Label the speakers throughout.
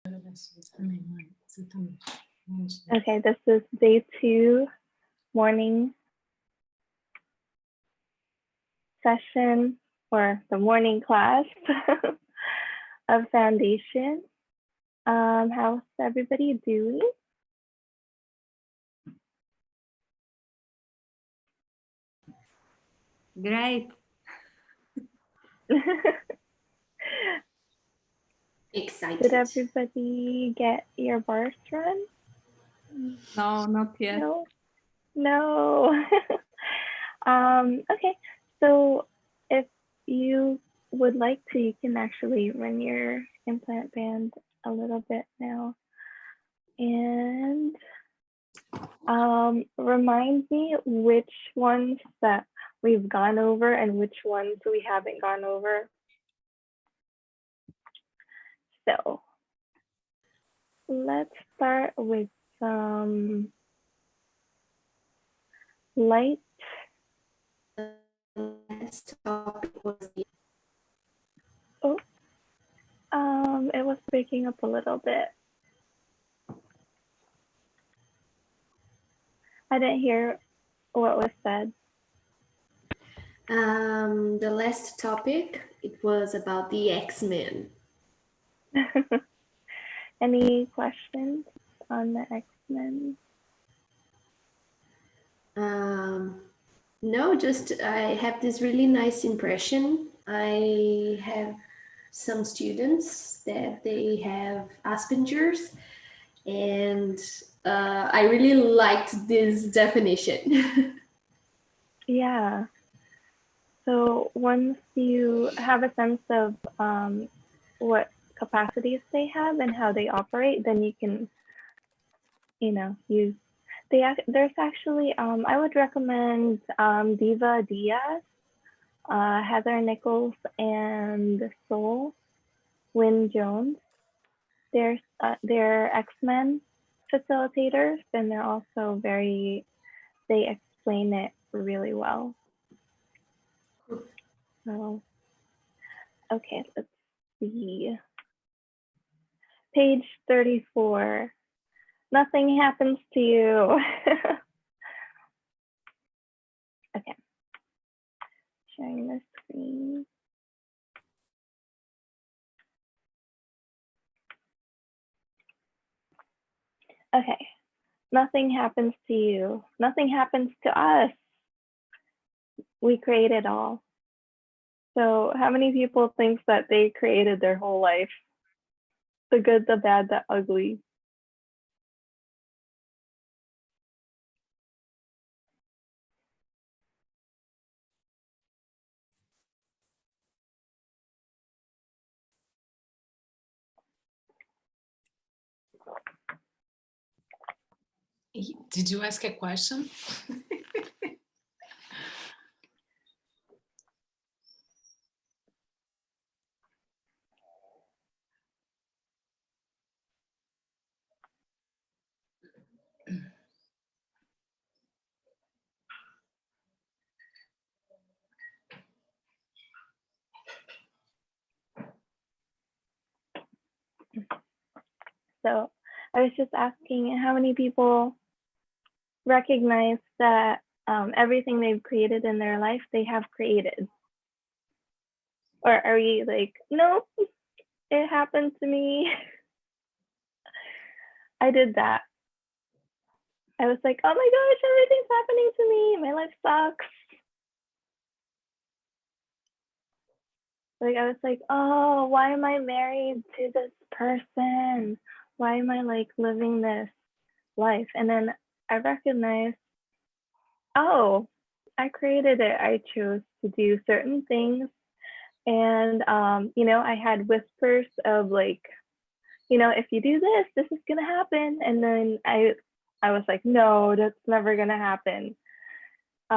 Speaker 1: Okay, this is day 2 morning session or the morning class of foundation. How's everybody doing?
Speaker 2: Great.
Speaker 3: Excited.
Speaker 1: Did everybody get your bars run?
Speaker 2: No, not yet.
Speaker 1: No. Okay, so if you would like to, you can actually run your implant band a little bit now. And remind me which ones that we've gone over and which ones we haven't gone over. So let's start with some light.
Speaker 3: Last topic was the
Speaker 1: It was breaking up a little bit. I didn't hear what was said.
Speaker 3: the last topic, it was about the X-Men.
Speaker 1: Any questions on the X-Men?
Speaker 3: No, just I have this really nice impression. I have some students that they have Asperger's, and I really liked this definition.
Speaker 1: Yeah. So once you have a sense of what capacities they have and how they operate, then you can, use. There's actually, I would recommend Diva Diaz, Heather Nichols, and Soul Wynn Jones. They're X-Men facilitators, and they're also they explain it really well. So, okay, let's see. Page 34. Nothing happens to you. Okay. Sharing the screen. Okay. Nothing happens to you. Nothing happens to us. We create it all. So how many people think that they created their whole life? The good, the bad, the ugly.
Speaker 4: Did you ask a question?
Speaker 1: So I was just asking how many people recognize that everything they've created in their life, they have created? Or are you like, nope, it happened to me? I did that. I was like, oh my gosh, everything's happening to me. My life sucks. Like, I was like, oh, why am I married to this person? Why am I like living this life? And then I recognized, oh, I created it. I chose to do certain things. And, I had whispers of like, if you do this, this is going to happen. And then I was like, no, that's never going to happen. So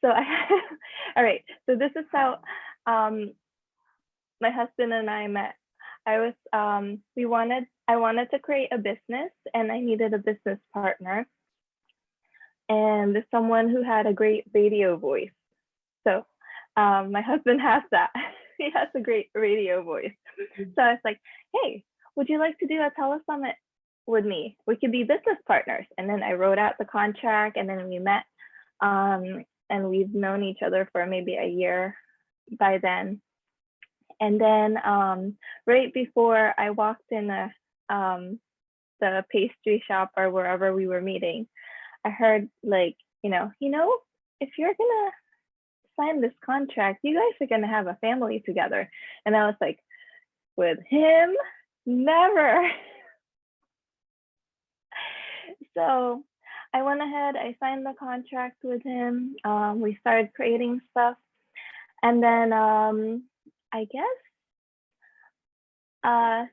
Speaker 1: all right. So this is how my husband and I met. I wanted to create a business and I needed a business partner and someone who had a great radio voice. So my husband has that. He has a great radio voice. So I was like, hey, would you like to do a telesummit with me? We could be business partners. And then I wrote out the contract, and then we met. And we've known each other for maybe a year by then. And then right before I walked in the pastry shop or wherever we were meeting, I heard like, if you're gonna sign this contract, you guys are gonna have a family together. And I was like, with him, never. So I went ahead, I signed the contract with him. We started creating stuff. And then I guess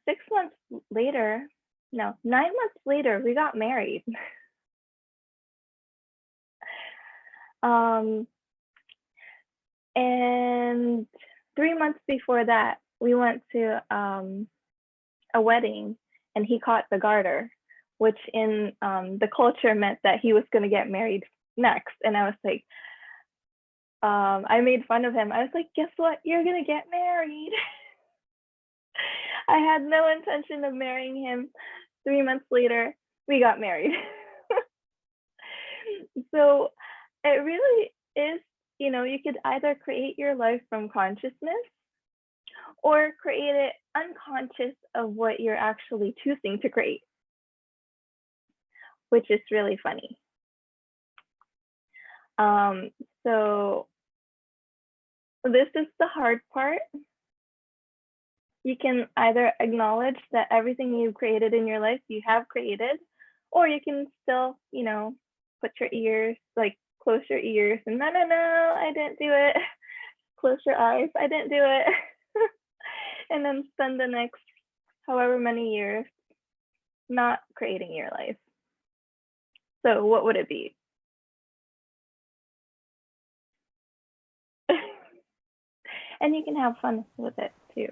Speaker 1: 6 months later, no, 9 months later, we got married. And 3 months before that, we went to a wedding, and he caught the garter, which in the culture meant that he was going to get married next. And I was like, I made fun of him. I was like, guess what? You're going to get married. I had no intention of marrying him. 3 months later, we got married. So it really is, you could either create your life from consciousness or create it unconscious of what you're actually choosing to create, which is really funny. So this is the hard part. You can either acknowledge that everything you've created in your life, you have created, or you can still, put your ears, like close your ears and no, I didn't do it. Close your eyes, I didn't do it. And then spend the next however many years not creating your life. So what would it be? And you can have fun with it too.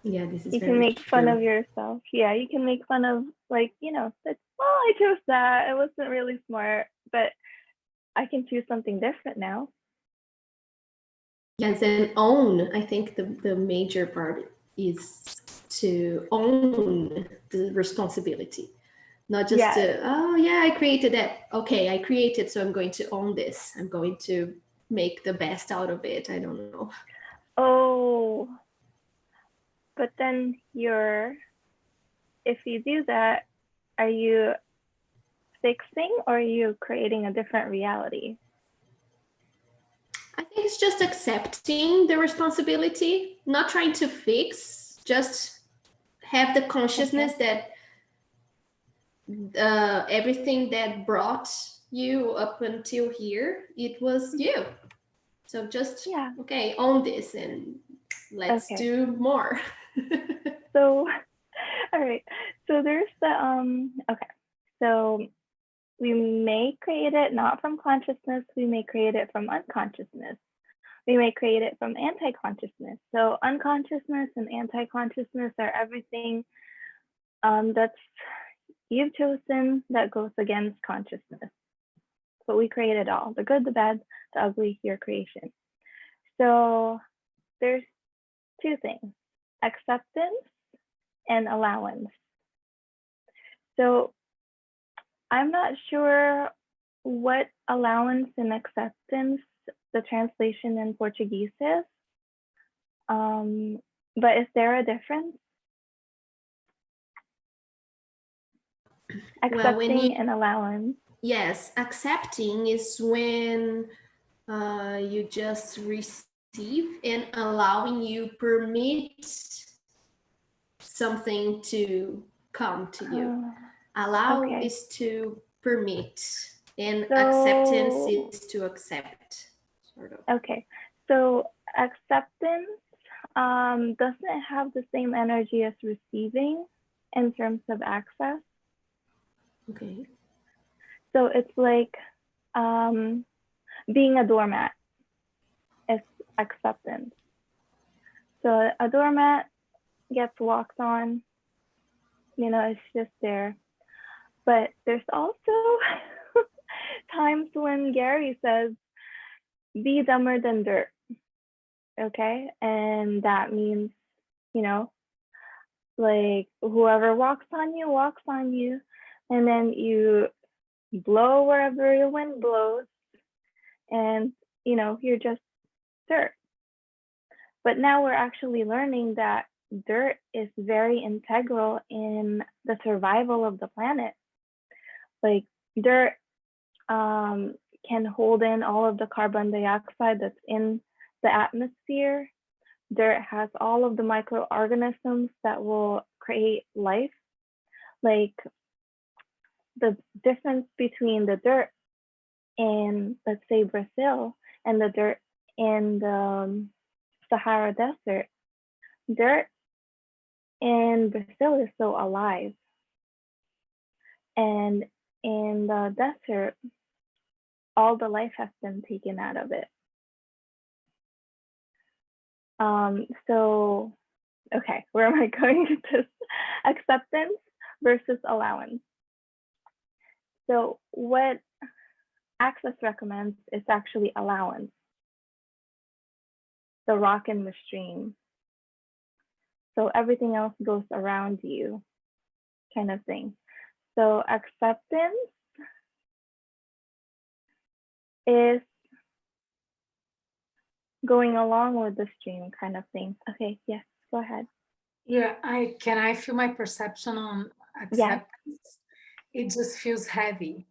Speaker 3: Yeah, this is
Speaker 1: you can make fun of yourself. Yeah, you can make fun of that, I chose that. It wasn't really smart, but I can choose something different now.
Speaker 3: Yes, and own. I think the major part is to own the responsibility. Not just I created that. Okay, I created, so I'm going to own this. I'm going to make the best out of it. I don't know.
Speaker 1: Oh, but then if you do that, are you fixing or are you creating a different reality?
Speaker 3: I think it's just accepting the responsibility, not trying to fix, just have the consciousness that everything that brought you up until here, it was you. So just, okay, own this and let's do more.
Speaker 1: So, all right. So there's the, so we may create it not from consciousness, we may create it from unconsciousness. We may create it from anti-consciousness. So unconsciousness and anti-consciousness are everything that's you've chosen that goes against consciousness. But we create it all, the good, the bad, the ugly, your creation. So there's two things, acceptance and allowance. So I'm not sure what allowance and acceptance the translation in Portuguese is, but is there a difference? Accepting and allowance.
Speaker 3: Yes, accepting is when you just receive, and allowing you permit something to come to you. Allow is to permit, and acceptance is to accept, sort of.
Speaker 1: Okay, so acceptance doesn't have the same energy as receiving in terms of access.
Speaker 3: Okay.
Speaker 1: So it's like being a doormat is acceptance. So a doormat gets walked on, it's just there. But there's also times when Gary says, be dumber than dirt. Okay. And that means, like whoever walks on you, and then you blow wherever the wind blows, and you're just dirt. But now we're actually learning that dirt is very integral in the survival of the planet. Like dirt can hold in all of the carbon dioxide that's in the atmosphere. Dirt has all of the microorganisms that will create life. Like the difference between the dirt in, let's say, Brazil and the dirt in the Sahara Desert. Dirt in Brazil is so alive. And in the desert, all the life has been taken out of it. So, okay, where am I going with this? Acceptance versus allowance. So what Access recommends is actually allowance. The rock in the stream. So everything else goes around you, kind of thing. So acceptance is going along with the stream, kind of thing. Okay, yes, go ahead.
Speaker 4: Yeah, can I feel my perception on acceptance?
Speaker 1: Yes.
Speaker 4: It just feels heavy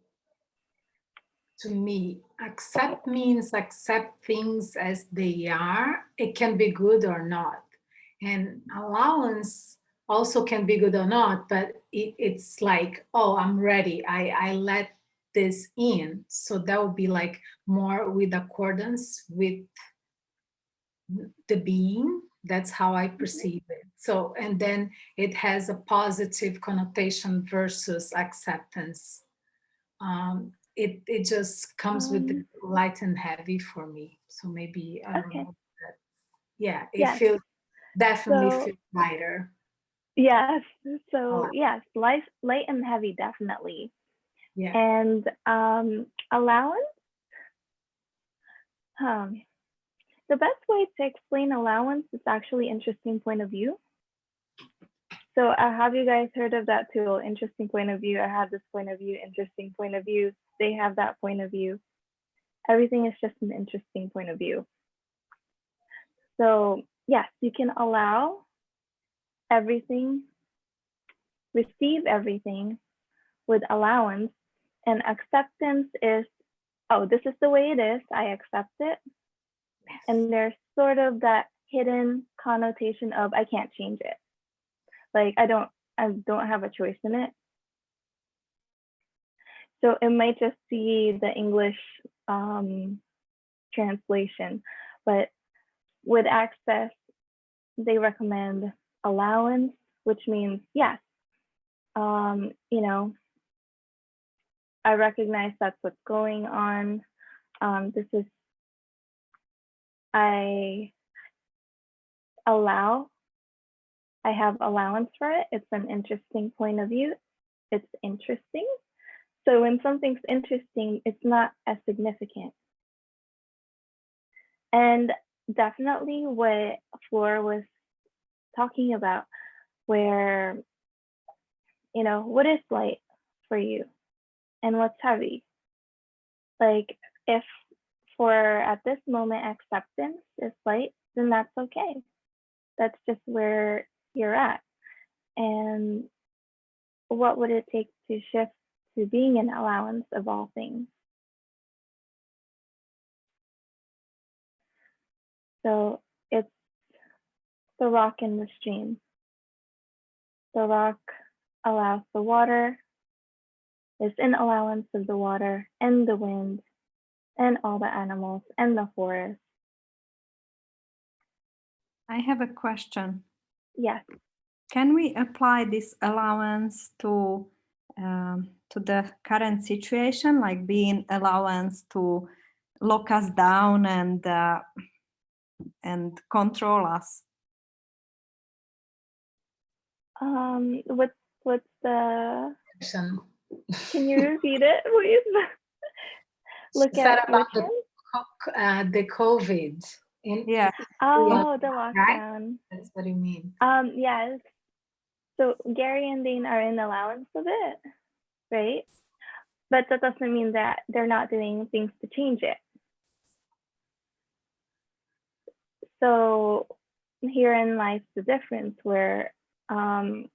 Speaker 4: to me. Accept means accept things as they are. It can be good or not. And allowance also can be good or not, but it's like, oh, I'm ready. I let this in. So that would be like more with accordance with the being. That's how I perceive it. So, and then it has a positive connotation versus acceptance. It just comes with the light and heavy for me. So maybe I don't know. Yeah, it
Speaker 1: yes.
Speaker 4: feels definitely feels lighter.
Speaker 1: Yes. So yes, light and heavy, definitely.
Speaker 4: Yeah.
Speaker 1: And allowance. The best way to explain allowance is actually interesting point of view. So have you guys heard of that tool? Interesting point of view. I have this point of view, interesting point of view. They have that point of view. Everything is just an interesting point of view. So yes, you can allow everything, receive everything with allowance, and acceptance is, oh, this is the way it is, I accept it. Yes. And there's sort of that hidden connotation of I can't change it. Like I don't have a choice in it. So it might just be the English translation, but with Access, they recommend allowance, which means yes, I recognize that's what's going on. I have allowance for it. It's an interesting point of view. It's interesting. So when something's interesting, it's not as significant. And definitely what Flora was talking about, where, what is light for you and what's heavy? Like if for at this moment acceptance is light, then that's okay. That's just where you're at. And what would it take to shift to being an allowance of all things? So it's the rock in the stream. The rock allows the water, is in allowance of the water and the wind and all the animals and the forest.
Speaker 2: I have a question.
Speaker 1: Yes.
Speaker 2: Can we apply this allowance to the current situation, like being allowance to lock us down and control us?
Speaker 1: What's the? Can you repeat it, please? Look at
Speaker 4: about the COVID.
Speaker 2: Yeah.
Speaker 1: Oh, the lockdown.
Speaker 4: Right? That's what you mean.
Speaker 1: Yes. So Gary and Dane are in allowance of it, right? But that doesn't mean that they're not doing things to change it. So herein lies the difference where in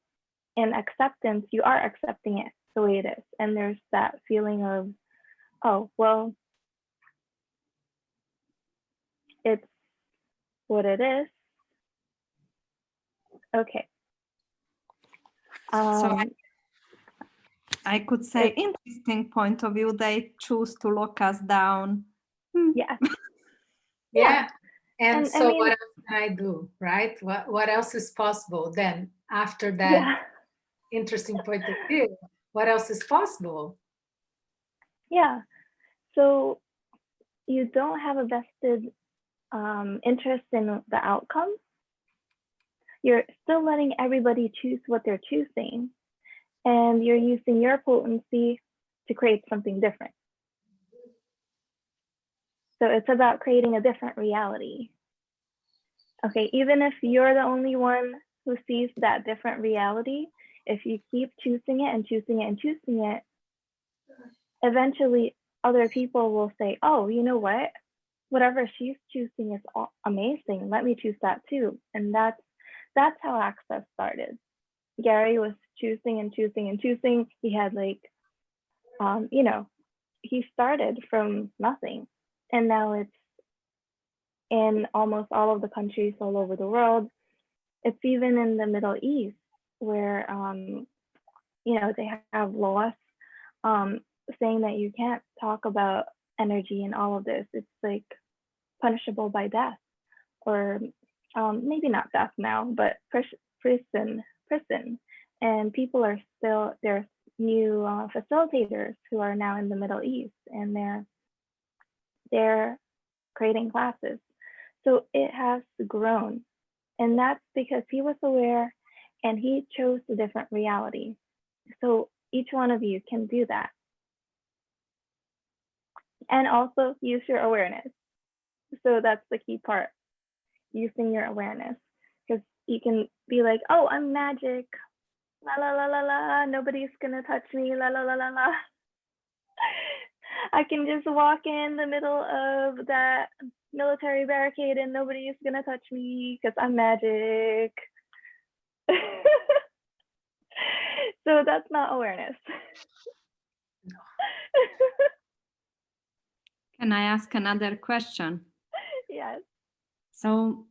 Speaker 1: acceptance, you are accepting it the way it is. And there's that feeling of, oh, well, it's what it is. Okay.
Speaker 2: So I could say,
Speaker 1: it's-
Speaker 2: interesting point of view, they choose to lock us down.
Speaker 1: yeah.
Speaker 4: Yeah. And
Speaker 1: And I
Speaker 4: so
Speaker 1: mean,
Speaker 4: what else can I do, right? What else is possible then after that
Speaker 1: yeah.
Speaker 4: interesting point of view? What else is possible?
Speaker 1: Yeah. So you don't have a vested interest in the outcome. You're still letting everybody choose what they're choosing, and you're using your potency to create something different. So it's about creating a different reality. Okay, even if you're the only one who sees that different reality, if you keep choosing it and choosing it and choosing it, eventually other people will say, oh, you know what? Whatever she's choosing is amazing. Let me choose that too. And that's how Access started. Gary was choosing and choosing and choosing. He had like, you know, he started from nothing, and now it's in almost all of the countries all over the world. It's even in the Middle East where, you know, they have laws saying that you can't talk about energy and all of this. It's like punishable by death, or maybe not death now, but prison. And people are still, there's new facilitators who are now in the Middle East, and they're creating classes. So it has grown, and that's because he was aware and he chose a different reality. So each one of you can do that. And also use your awareness. So that's the key part, using your awareness. Because you can be like, oh, I'm magic. La la la la la. Nobody's gonna touch me. La la la la la. I can just walk in the middle of that military barricade and nobody's gonna touch me because I'm magic. So that's not awareness.
Speaker 2: Can I ask another question?
Speaker 1: Yes.
Speaker 2: So,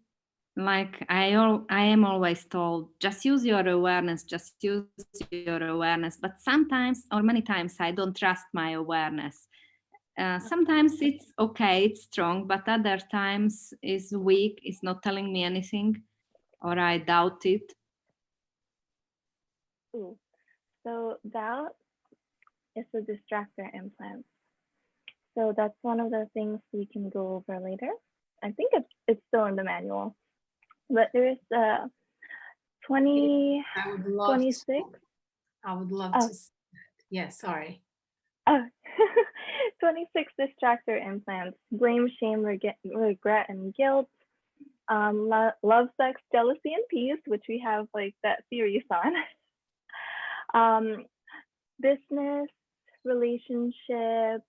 Speaker 2: like I am always told, just use your awareness, just use your awareness. But sometimes, or many times, I don't trust my awareness. Sometimes it's okay, it's strong, but other times it's weak, it's not telling me anything, or I doubt it.
Speaker 1: Ooh. So doubt is a distractor implant. So that's one of the things we can go over later. I think it's still in the manual, but there's 20,
Speaker 4: I would love
Speaker 1: 26.
Speaker 4: to. I would love
Speaker 1: Oh.
Speaker 4: to see that. Yeah, sorry.
Speaker 1: Oh, 26 distractor implants: blame, shame, regret, and guilt, love, sex, jealousy, and peace, which we have like that series on. Business, relationship,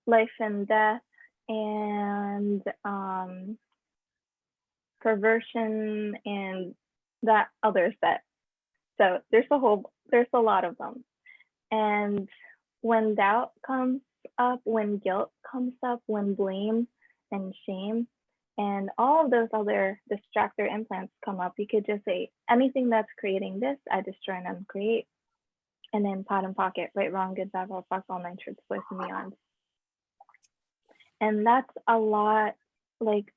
Speaker 1: life and death, and perversion, and that other set. So there's a lot of them. And when doubt comes up, when guilt comes up, when blame and shame and all of those other distractor implants come up, you could just say, anything that's creating this, I destroy and uncreate. And then pot and pocket, right, wrong, good, bad, well, fuck, all nine truths, voice, and beyond. And that's a lot, like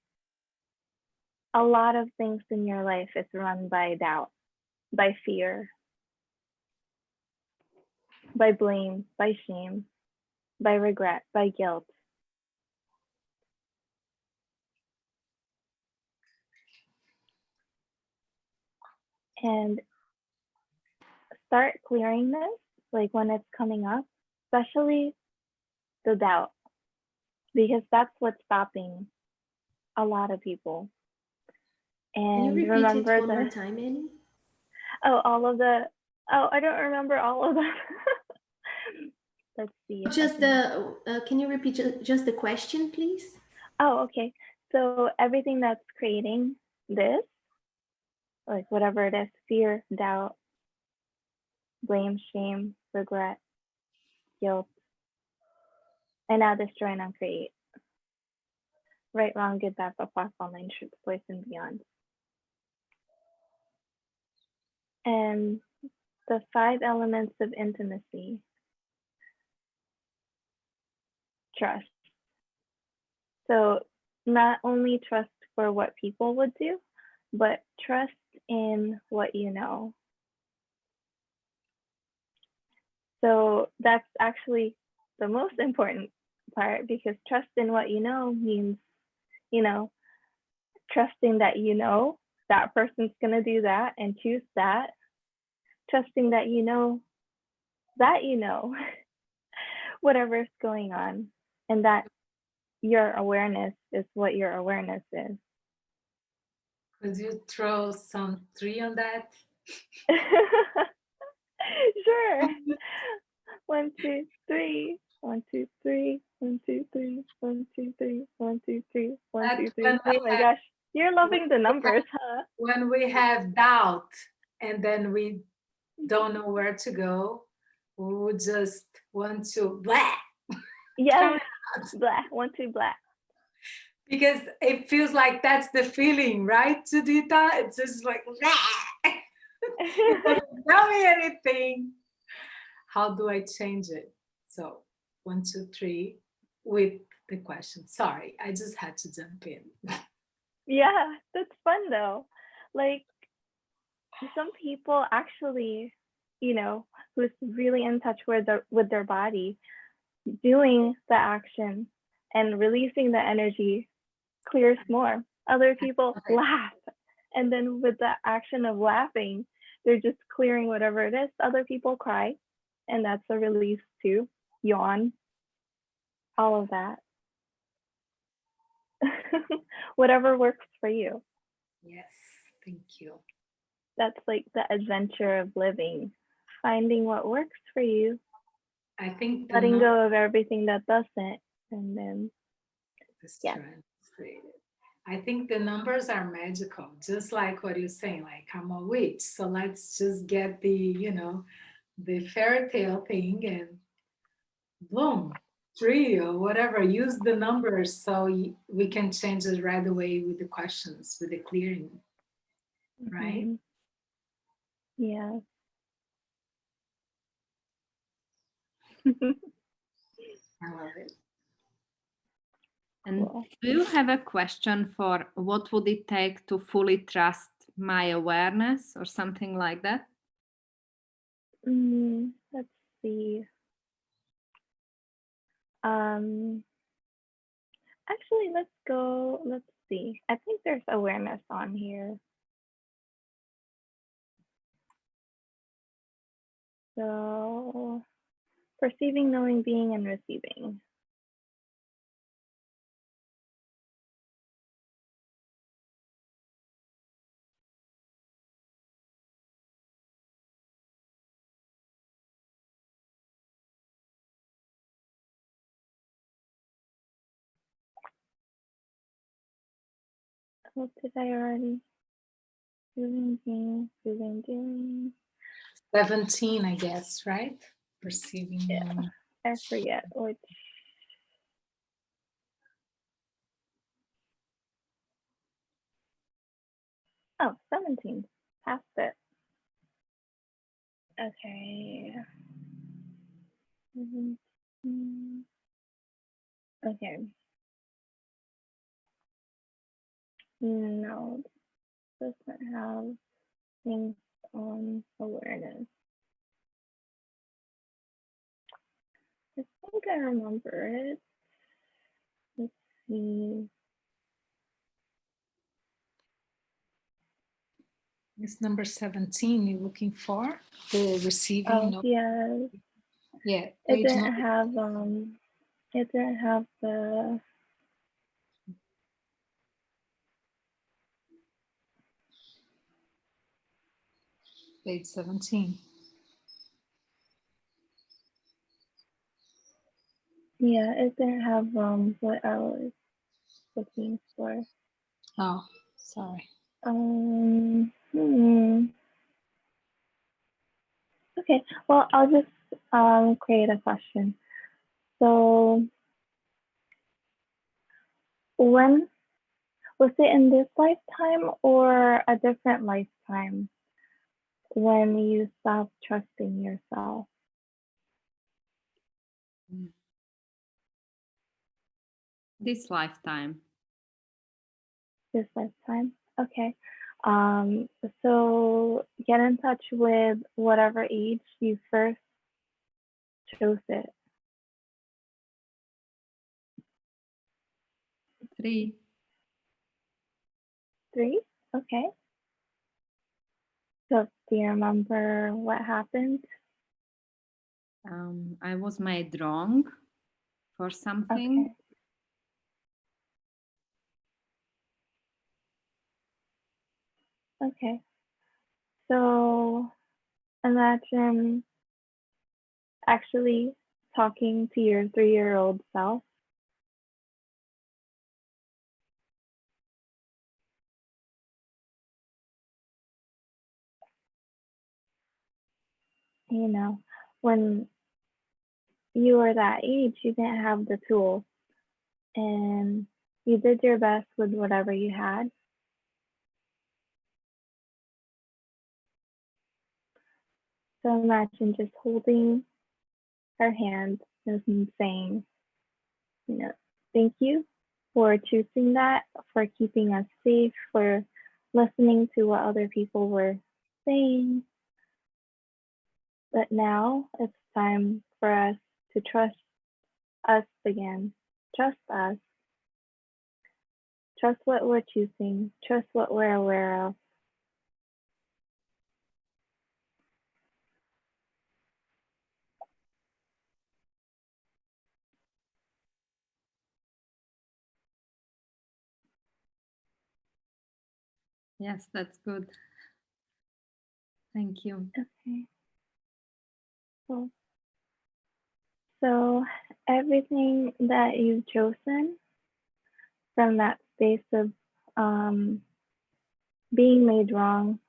Speaker 1: a lot of things in your life is run by doubt, by fear, by blame, by shame, by regret, by guilt. And start clearing this, like when it's coming up, especially the doubt, because that's what's stopping a lot of people.
Speaker 3: Can you
Speaker 1: And
Speaker 3: repeat it
Speaker 1: remember
Speaker 3: one more
Speaker 1: the,
Speaker 3: time, Annie?
Speaker 1: all of the, I don't remember all of them. Let's see. if I
Speaker 3: Just
Speaker 1: can-
Speaker 3: can you repeat just the question, please?
Speaker 1: Oh, okay. So everything that's creating this, like whatever it is, fear, doubt, blame, shame, regret, guilt, and now destroy and uncreate. Right, wrong, good, bad, but far, online, truth, voice, and beyond. And the 5 elements of intimacy. Trust. So not only trust for what people would do, but trust in what you know. So that's actually the most important part, because trust in what you know means, you know, trusting that you know that person's going to do that and choose that, trusting that you know whatever's going on, and that your awareness is what your awareness is.
Speaker 4: Could you throw some 3 on that?
Speaker 1: Sure. 1, 2, 3. 1, 2, 3. 1, 2, 3. 1, 2, 3. 1, 2, 3. 1, 2, 3.
Speaker 4: When we
Speaker 1: Oh my
Speaker 4: have-
Speaker 1: gosh, you're loving the numbers, huh?
Speaker 4: when we have doubt and then we don't know where to go, we would just want to blah.
Speaker 1: Yes. Blah. 1, 2, blah.
Speaker 4: Because it feels like that's the feeling, right, Judita? It's just like, blah. It doesn't tell me anything. How do I change it? So 1, 2, 3 with the question. Sorry, I just had to jump in.
Speaker 1: Yeah, that's fun though. Like some people actually, who's really in touch with their body, doing the action and releasing the energy clears more. Other people laugh, and then with the action of laughing, they're just clearing whatever it is. Other people cry, and that's a release too. Yawn, all of that. Whatever works for you.
Speaker 4: Yes, thank you.
Speaker 1: That's like the adventure of living, finding what works for you,
Speaker 4: I think
Speaker 1: letting go of everything that doesn't, and then yeah.
Speaker 4: I think the numbers are magical, just like what you're saying, like I'm a witch. So let's just get the, the fairy tale thing and boom, 3 or whatever, use the numbers so we can change it right away with the questions, with the clearing, right?
Speaker 1: Mhm. Yeah.
Speaker 4: I love it.
Speaker 2: And
Speaker 1: Cool.
Speaker 2: do you have a question for what would it take to fully trust my awareness or something like that?
Speaker 1: Let's see. Actually, let's see. I think there's awareness on here. So, perceiving, knowing, being, and receiving. What did I already? Feeling, being, feeling, doing.
Speaker 4: 17, I guess, right? Perceiving.
Speaker 1: Yeah, I forget which. Oh, 17. Passed it. Okay. 17. Okay. No, this doesn't have things on awareness. I think I remember it. Let's see.
Speaker 4: It's number 17 you're looking for, the receiving.
Speaker 1: Oh, yes.
Speaker 4: Yeah.
Speaker 1: It didn't have the
Speaker 4: Page 17.
Speaker 1: Yeah, it didn't have what I was looking for.
Speaker 4: Oh, sorry.
Speaker 1: Okay, well, I'll just create a question. So, when was it in this lifetime or a different lifetime when you stopped trusting yourself?
Speaker 2: This lifetime.
Speaker 1: This lifetime? Okay. So get in touch with whatever age you first chose it.
Speaker 2: 3.
Speaker 1: 3? Okay. So do you remember what happened?
Speaker 2: I was made wrong for something.
Speaker 1: Okay. So imagine actually talking to your 3-year-old self. You know, when you were that age, you didn't have the tools and you did your best with whatever you had. So imagine just holding her hand and saying, you know, thank you for choosing that, for keeping us safe, for listening to what other people were saying. But now it's time for us to trust us again. Trust us. Trust what we're choosing. Trust what we're aware of.
Speaker 2: Yes, that's good. Thank you.
Speaker 1: Okay. Cool. So everything that you've chosen from that space of being made wrong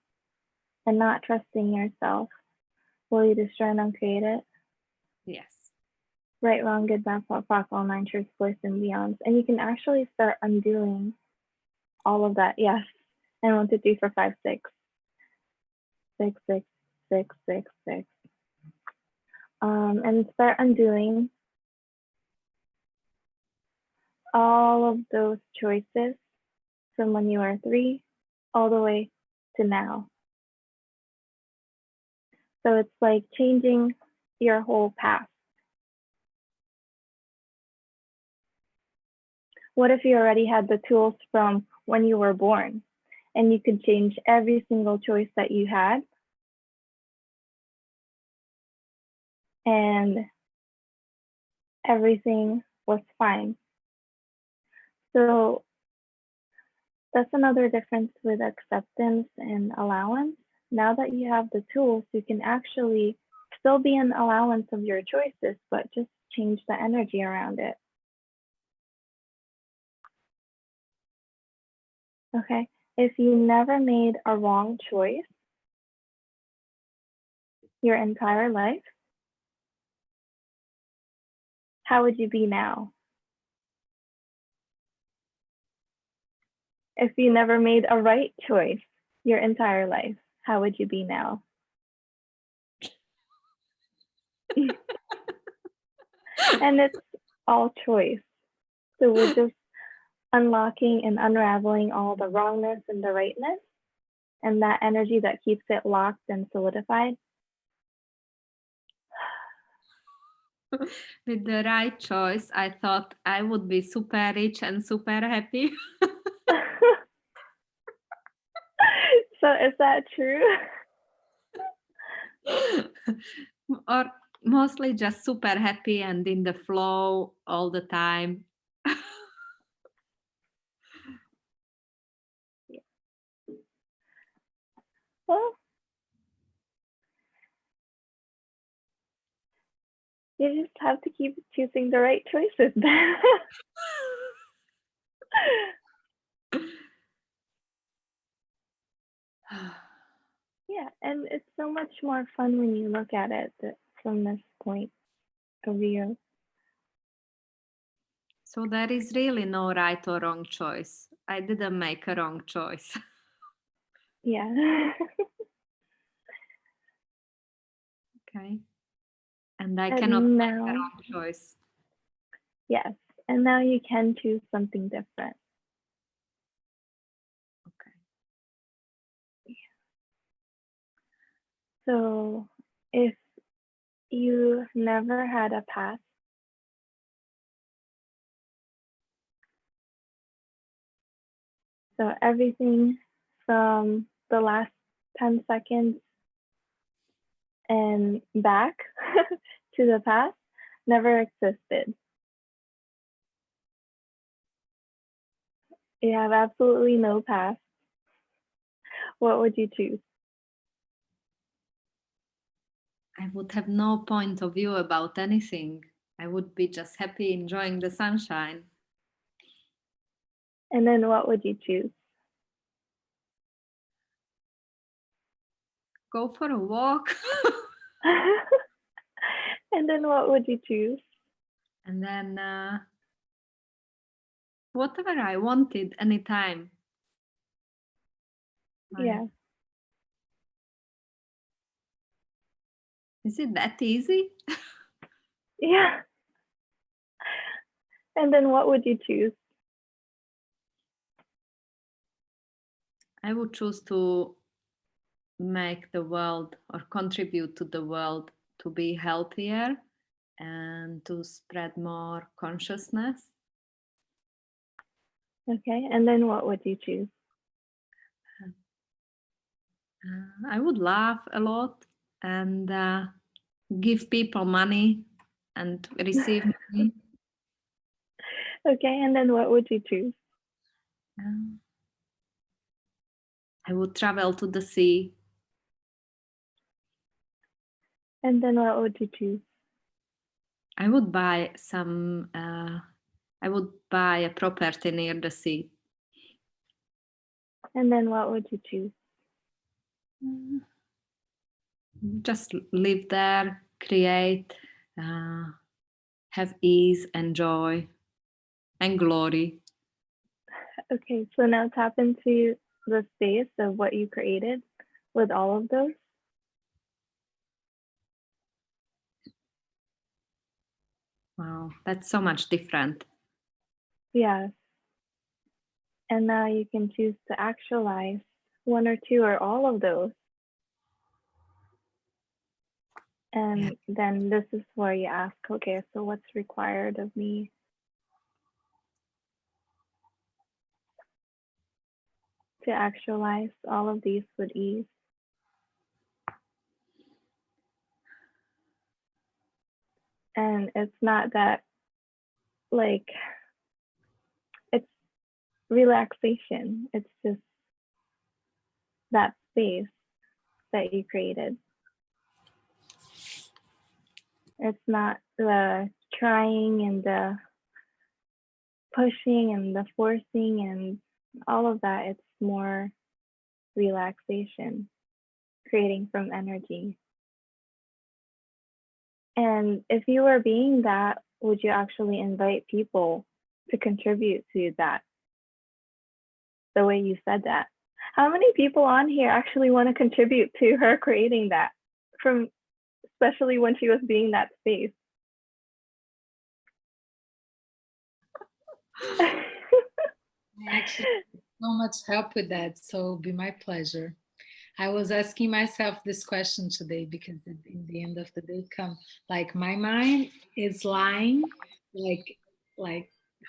Speaker 1: and not trusting yourself, will you destroy and uncreate it?
Speaker 2: Yes.
Speaker 1: Right, wrong, good, bad, fuck, all nine truths, bliss, and beyonds. And you can actually start undoing all of that. Yes. And 1, 2, 3, 4, 5, 6. 6, 6, 6, 6, 6. And start undoing all of those choices from when you were 3 all the way to now. So it's like changing your whole past. What if you already had the tools from when you were born and you could change every single choice that you had and everything was fine? So that's another difference with acceptance and allowance. Now that you have the tools, you can actually still be an allowance of your choices, but just change the energy around it. Okay, if you never made a wrong choice your entire life, how would you be now? If you never made a right choice your entire life, how would you be now? And it's all choice. So we're just unlocking and unraveling all the wrongness and the rightness and that energy that keeps it locked and solidified.
Speaker 2: With the right choice, I thought I would be super rich and super happy.
Speaker 1: So is that true?
Speaker 2: Or mostly just super happy and in the flow all the time.
Speaker 1: Well, You just have to keep choosing the right choices then. Yeah, and it's so much more fun when you look at it from this point of view.
Speaker 2: So there is really no right or wrong choice. I didn't make a wrong choice.
Speaker 1: Yeah.
Speaker 2: Okay. And I
Speaker 1: And
Speaker 2: cannot make a
Speaker 1: now,
Speaker 2: wrong choice.
Speaker 1: yes, and now you can choose something different.
Speaker 2: Okay.
Speaker 1: So if you never had a past, so everything from the last 10 seconds and back to the past never existed. You have absolutely no past. What would you choose?
Speaker 2: I would have no point of view about anything. I would be just happy enjoying the sunshine.
Speaker 1: And then what would you choose?
Speaker 2: Go for a walk.
Speaker 1: And then what would you choose?
Speaker 2: And then whatever I wanted anytime. Like,
Speaker 1: Yeah.
Speaker 2: is it that easy?
Speaker 1: Yeah. And then what would you choose?
Speaker 2: I would choose to make the world or contribute to the world to be healthier and to spread more consciousness.
Speaker 1: Okay. And then what would you choose?
Speaker 2: I would laugh a lot and give people money and receive money.
Speaker 1: Okay. And then what would you choose?
Speaker 2: I would travel to the sea.
Speaker 1: And then what would you choose?
Speaker 2: I would buy some. I would buy a property near the sea.
Speaker 1: And then what would you choose?
Speaker 2: Just live there, create, have ease and joy and glory.
Speaker 1: Okay. So now tap into the space of what you created with all of those.
Speaker 2: Wow, that's so much different.
Speaker 1: Yes. And now you can choose to actualize one or two or all of those. And then this is where you ask, okay, so what's required of me? To actualize all of these with ease. And it's not that, like, it's relaxation. It's just that space that you created. It's not the trying and the pushing and the forcing and all of that. It's more relaxation, creating from energy. And if you were being that, would you actually invite people to contribute to that? The way you said that. How many people on here actually want to contribute to her creating that from, especially when she was being that space?
Speaker 4: I actually need so much help with that, so it'll be my pleasure. I was asking myself this question today because in the end of the day, come like my mind is lying, like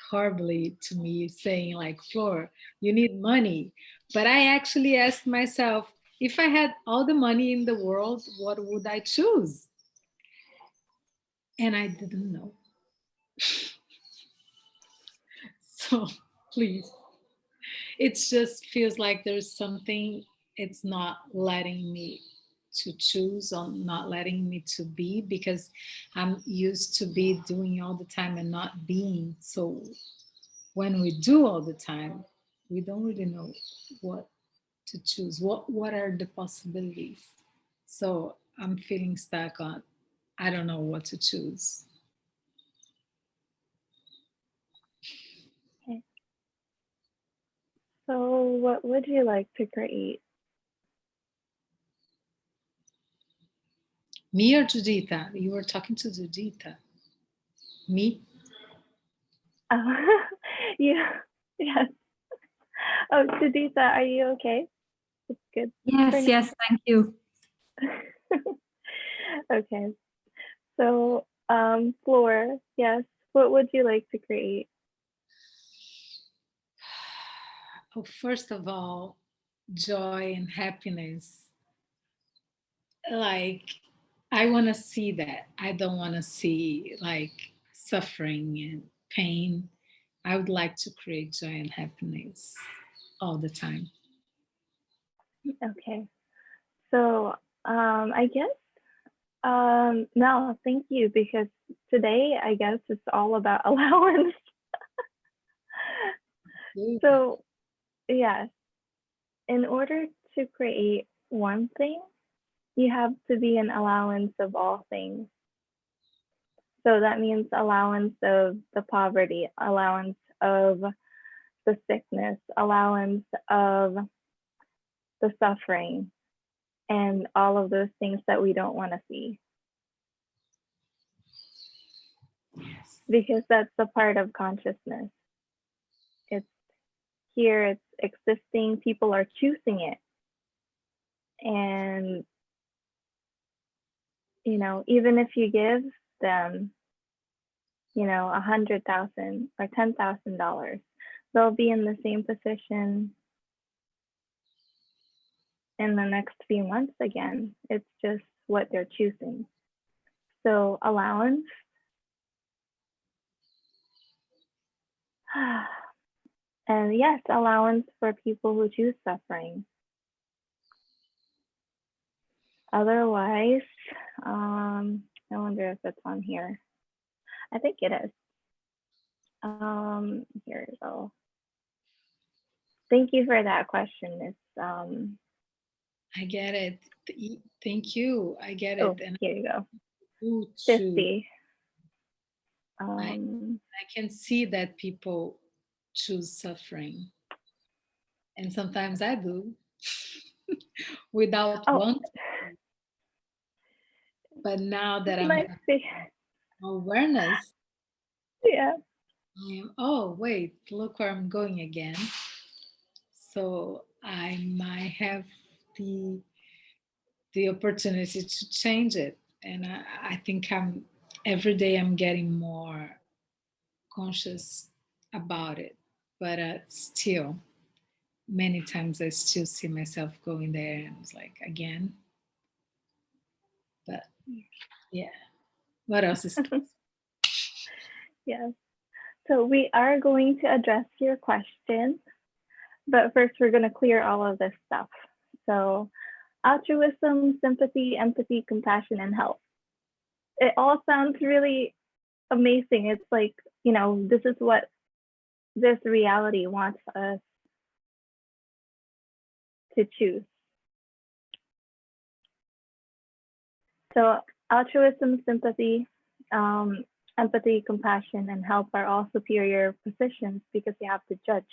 Speaker 4: horribly to me, saying like, Flor, you need money. But I actually asked myself, if I had all the money in the world, what would I choose? And I didn't know. So please, it just feels like there's something it's not letting me to choose, on not letting me to be, because I'm used to be doing all the time and not being. So when we do all the time, we don't really know what to choose. What are the possibilities? So I'm feeling stuck on, I don't know what to choose.
Speaker 1: Okay. So what would you like to create?
Speaker 4: Me or Juditha? You were talking to Juditha. Me?
Speaker 1: Yeah, yes. Oh, Sudita, are you okay? It's good.
Speaker 2: Yes, yes, thank you.
Speaker 1: Okay. So, Floor, yes, what would you like to create?
Speaker 4: Oh, first of all, joy and happiness. Like, I want to see that. I don't want to see like suffering and pain. I would like to create joy and happiness all the time.
Speaker 1: Okay. So, I guess, no, thank you, because today I guess it's all about allowance. So, yes, in order to create one thing, you have to be an allowance of all things. So that means allowance of the poverty, allowance of the sickness, allowance of the suffering, and all of those things that we don't want to see.
Speaker 4: Yes.
Speaker 1: Because that's a part of consciousness. It's here, it's existing, people are choosing it. And, even if you give them, 100,000 or $10,000, they'll be in the same position in the next few months again. It's just what they're choosing. So allowance. And yes, allowance for people who choose suffering. Otherwise, I wonder if it's on here. I think it is. Here we go. Thank you for that question. It's
Speaker 4: I get it. Thank you. I get
Speaker 1: oh,
Speaker 4: it. And
Speaker 1: here you go.
Speaker 4: I do too.
Speaker 1: 50.
Speaker 4: I can see that people choose suffering. And sometimes I do without
Speaker 1: Oh,
Speaker 4: wanting. But now that I'm
Speaker 1: my face.
Speaker 4: awareness,
Speaker 1: Yeah.
Speaker 4: I am, oh, wait, look where I'm going again. So I might have the opportunity to change it. And I think every day I'm getting more conscious about it. But still, many times I still see myself going there and it's like, again. But yeah, what else is
Speaker 1: Yes. So we are going to address your question, but first we're going to clear all of this stuff. So altruism, sympathy, empathy, compassion, and help. It all sounds really amazing. It's like, this is what this reality wants us to choose. So altruism, sympathy, empathy, compassion, and help are all superior positions because you have to judge.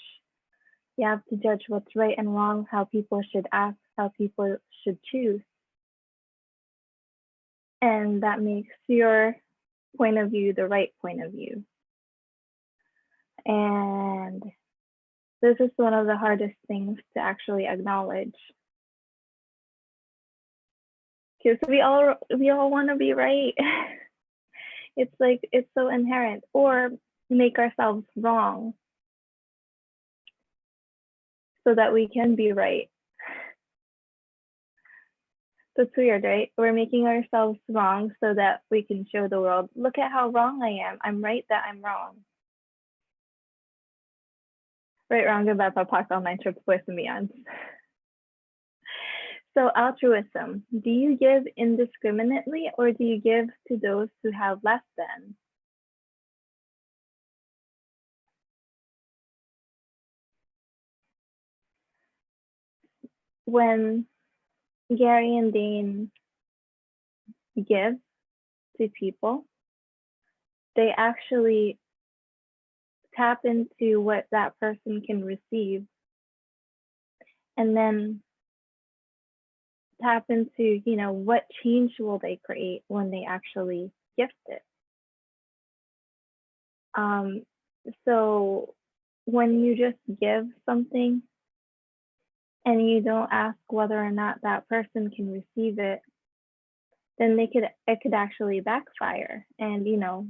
Speaker 1: You have to judge what's right and wrong, how people should act, how people should choose. And that makes your point of view the right point of view. And this is one of the hardest things to actually acknowledge. Because we all want to be right. It's like, it's so inherent, or make ourselves wrong so that we can be right. That's weird, right? We're making ourselves wrong so that we can show the world, look at how wrong I am. I'm right that I'm wrong. Right, wrong, good, bad, POD, POC, all nine, triple, boys, and beyond. So altruism, do you give indiscriminately or do you give to those who have less than? When Gary and Dane give to people, they actually tap into what that person can receive and then tap into, you know, what change will they create when they actually gift it. So when you just give something and you don't ask whether or not that person can receive it, then it could actually backfire, and you know,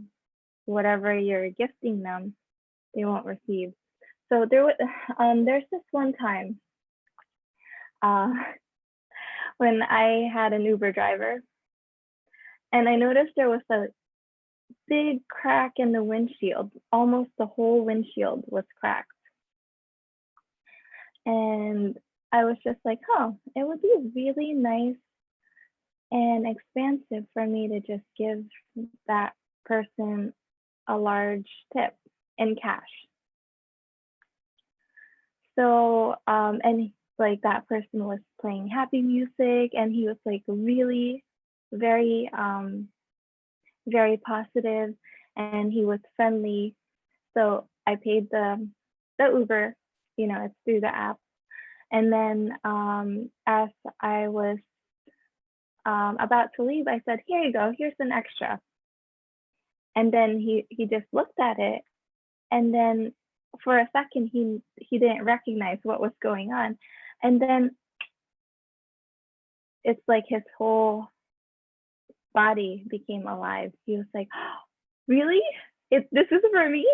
Speaker 1: whatever you're gifting them, they won't receive. So there's this one time when I had an Uber driver, and I noticed there was a big crack in the windshield. Almost the whole windshield was cracked. And I was just like, oh, it would be really nice and expansive for me to just give that person a large tip in cash. So, and like that person was playing happy music and he was like really very, very positive and he was friendly. So I paid the Uber, you know, it's through the app. And then as I was about to leave, I said, here you go, here's an extra. And then he just looked at it. And then for a second, he didn't recognize what was going on. And then it's like his whole body became alive. He was like, oh, really? This is for me?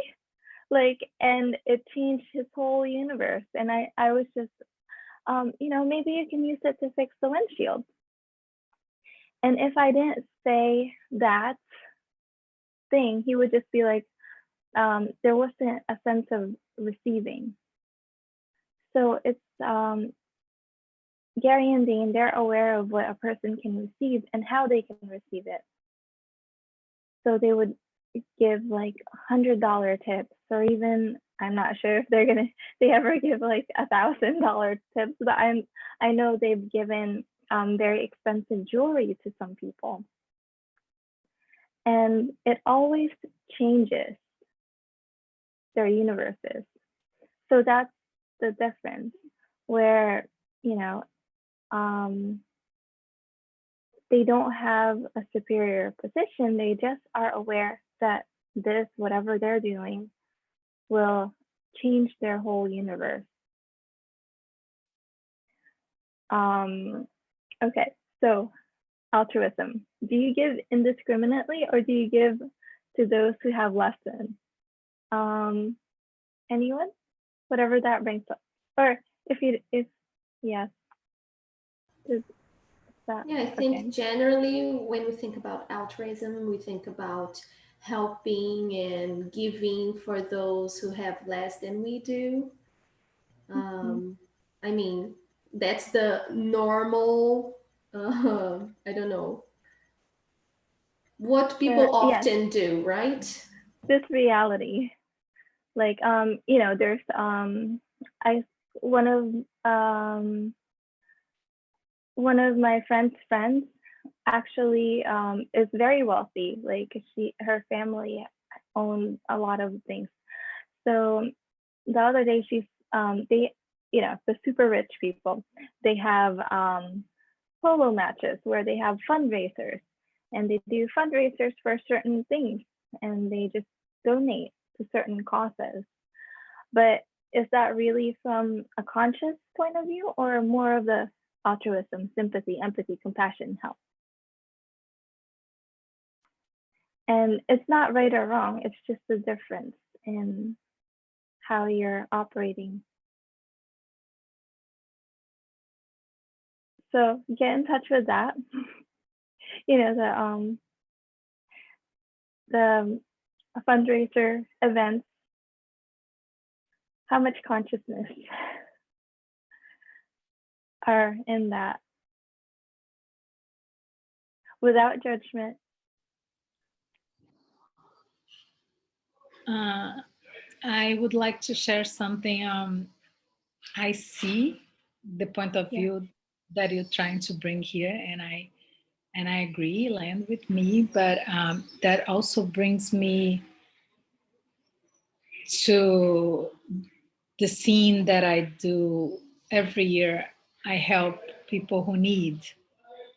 Speaker 1: Like, and it changed his whole universe. And I was just, you know, maybe you can use it to fix the windshield. And if I didn't say that thing, he would just be like, there wasn't a sense of receiving. So it's Gary and Dane, they're aware of what a person can receive and how they can receive it. So they would give like $100 tips, or even, I'm not sure if they ever give like $1,000 tips, but I know they've given very expensive jewelry to some people. And it always changes their universes. So that's the difference, where, you know, they don't have a superior position. They just are aware that whatever they're doing, will change their whole universe. Okay, so altruism. Do you give indiscriminately or do you give to those who have less than? Anyone? Whatever that brings up. Or yes.
Speaker 3: Yeah, I think generally when we think about altruism, we think about helping and giving for those who have less than we do. I mean, that's the normal, I don't know, what people often do, right?
Speaker 1: This reality. Like, you know, there's one of my friend's friends actually is very wealthy. Like her family owns a lot of things. So the other day they, you know, the super rich people, they have polo matches where they have fundraisers, and they do fundraisers for certain things, and they just donate to certain causes. But is that really from a conscious point of view, or more of the altruism, sympathy, empathy, compassion, help? And it's not right or wrong, it's just the difference in how you're operating. So get in touch with that. You know, the fundraiser events, how much consciousness are in that? without judgment.
Speaker 5: I would like to share something. I see the point of
Speaker 1: Yeah.
Speaker 5: view that you're trying to bring here, and I agree, land with me. But that also brings me to the scene that I do every year. I help people who need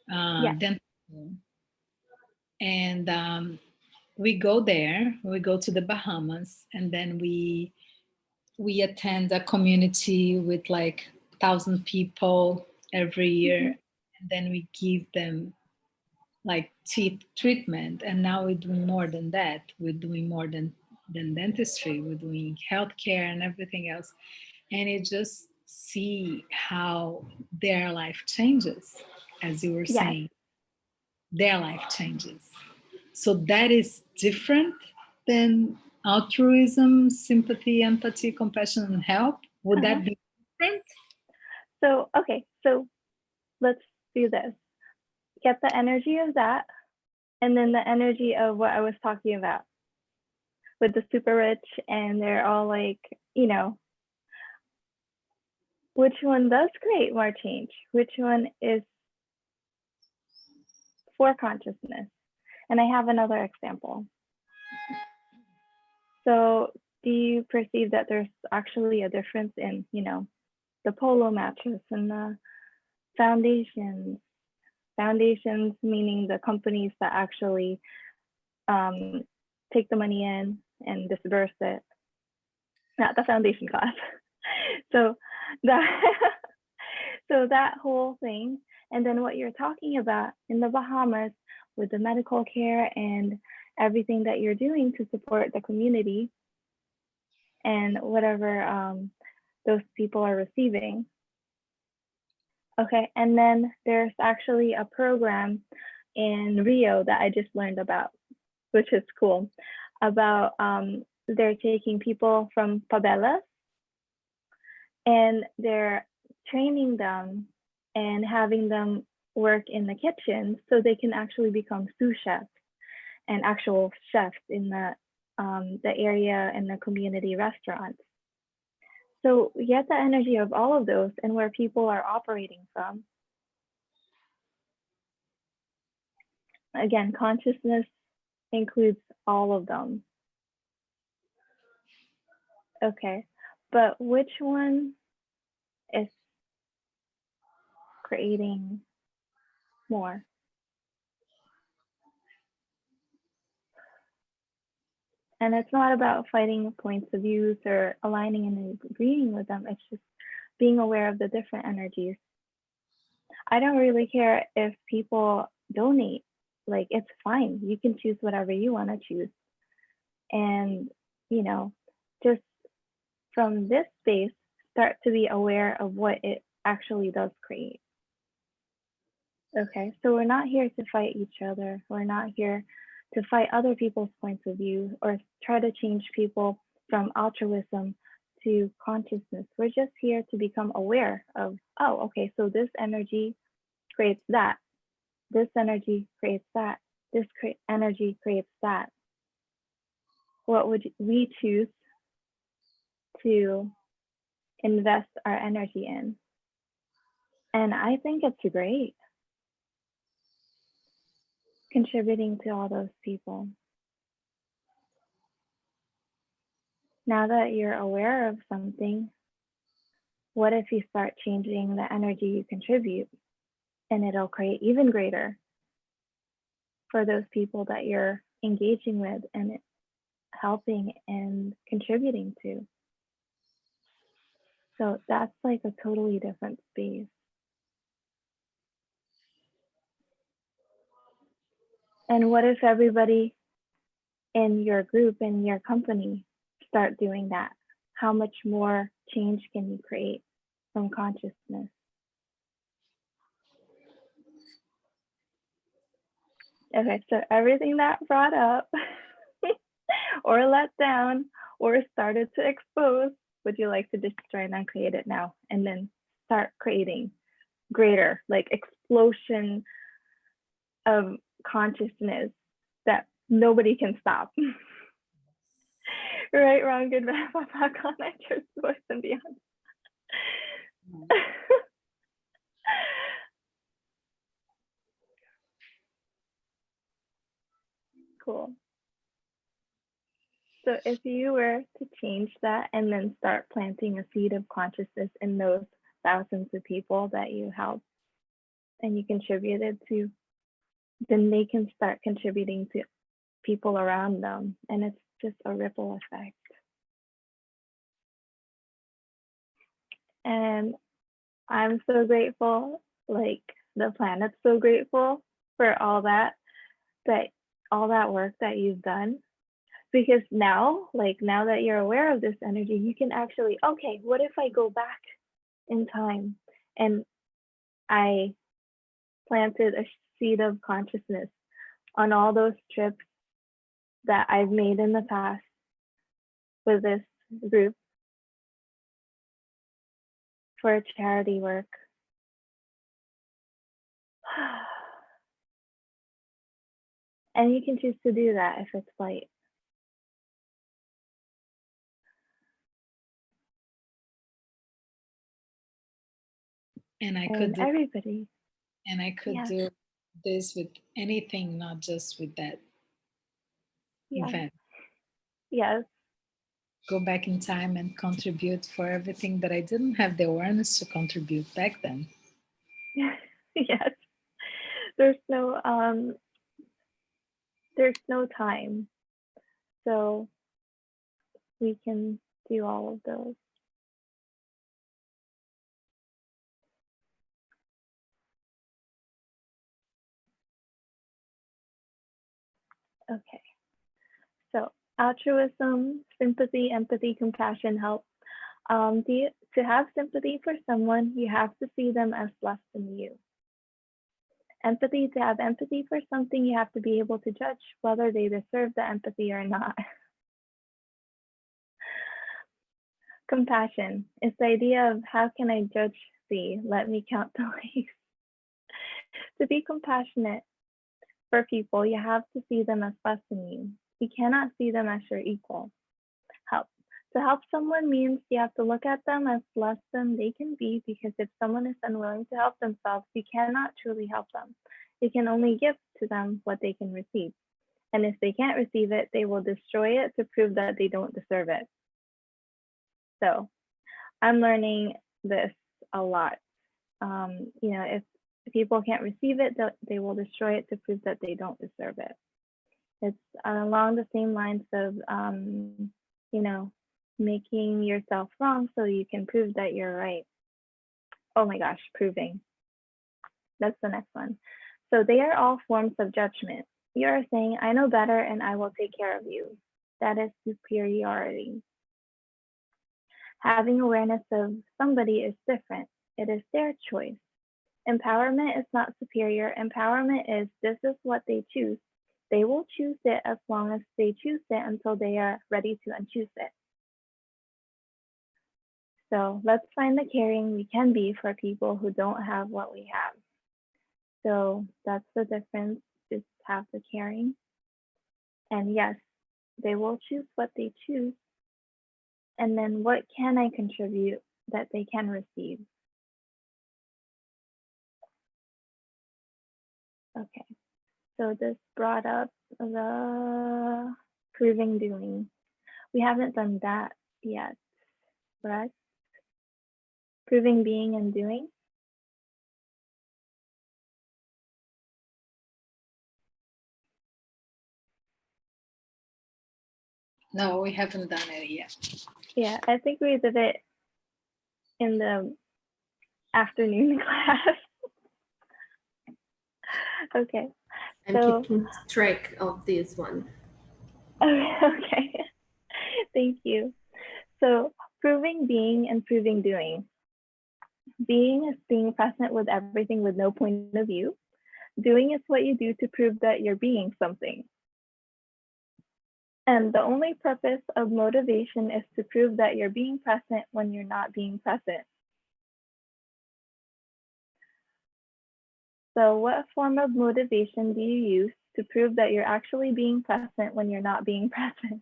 Speaker 1: Yes.
Speaker 5: dental care. And we go there. We go to the Bahamas, and then we attend a community with like 1,000 people every year, and then we give them like teeth treatment. And now we're doing more than that. We're doing more than dentistry. We're doing healthcare and everything else. And you just see how their life changes, as you were
Speaker 1: Yes.
Speaker 5: saying. Their life changes. So that is different than altruism, sympathy, empathy, compassion, and help. Would that be different?
Speaker 1: So, okay, so let's do this. Get the energy of that, and then the energy of what I was talking about with the super rich, and they're all like, you know, which one does create more change? Which one is for consciousness? And I have another example. So, do you perceive that there's actually a difference in, you know, the polo mattress and the foundations? Foundations meaning the companies that actually take the money in and disperse it, not the foundation class. So that so that whole thing, and then what you're talking about in the Bahamas with the medical care and everything that you're doing to support the community and whatever those people are receiving. Okay, and then there's actually a program in Rio that I just learned about, which is cool, about they're taking people from favelas and they're training them and having them work in the kitchen so they can actually become sous chefs and actual chefs in the area and the community restaurants. So we get the energy of all of those and where people are operating from. Again, consciousness includes all of them. Okay, but which one is creating more? And it's not about fighting points of views or aligning and agreeing with them. It's just being aware of the different energies. I don't really care if people donate. Like, it's fine. You can choose whatever you want to choose. And, you know, just from this space, start to be aware of what it actually does create. Okay, so we're not here to fight each other. We're not here to fight other people's points of view or try to change people from altruism to consciousness. We're just here to become aware of, oh, okay, so this energy creates that. This energy creates that. This energy creates that. What would we choose to invest our energy in? And I think it's great. Contributing to all those people. Now that you're aware of something, what if you start changing the energy you contribute and it'll create even greater for those people that you're engaging with and helping and contributing to. So that's like a totally different space. And what if everybody in your group, in your company, start doing that? How much more change can you create from consciousness? Okay, so everything that brought up or let down or started to expose, would you like to just try and uncreate it now and then start creating greater, like explosion of consciousness that nobody can stop. Right, wrong, good, bad, papa, con, actors, voice, and beyond. Cool. So if you were to change that and then start planting a seed of consciousness in those thousands of people that you helped and you contributed to, then they can start contributing to people around them. And it's just a ripple effect. And I'm so grateful, like the planet's so grateful for all that work that you've done. Because now, like now that you're aware of this energy, you can actually, okay, what if I go back in time and I planted a seed of consciousness on all those trips that I've made in the past with this group for charity work. And you can choose to do that if it's light.
Speaker 5: And I
Speaker 1: And
Speaker 5: could do,
Speaker 1: everybody,
Speaker 5: and I could
Speaker 1: yeah,
Speaker 5: do this with anything, not just with that
Speaker 1: yeah,
Speaker 5: event.
Speaker 1: yes,
Speaker 5: Go back in time and contribute for everything that I didn't have the awareness to contribute back then.
Speaker 1: yes. There's no time, so we can do all of those. Okay, so altruism, sympathy, empathy, compassion, help. To have sympathy for someone, you have to see them as less than you. Empathy, to have empathy for something, you have to be able to judge whether they deserve the empathy or not. Compassion is the idea of how can I judge thee? Let me count the ways. To be compassionate for people, you have to see them as less than you. You cannot see them as your equal. Help. To help someone means you have to look at them as less than they can be, because if someone is unwilling to help themselves, you cannot truly help them. You can only give to them what they can receive. And if they can't receive it, they will destroy it to prove that they don't deserve it. So I'm learning this a lot. If people can't receive it, they will destroy it to prove that they don't deserve it. It's along the same lines of, making yourself wrong so you can prove that you're right. Oh my gosh, proving. That's the next one. So they are all forms of judgment. You are saying, I know better and I will take care of you. That is superiority. Having awareness of somebody is different. It is their choice. Empowerment is not superior. Empowerment is this is what they choose. They will choose it as long as they choose it until they are ready to unchoose it. So let's find the caring we can be for people who don't have what we have. So that's the difference, is have the caring. And yes, they will choose what they choose. And then what can I contribute that they can receive? Okay, so this brought up the proving doing. We haven't done that yet, correct? Proving being and doing.
Speaker 5: No, we haven't done it yet.
Speaker 1: Yeah, I think we did it in the afternoon class. Okay.
Speaker 3: I'm
Speaker 1: So,
Speaker 3: keeping track of this one.
Speaker 1: okay. Thank you. So proving being and proving doing. Being is being present with everything with no point of view. Doing is what you do to prove that you're being something. And the only purpose of motivation is to prove that you're being present when you're not being present. So what form of motivation do you use to prove that you're actually being present when you're not being present?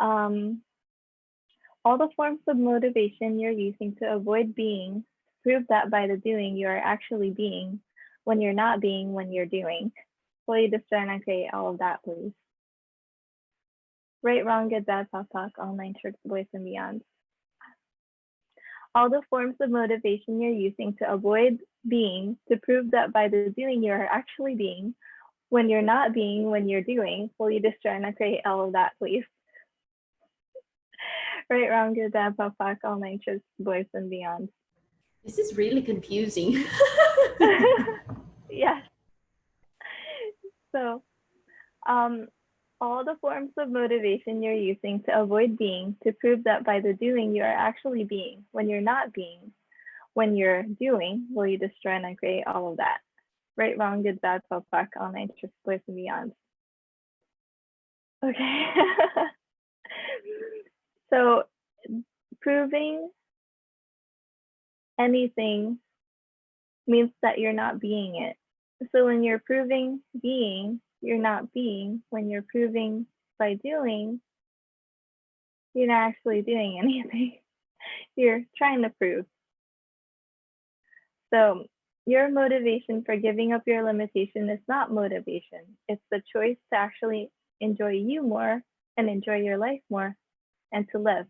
Speaker 1: All the forms of motivation you're using to avoid being, prove that by the doing you are actually being when you're not being when you're doing. Will you discern and create all of that, please? Right, wrong, good, bad, talk, all nine tricks, boys and beyond. All the forms of motivation you're using to avoid being, to prove that by the doing you are actually being when you're not being when you're doing. Will you discern and create all of that, please? Right, wrong, good, bad, talk, all nine tricks, boys and beyond.
Speaker 3: This is really confusing.
Speaker 1: Yes. So, all the forms of motivation you're using to avoid being, to prove that by the doing you are actually being when you're not being when you're doing. Will you destroy and create all of that? Right, wrong, good, bad, fuck, all nine tricks, boys and beyond. Okay. So, proving anything means that you're not being it. So when you're proving being, you're not being. When you're proving by doing, you're not actually doing anything. You're trying to prove. So your motivation for giving up your limitation is not motivation. It's the choice to actually enjoy you more and enjoy your life more and to live.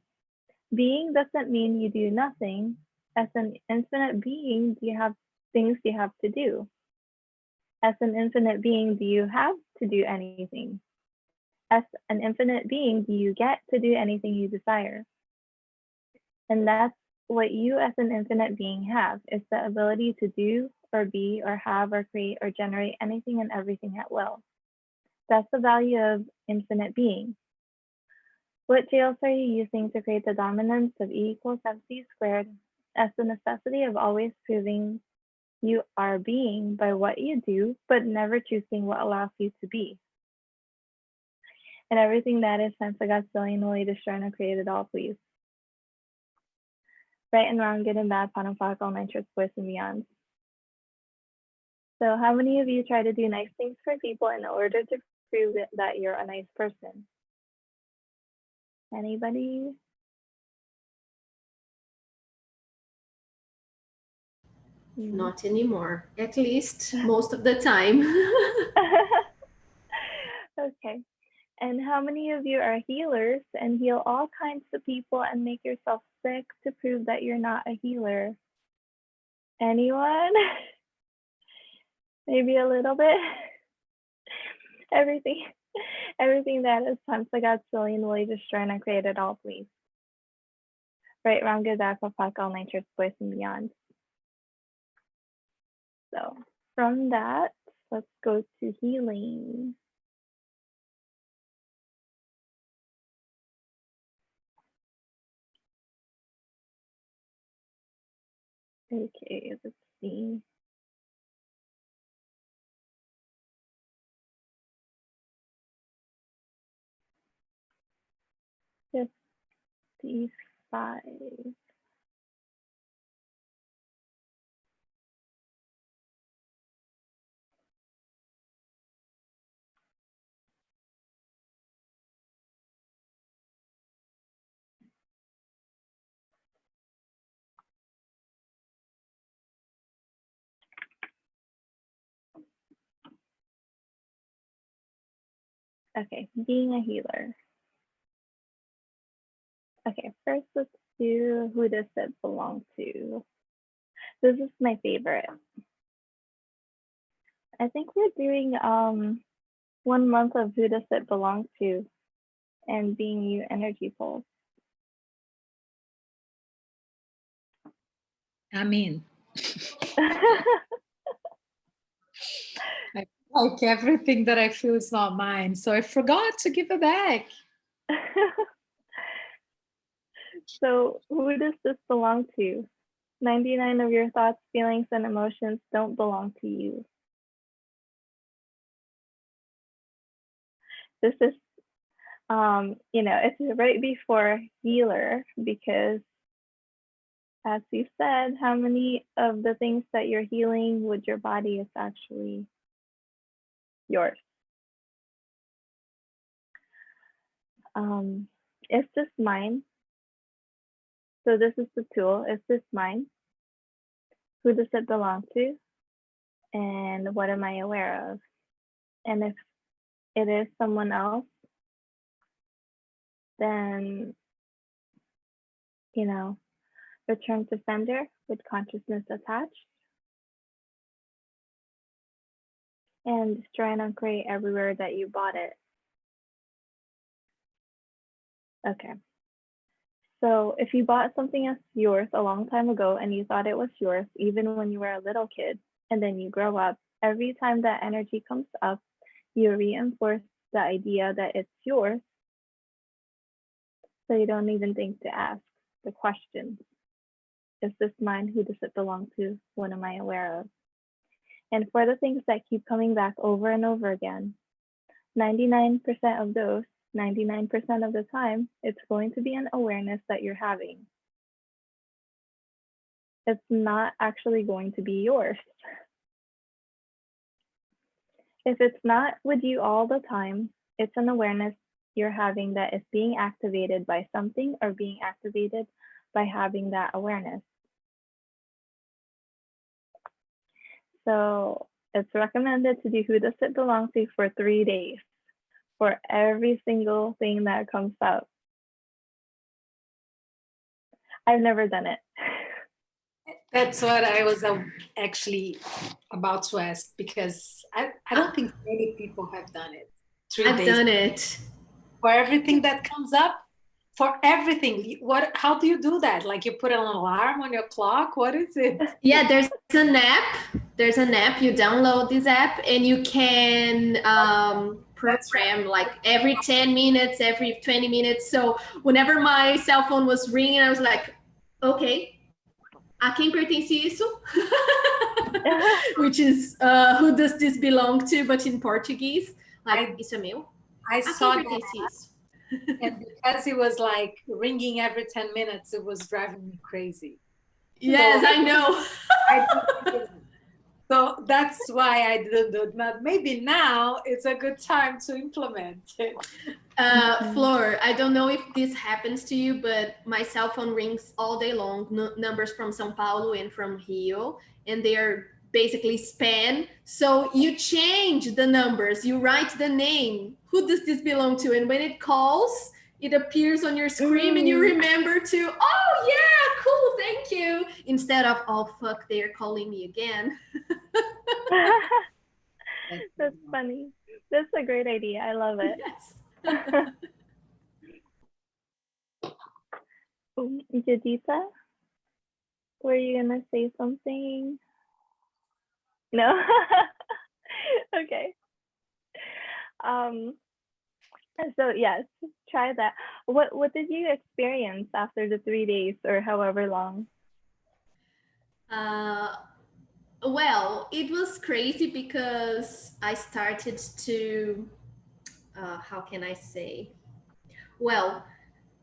Speaker 1: Being doesn't mean you do nothing. As an infinite being, you have things you have to do. As an infinite being, do you have to do anything? As an infinite being, do you get to do anything you desire? And that's what you as an infinite being have, is the ability to do or be or have or create or generate anything and everything at will. That's the value of infinite being. What jails are you using to create the dominance of E equals MC squared as the necessity of always proving you are being by what you do, but never choosing what allows you to be? And everything that is times I got silly, will you destroy and create it all, please? Right and wrong, good and bad, pot and flock, all nine tricks, boys and beyond. So how many of you try to do nice things for people in order to prove that you're a nice person? Anybody?
Speaker 3: Not anymore, at least most of the time.
Speaker 1: Okay. And how many of you are healers and heal all kinds of people and make yourself sick to prove that you're not a healer? Anyone? Maybe a little bit? Everything that is times I got silly and will you destroy and create it all, please? Right, wrong, good, bad, fuck, all nine tricks, boys and beyond. So from that, let's go to healing. Okay, let's see. Just these five. Okay, being a healer. Okay, first let's do who does it belong to. This is my favorite. I think we're doing 1 month of who does it belong to and being you energy pulse.
Speaker 5: I'm in. Like everything that I feel is not mine. So I forgot to give it back.
Speaker 1: So who does this belong to? 99 of your thoughts, feelings, and emotions don't belong to you. This is, it's right before healer because as you said, how many of the things that you're healing with your body is actually yours? Is this mine? So this is the tool. Is this mine? Who does it belong to? And what am I aware of? And if it is someone else, then, you know, return to sender with consciousness attached and destroy and uncreate everywhere that you bought it. Okay. So if you bought something as yours a long time ago and you thought it was yours, even when you were a little kid, and then you grow up, every time that energy comes up, you reinforce the idea that it's yours. So you don't even think to ask the questions. Is this mine? Who does it belong to? What am I aware of? And for the things that keep coming back over and over again, 99% of those, 99% of the time, it's going to be an awareness that you're having. It's not actually going to be yours. If it's not with you all the time, it's an awareness you're having that is being activated by something or being activated by having that awareness. So it's recommended to do Who Does It Belong To for 3 days for every single thing that comes up. I've never done it.
Speaker 4: That's what I was actually about to ask, because I don't think many people have done it. 3
Speaker 3: I've
Speaker 4: days
Speaker 3: done it.
Speaker 4: for everything that comes up. For everything, how do you do that? Like you put an alarm on your clock? What is it?
Speaker 3: Yeah, there's an app. There's an app. You download this app and you can program like every 10 minutes, every 20 minutes. So whenever my cell phone was ringing, I was like, okay, a quem pertence isso? Which is who does this belong to, but in Portuguese. Like, isso é meu?
Speaker 4: I
Speaker 3: A
Speaker 4: saw
Speaker 3: quem
Speaker 4: that,
Speaker 3: pertence isso?
Speaker 4: and because it was like ringing every 10 minutes, it was driving me crazy.
Speaker 3: Yes, I know.
Speaker 4: So that's why I didn't do it. But maybe now it's a good time to implement it.
Speaker 3: Flor, I don't know if this happens to you, but my cell phone rings all day long, numbers from São Paulo and from Rio, and they are basically spam. So you change the numbers, you write the name, who does this belong to? And when it calls, it appears on your screen and you remember to, oh yeah, cool, thank you. Instead of, oh fuck, they're calling me again.
Speaker 1: That's funny. That's a great idea. I love it.
Speaker 3: Yes.
Speaker 1: Jadita, were you gonna say something? No? Okay. So yes, try that. What did you experience after the 3 days or however long?
Speaker 3: Well, it was crazy because I started to, how can I say? Well,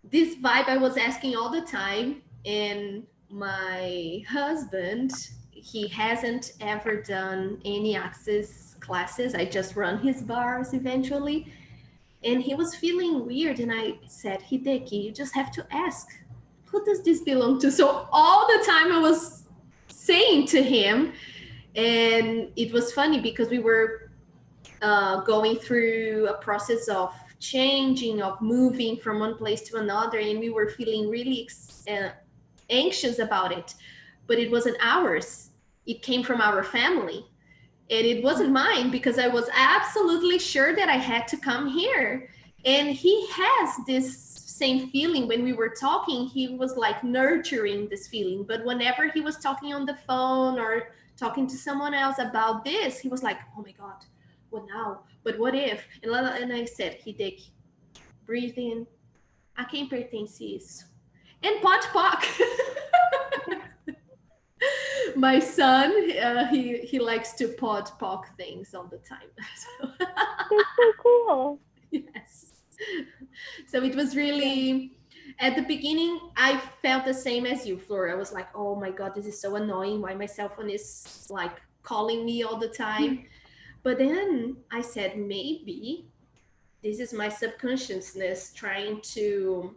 Speaker 3: this vibe I was asking all the time, and my husband, he hasn't ever done any access classes. I just run his bars eventually. And he was feeling weird. And I said, Hideki, you just have to ask, who does this belong to? So all the time I was saying to him, and it was funny because we were going through a process of changing, of moving from one place to another, and we were feeling really anxious about it. But it wasn't ours. It came from our family. And it wasn't mine because I was absolutely sure that I had to come here. And he has this same feeling. When we were talking, he was like nurturing this feeling. But whenever he was talking on the phone or talking to someone else about this, he was like, oh my God, what now? But what if? And I said, Hideki, breathe in. A quem pertence isso? And pode poc. My son, he likes to pod poc things all the time.
Speaker 1: That's so cool.
Speaker 3: Yes. So it was really, At the beginning, I felt the same as you, Flora. I was like, oh my God, this is so annoying. Why my cell phone is like calling me all the time? But then I said, maybe this is my subconsciousness trying to,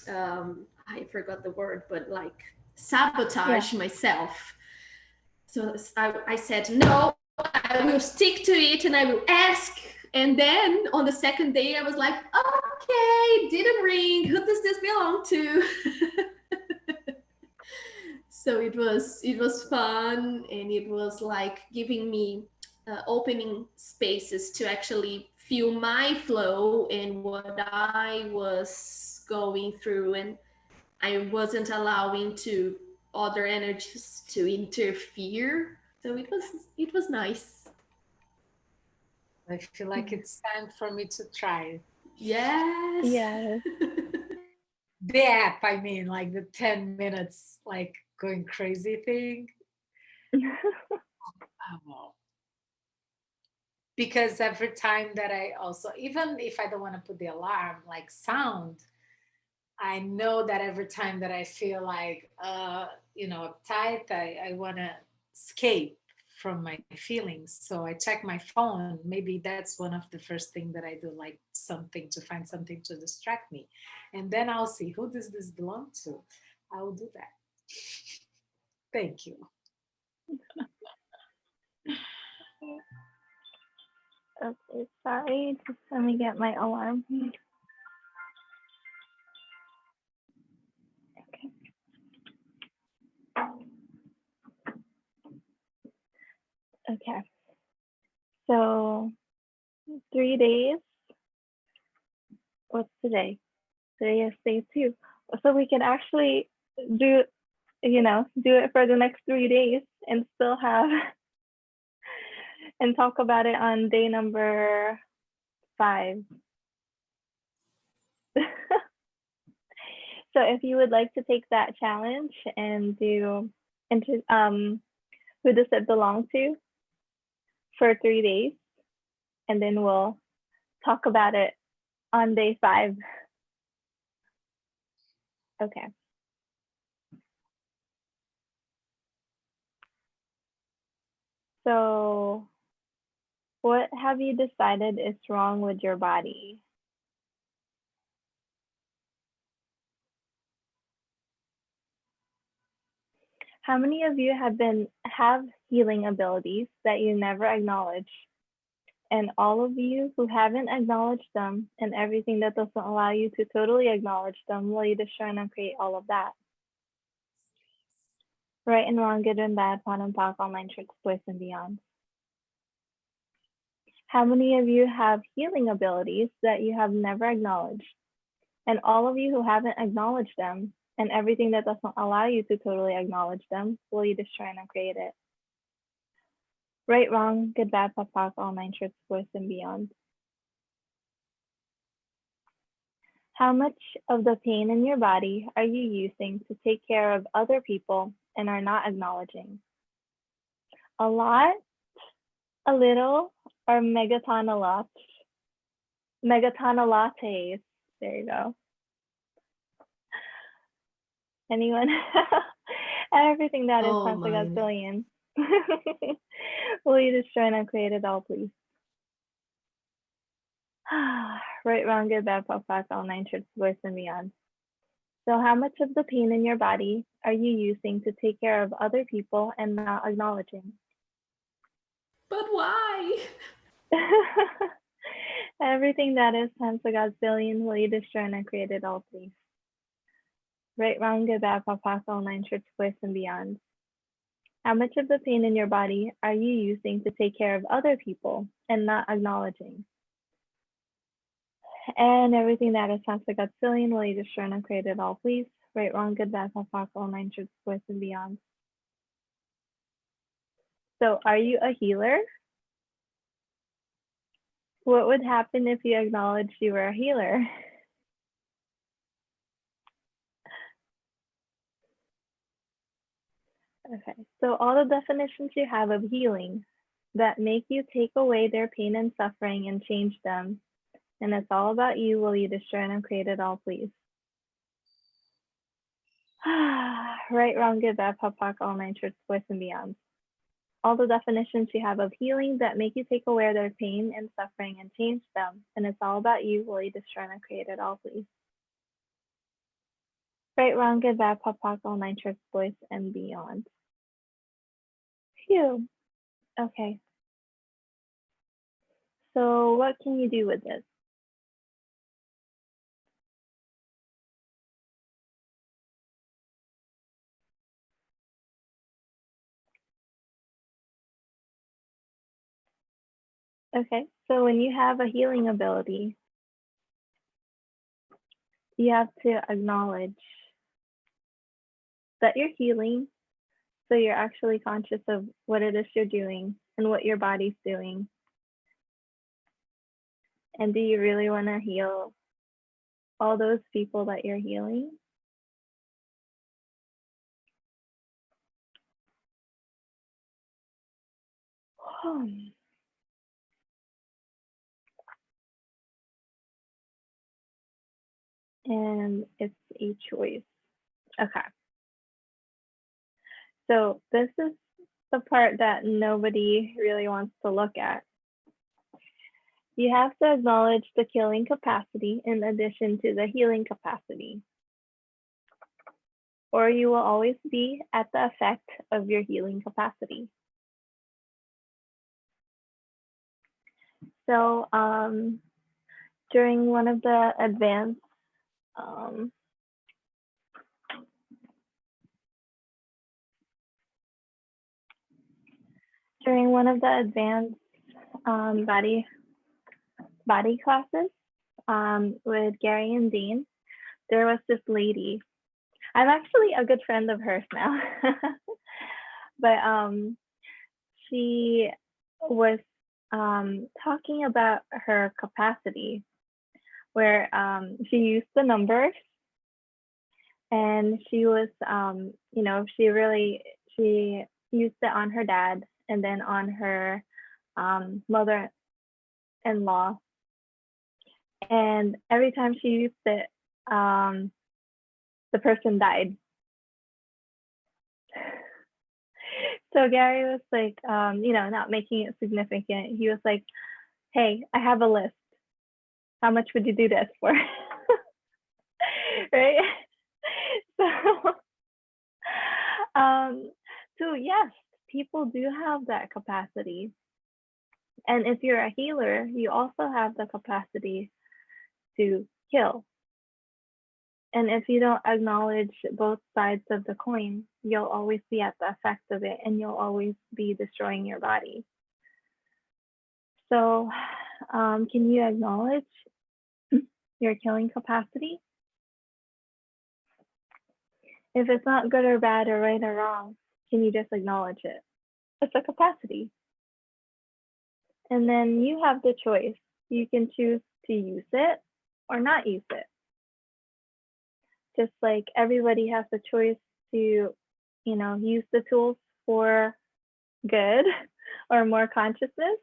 Speaker 3: I forgot the word, but like sabotage myself. So I said, no, I will stick to it and I will ask. And then on the second day, I was like, okay, didn't ring. Who does this belong to? So it was fun, and it was like giving me opening spaces to actually feel my flow and what I was going through, and I wasn't allowing to other energies to interfere. So it was nice.
Speaker 4: I feel like it's time for me to try
Speaker 3: Yes.
Speaker 1: Yes.
Speaker 4: the app. I mean, like the 10 minutes, like going crazy thing. Oh, because every time that I also, even if I don't want to put the alarm, like sound, I know that every time that I feel like, uptight, I want to escape from my feelings. So I check my phone. Maybe that's one of the first thing that I do, like something to find something to distract me. And then I'll see, who does this belong to? I will do that. Thank you.
Speaker 1: Okay, sorry. Just let me get my alarm. Okay. Okay. So 3 days. What's today? Today is day 2. So we can actually do it for the next 3 days and still have and talk about it on day number 5. So if you would like to take that challenge and do who does it belong to for 3 days, and then we'll talk about it on day 5. Okay. So what have you decided is wrong with your body? How many of you have healing abilities that you never acknowledge? And all of you who haven't acknowledged them and everything that doesn't allow you to totally acknowledge them, will you destroy and uncreate all of that? Right and wrong, good and bad, quantum talk, online tricks, voice and beyond. How many of you have healing abilities that you have never acknowledged? And all of you who haven't acknowledged them and everything that doesn't allow you to totally acknowledge them, will you destroy and uncreate it? Right, wrong, good, bad, pop, talk, all 9 tricks, voice and beyond. How much of the pain in your body are you using to take care of other people and are not acknowledging? A lot, a little, or megaton a lot? Megaton a lattes. There you go. Anyone? Everything that is
Speaker 3: Oh,
Speaker 1: times a
Speaker 3: mine.
Speaker 1: gazillion. Will you destroy and uncreate it all, please? Right, wrong, good, bad, pop, pass, all 9 tricks, voice and beyond. So how much of the pain in your body are you using to take care of other people and not acknowledging?
Speaker 3: But why?
Speaker 1: Everything that is times a gazillion, will you destroy and uncreate it all, please? Right, wrong, good, bad, pop, pass, all 9 tricks, voice and beyond. How much of the pain in your body are you using to take care of other people and not acknowledging? And everything that is times a gazillion, will you destroy and uncreate it all, please? Right, wrong, good, bad, pop, pass, all 9 tricks, voice and beyond. So are you a healer? What would happen if you acknowledged you were a healer? Okay, so all the definitions you have of healing that make you take away their pain and suffering and change them, and it's all about you, will you destroy and uncreate it all, please? Right, wrong, good, bad, pop, POC, all nine shorts, boys and beyond. All the definitions you have of healing that make you take away their pain and suffering and change them. And it's all about you. Will you destroy and create it all, please? Right, wrong, good, bad, pop, POC, all nine shorts, boys and beyond. Phew. Okay. So what can you do with this? Okay, so when you have a healing ability, you have to acknowledge that you're healing, so you're actually conscious of what it is you're doing and what your body's doing. And do you really want to heal all those people that you're healing? And it's a choice. Okay. So this is the part that nobody really wants to look at. You have to acknowledge the killing capacity in addition to the healing capacity, or you will always be at the effect of your healing capacity. So during one of the advanced body classes with Gary and Dean, there was this lady. I'm actually a good friend of hers now, but she was talking about her capacity, where she used the numbers, and she was, you know, she used it on her dad and then on her mother-in-law. And every time she used it, the person died. So Gary was like, you know, not making it significant. He was like, hey, I have a list. How much would you do this for? Right? So yes, people do have that capacity. And if you're a healer, you also have the capacity to heal. And if you don't acknowledge both sides of the coin, you'll always be at the effect of it, and you'll always be destroying your body. So can you acknowledge your killing capacity? If it's not good or bad or right or wrong, can you just acknowledge it? It's a capacity. And then you have the choice. You can choose to use it or not use it. Just like everybody has the choice to, you know, use the tools for good or more consciousness,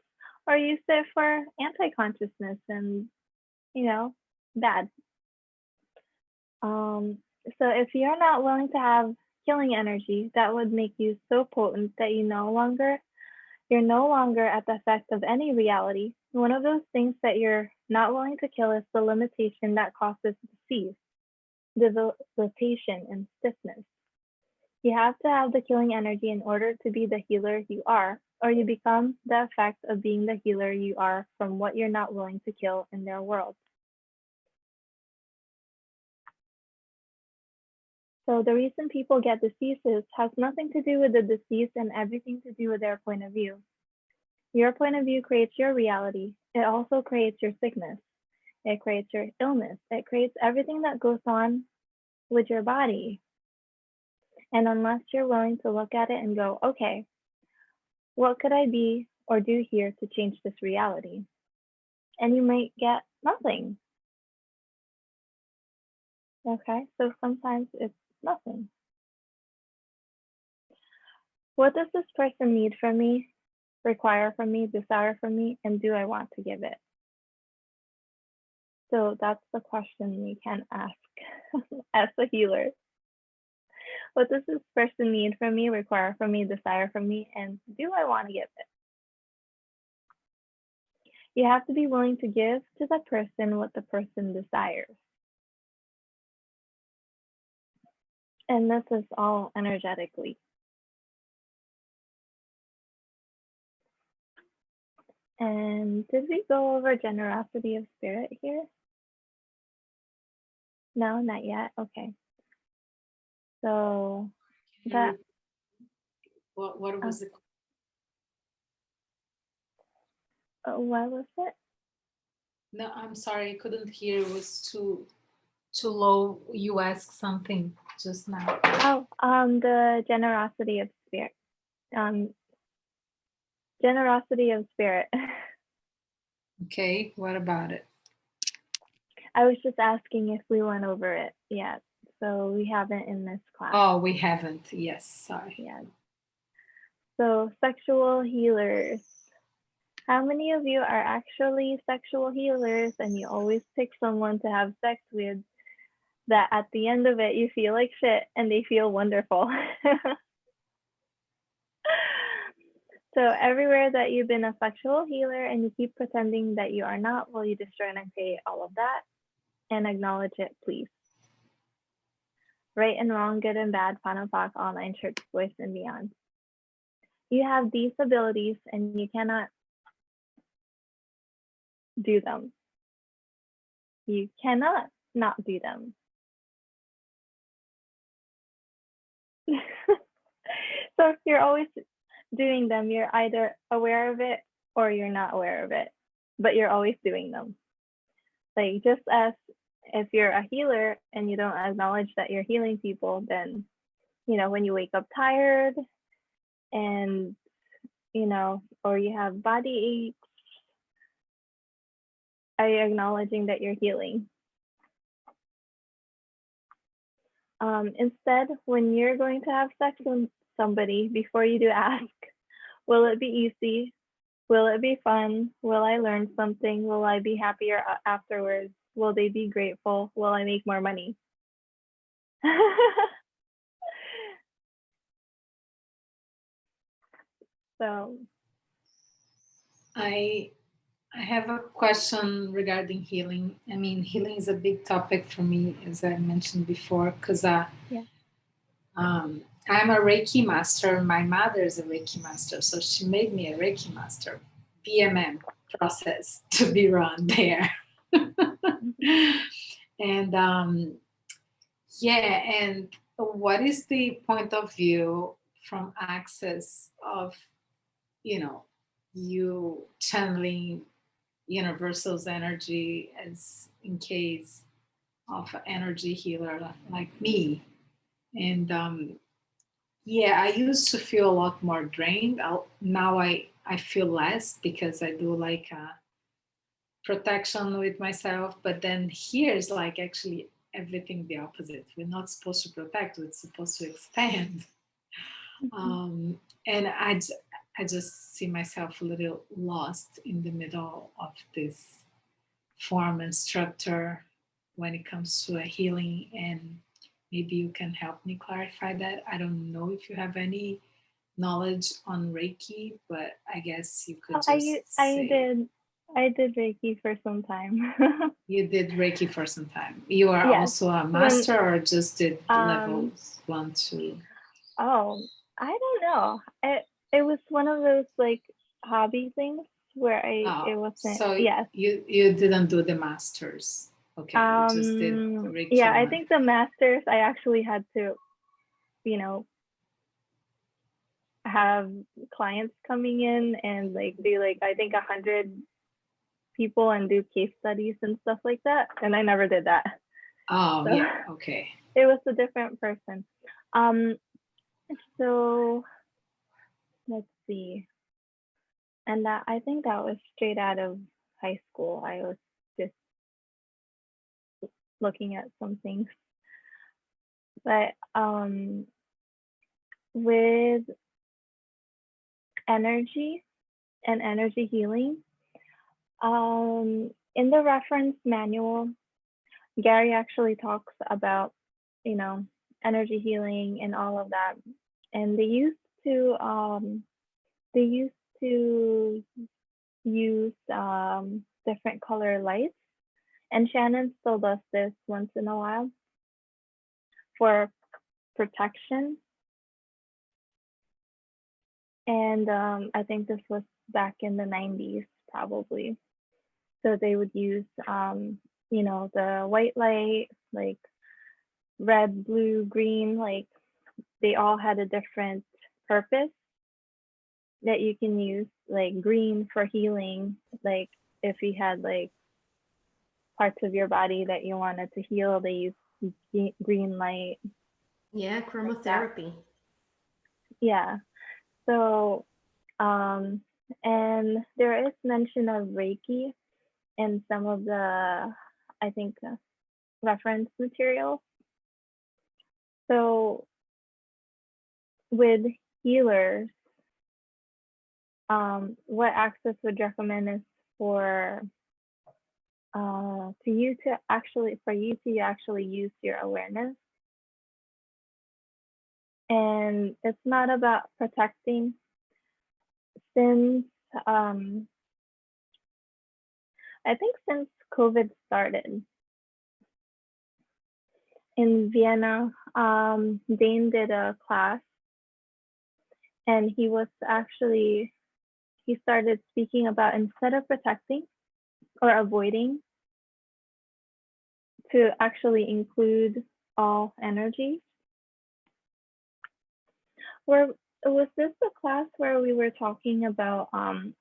Speaker 1: or use it for anti-consciousness and, you know, bad. So if you're not willing to have killing energy, that would make you so potent that you're no longer at the effect of any reality. One of those things that you're not willing to kill is the limitation that causes disease, debilitation, and stiffness. You have to have the killing energy in order to be the healer you are, or you become the effect of being the healer you are from what you're not willing to kill in their world. So the reason people get diseases has nothing to do with the disease and everything to do with their point of view. Your point of view creates your reality. It also creates your sickness. It creates your illness. It creates everything that goes on with your body. And unless you're willing to look at it and go, okay, what could I be or do here to change this reality? And you might get nothing. Okay, so sometimes it's nothing. What does this person need from me, require from me, desire from me, and do I want to give it? So that's the question we can ask as a healer. What does this person need from me, require from me, desire from me, and do I want to give it? You have to be willing to give to the person what the person desires. And this is all energetically. And did we go over generosity of spirit here? No, not yet. Okay. So that
Speaker 5: What
Speaker 1: oh,
Speaker 5: was the
Speaker 1: what was it?
Speaker 5: No, I'm sorry, I couldn't hear. It was too low. You asked something just now.
Speaker 1: Oh, the generosity of spirit. Um, generosity of spirit.
Speaker 5: Okay, what about it?
Speaker 1: I was just asking if we went over it yet. So we haven't in this class.
Speaker 5: Oh, we haven't. Yes, sorry.
Speaker 1: Yeah. So sexual healers. How many of you are actually sexual healers and you always pick someone to have sex with that at the end of it you feel like shit and they feel wonderful? So everywhere that you've been a sexual healer and you keep pretending that you are not, will you destroy and create all of that and acknowledge it, please? Right and wrong, good and bad, fun and fuck, online, church, voice, and beyond. You have these abilities and you cannot do them. You cannot not do them. So if you're always doing them, you're either aware of it or you're not aware of it, but you're always doing them. Like just as if you're a healer and you don't acknowledge that you're healing people, then, you know, when you wake up tired and, you know, or you have body aches, are you acknowledging that you're healing? Instead, when you're going to have sex with somebody, before you do ask, will it be easy? Will it be fun? Will I learn something? Will I be happier afterwards? Will they be grateful? Will I make more money? So
Speaker 5: I have a question regarding healing. I mean, healing is a big topic for me, as I mentioned before, because
Speaker 1: yeah.
Speaker 5: I'm a Reiki master. My mother is a Reiki master, so she made me a Reiki master. BMM process to be run there. And yeah, and what is the point of view from access of, you channeling universal's energy as in case of an energy healer like me? And yeah, I used to feel a lot more drained. Now I feel less because I do like a protection with myself. But then here is like actually everything the opposite. We're not supposed to protect, we're supposed to expand. And I just see myself a little lost in the middle of this form and structure when it comes to a healing. And maybe you can help me clarify that. I don't know if you have any knowledge on Reiki, but I guess you could just
Speaker 1: I did Reiki for some time.
Speaker 5: You did Reiki for some time. You are
Speaker 1: Yes.
Speaker 5: also a master or just did levels 1, 2?
Speaker 1: Oh, I don't know. It was one of those like hobby things where it wasn't.
Speaker 5: So
Speaker 1: yes.
Speaker 5: you didn't do the masters. Okay, you just did Reiki.
Speaker 1: Yeah, I think the masters I actually had to, you know, have clients coming in and like do like I think 100 people and do case studies and stuff like that, and I never did that.
Speaker 5: Oh,
Speaker 1: So
Speaker 5: yeah, okay.
Speaker 1: it was a different person. So let's see. And that I think that was straight out of high school. I was just looking at some things. But with energy and energy healing, in the reference manual, Gary actually talks about, you know, energy healing and all of that. And they used to use different color lights. And Shannon still does this once in a while for protection. And I think this was back in the 90s, probably. So they would use, you know, the white light, like red, blue, green, like they all had a different purpose that you can use, like green for healing, like if you had like parts of your body that you wanted to heal, they use green light.
Speaker 3: Yeah, chromotherapy.
Speaker 1: Yeah. So, and there is mention of Reiki in some of the, I think, reference material. So, with healers, what Access would recommend is for you to actually use your awareness. And it's not about protecting. Since I think since COVID started in Vienna, Dane did a class, and he started speaking about, instead of protecting or avoiding, to actually include all energy. Was this the class where we were talking about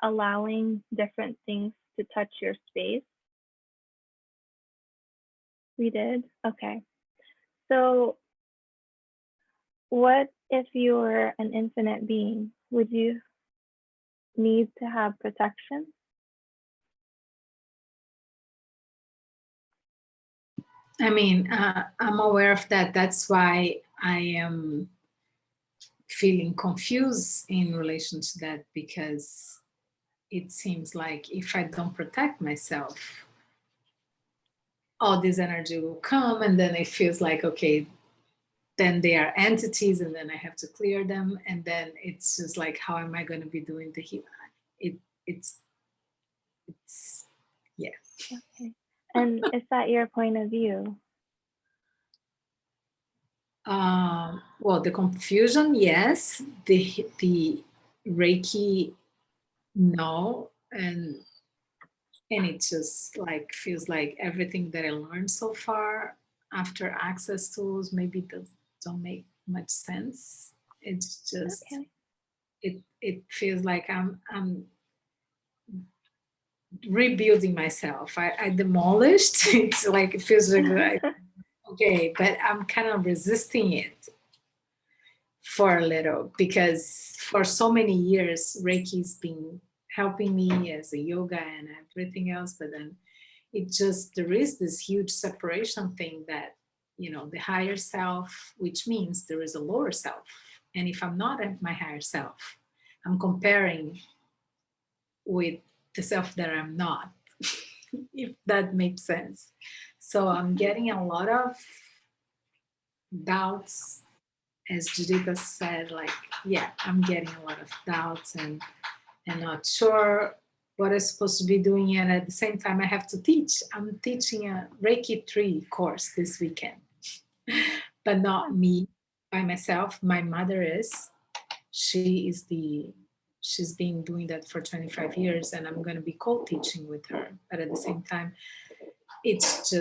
Speaker 1: allowing different things to touch your space? We did? Okay. So what if you were an infinite being? Would you need to have protection?
Speaker 4: I mean, I'm aware of that. That's why I am feeling confused in relation to that, because it seems like if I don't protect myself, all this energy will come, and then it feels like, okay, then they are entities, and then I have to clear them, and then it's just like, how am I going to be doing the healing? It's yeah.
Speaker 1: Okay. And is that your point of view?
Speaker 4: Well, the confusion, yes. The Reiki, no. And it just like feels like everything that I learned so far after Access tools maybe don't make much sense. It's just
Speaker 1: Okay.
Speaker 4: it feels like I'm rebuilding myself. I demolished. It's like it feels like okay, but I'm kind of resisting it for a little, because for so many years Reiki's been helping me as a yoga and everything else, but then there is this huge separation thing that, you know, the higher self, which means there is a lower self, and if I'm not at my higher self, I'm comparing with the self that I'm not. If that makes sense. So I'm getting a lot of doubts, as Judith said, like, yeah, I'm getting a lot of doubts and not sure what I'm supposed to be doing. And at the same time, I have to teach. I'm teaching a Reiki 3 course this weekend, but not me by myself. My mother is. She's been doing that for 25 years, and I'm going to be co-teaching with her. But at the same time, it's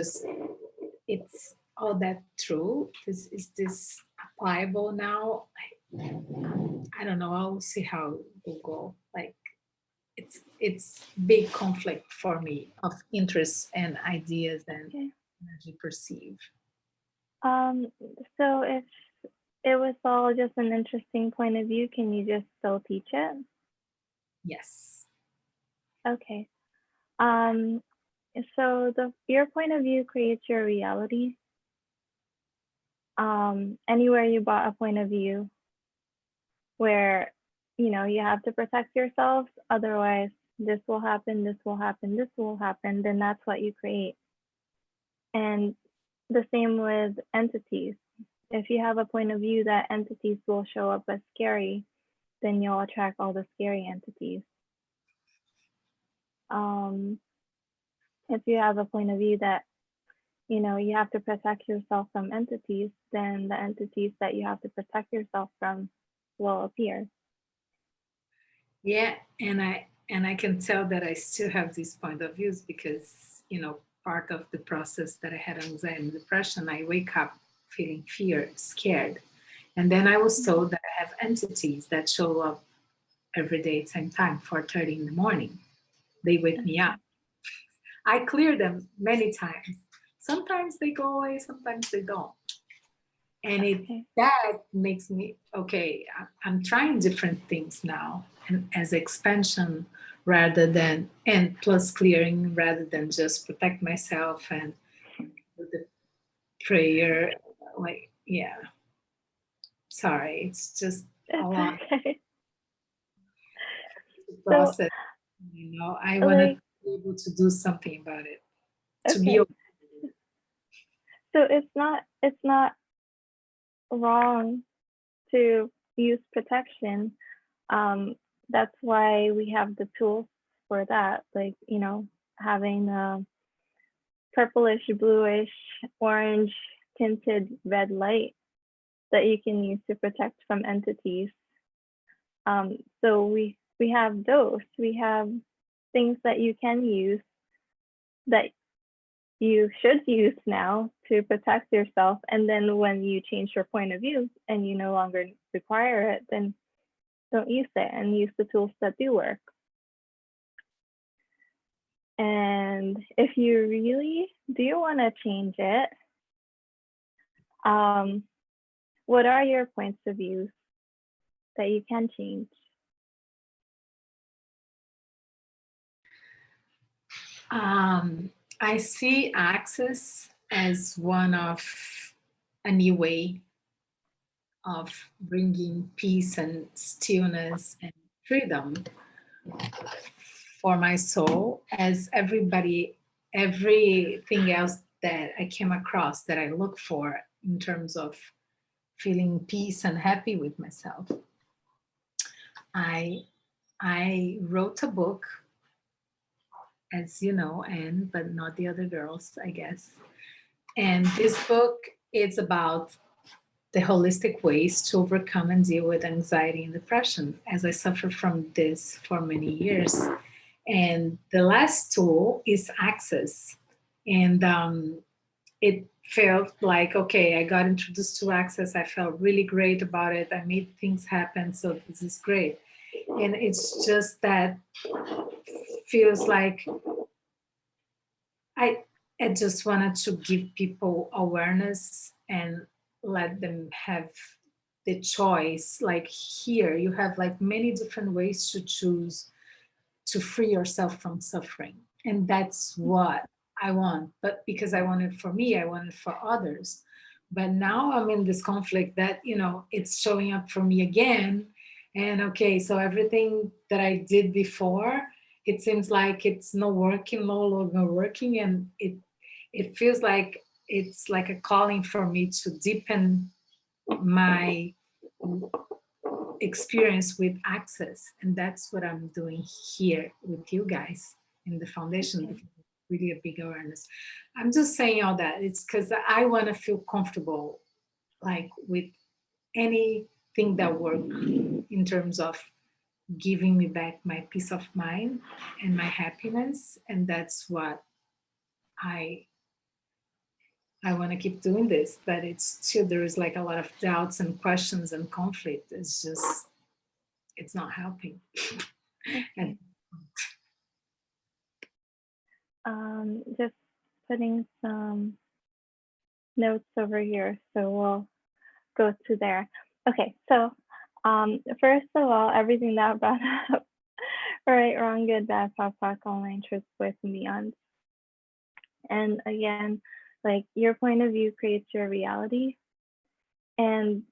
Speaker 4: all that true. Is this applicable now? I don't know. I'll see how it will go. Like, it's big conflict for me of interests and ideas and
Speaker 1: Okay.
Speaker 4: energy perceive.
Speaker 1: So if it was all just an interesting point of view, can you just still teach it?
Speaker 4: Yes.
Speaker 1: Okay. So your point of view creates your reality. Anywhere you bought a point of view where, you know, you have to protect yourself, otherwise this will happen, this will happen, this will happen, then that's what you create. And the same with entities. if you have a point of view that entities will show up as scary, then you'll attract all the scary entities. If you have a point of view that, you know, you have to protect yourself from entities, then the entities that you have to protect yourself from will appear.
Speaker 4: Yeah, and I can tell that I still have these point of views because, you know, part of the process that I had anxiety and depression, I wake up feeling fear, scared. And then I was told that I have entities that show up every day at same time, 4:30 in the morning. They wake me up. I clear them many times. Sometimes they go away, sometimes they don't. And
Speaker 1: Okay.
Speaker 4: that makes me, okay, I'm trying different things now, and as expansion rather than, and plus clearing rather than just protect myself and with the prayer, like, yeah. Sorry, it's just a lot
Speaker 1: Okay.
Speaker 4: to
Speaker 1: So,
Speaker 4: process. You know, I want
Speaker 1: like,
Speaker 4: to be able to do something about it. To be
Speaker 1: okay. So it's not wrong to use protection. That's why we have the tools for that, like, you know, having a purplish, bluish, orange tinted red light that you can use to protect from entities. So we have those. We have things that you can use that you should use now to protect yourself. And then when you change your point of view and you no longer require it, then don't use it and use the tools that do work. And if you really do want to change it, what are your points of view that you can change?
Speaker 4: I see access as one of a new way of bringing peace and stillness and freedom for my soul, as everything else that I came across that I look for in terms of feeling peace and happy with myself. I wrote a book, as you know, and but not the other girls, I guess. And this book is about the holistic ways to overcome and deal with anxiety and depression, as I suffer from this for many years. And the last tool is access. And it felt like, okay, I got introduced to access. I felt really great about it. I made things happen. So this is great. And it's just that feels like I just wanted to give people awareness and let them have the choice. Like here, you have like many different ways to choose to free yourself from suffering. And that's what I want. But because I want it for me, I want it for others. But now I'm in this conflict that, you know, it's showing up for me again. And okay, so everything that I did before, it seems like it's not working, no longer working. And it feels like it's like a calling for me to deepen my experience with access, and that's what I'm doing here with you guys in the foundation.
Speaker 1: Okay.
Speaker 4: Because it's really a big awareness. I'm just saying all that it's because I want to feel comfortable, like with anything that works in terms of giving me back my peace of mind and my happiness, and that's what I want to keep doing this, but it's still there is like a lot of doubts and questions and conflict. It's just it's not helping. And
Speaker 1: Just putting some notes over here, so we'll go to there. Okay, so first of all, everything that I brought up, right, wrong, good, bad, POC, online, truth, voice, and beyond. And again, like your point of view creates your reality. And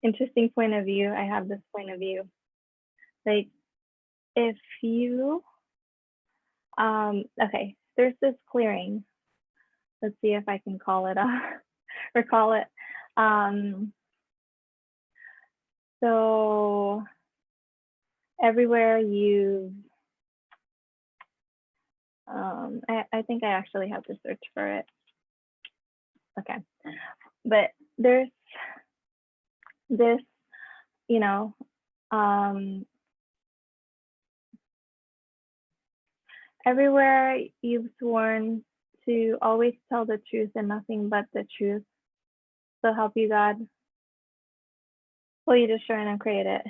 Speaker 1: interesting point of view, I have this point of view. Like if you, okay, there's this clearing. Let's see if I can call it recall it. So everywhere you, I think I actually have to search for it. Okay, but there's this, you know, everywhere you've sworn to always tell the truth and nothing but the truth. So help you God. Will you destroy and uncreate it?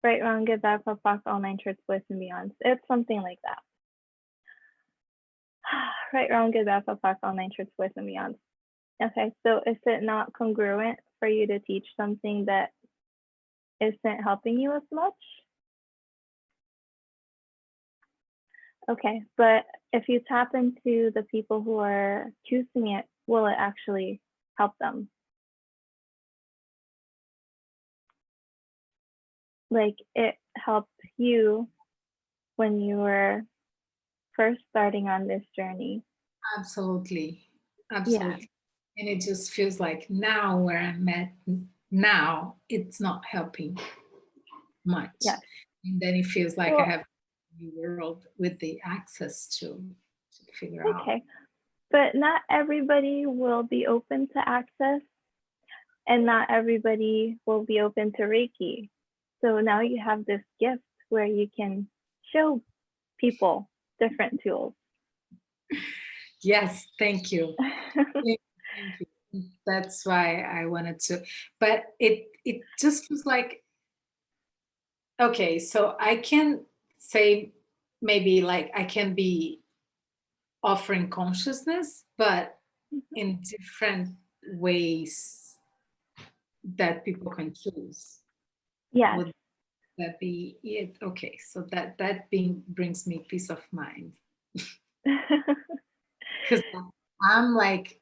Speaker 1: Right, wrong, good, bad, pop, pop, all nine truths, bliss, and beyond. It's something like that. Right, wrong, good, bad, pop, pop, all nine truths, bliss, and beyond. Okay, so is it not congruent for you to teach something that isn't helping you as much? Okay, but if you tap into the people who are choosing it, will it actually help them? Like it helped you when you were first starting on this journey.
Speaker 4: Absolutely. Absolutely. And it just feels like now where I'm at now, it's not helping much.
Speaker 1: Yes.
Speaker 4: And then it feels like I
Speaker 1: Well,
Speaker 4: have a new world with the access to figure out.
Speaker 1: okay, but not everybody will be open to access, and not everybody will be open to Reiki. So now you have this gift where you can show people different tools.
Speaker 4: Yes, thank you. Thank you. That's why I wanted to, but it just feels like, okay, so I can say maybe like I can be offering consciousness, but in different ways that people can choose.
Speaker 1: Yes.
Speaker 4: Would that be it? Okay, so that brings me peace of mind. Because I'm like,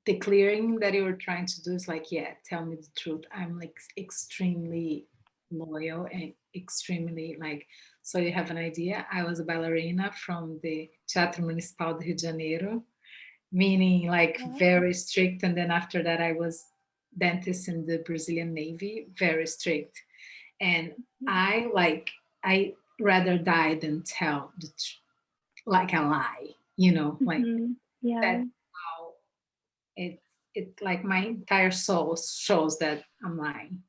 Speaker 4: the clearing that you were trying to do is like, yeah, tell me the truth. I'm like extremely loyal and extremely like, so you have an idea. I was a ballerina from the Teatro Municipal de Rio de Janeiro, meaning like very strict. And then after that, I was dentist in the Brazilian Navy, very strict. And I rather die than tell the like a lie, like
Speaker 1: Yeah.
Speaker 4: that's how it's like my entire soul shows that I'm lying.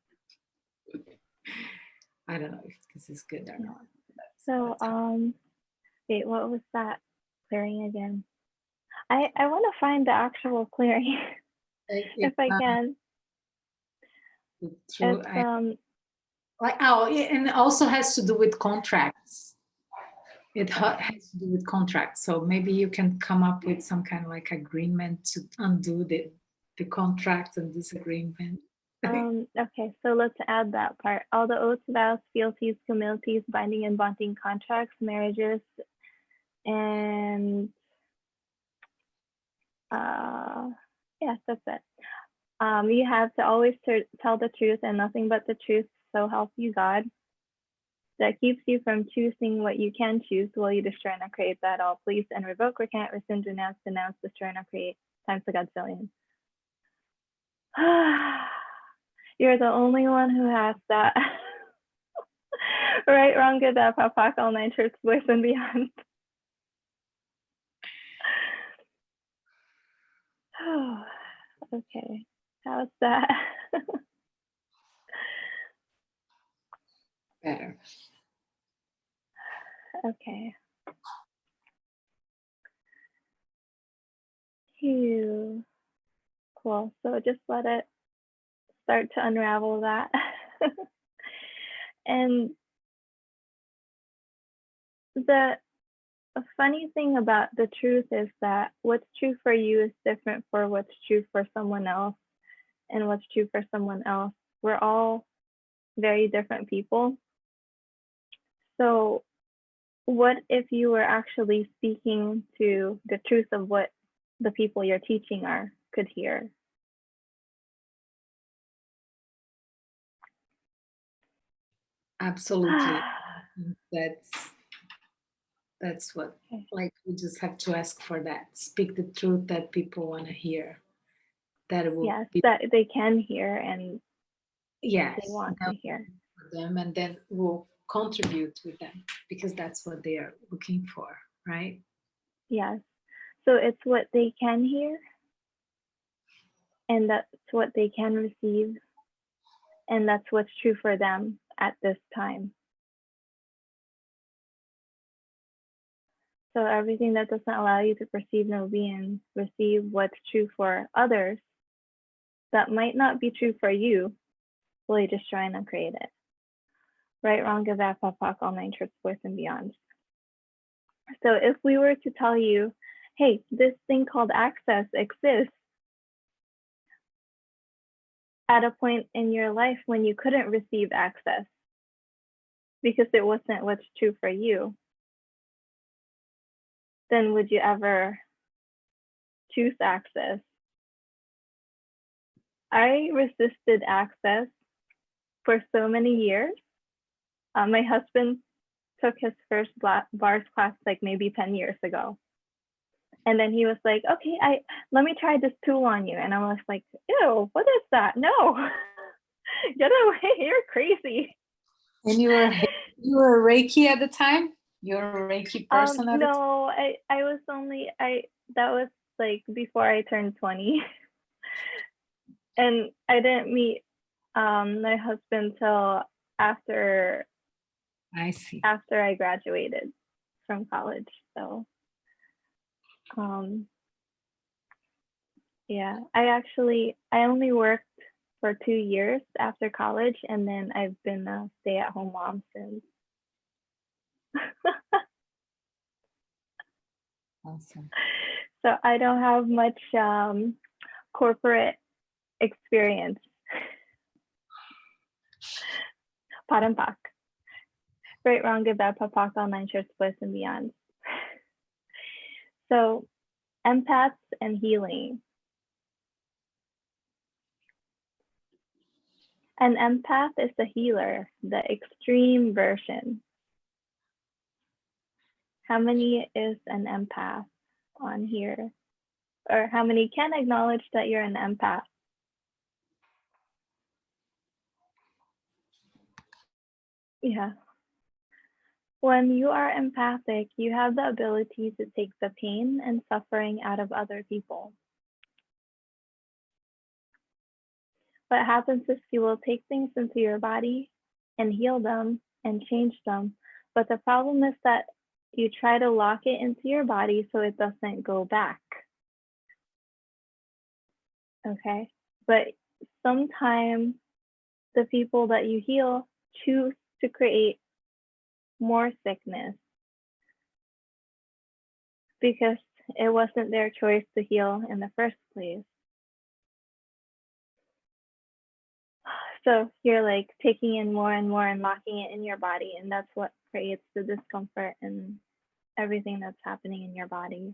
Speaker 4: I don't know if this is good or not.
Speaker 1: So wait, what was that clearing again? I want to find the actual clearing if I can.
Speaker 4: True.
Speaker 1: It's
Speaker 4: And it also has to do with contracts. It has to do with contracts. So maybe you can come up with some kind of like agreement to undo the contracts and disagreement.
Speaker 1: Okay, so let's add that part. All the oaths, vows, fealties, communities, binding and bonding contracts, marriages, and yes, that's it. You have to always tell the truth and nothing but the truth, so help you God. That keeps you from choosing what you can choose. Will you destroy and create that all? Please and revoke, recant, rescind, renounce, denounce, destroy and create times a godzillion. You're the only one who has that. Right, wrong, good, bad, pop, pock, all nine truths, bliss, and beyond. Okay, how's that?
Speaker 4: Better.
Speaker 1: Okay. Phew. Cool. So just let it start to unravel that. And the funny thing about the truth is that what's true for you is different for what's true for someone else, and what's true for someone else. We're all very different people. So what if you were actually speaking to the truth of what the people you're teaching could hear?
Speaker 4: Absolutely. That's what, like, we just have to ask for that. Speak the truth that people want to hear. that will
Speaker 1: Yes,
Speaker 4: be,
Speaker 1: that they can hear and
Speaker 4: yes,
Speaker 1: they want
Speaker 4: that
Speaker 1: to hear.
Speaker 4: for them, and then we'll contribute with them because that's what they are looking for, right?
Speaker 1: Yes. So it's what they can hear, and that's what they can receive, and that's what's true for them at this time. So everything that doesn't allow you to perceive, know, be, and receive what's true for others that might not be true for you, will you destroy and uncreate it? Right, wrong, good, bad, POD, all nine shorts, boys, and beyond. So if we were to tell you, hey, this thing called access exists at a point in your life when you couldn't receive access because it wasn't what's true for you, then would you ever choose access? I resisted access for so many years. My husband took his first bars class like maybe 10 years ago. And then he was like, okay, let me try this tool on you. And I was like, ew, what is that? No, get away, you're crazy.
Speaker 4: And you were Reiki at the time? You're a Reiki person at the time?
Speaker 1: No, I was only, that was like before I turned 20. And I didn't meet my husband till after
Speaker 4: I see.
Speaker 1: I graduated from college. So yeah, I only worked for 2 years after college, and then I've been a stay-at-home mom since.
Speaker 4: Awesome.
Speaker 1: So I don't have much corporate experience. Pot and pock. Right, wrong, good, bad, POD, all nine shorts, boys, and beyond. So empaths and healing. An empath is a healer, the extreme version. How many is an empath on here? Or how many can acknowledge that you're an empath? Yeah. When you are empathic, you have the ability to take the pain and suffering out of other people. What happens is you will take things into your body and heal them and change them. But the problem is that you try to lock it into your body so it doesn't go back. Okay? But sometimes the people that you heal choose to create more sickness because it wasn't their choice to heal in the first place. So you're like taking in more and more and locking it in your body, and that's what creates the discomfort and everything that's happening in your body.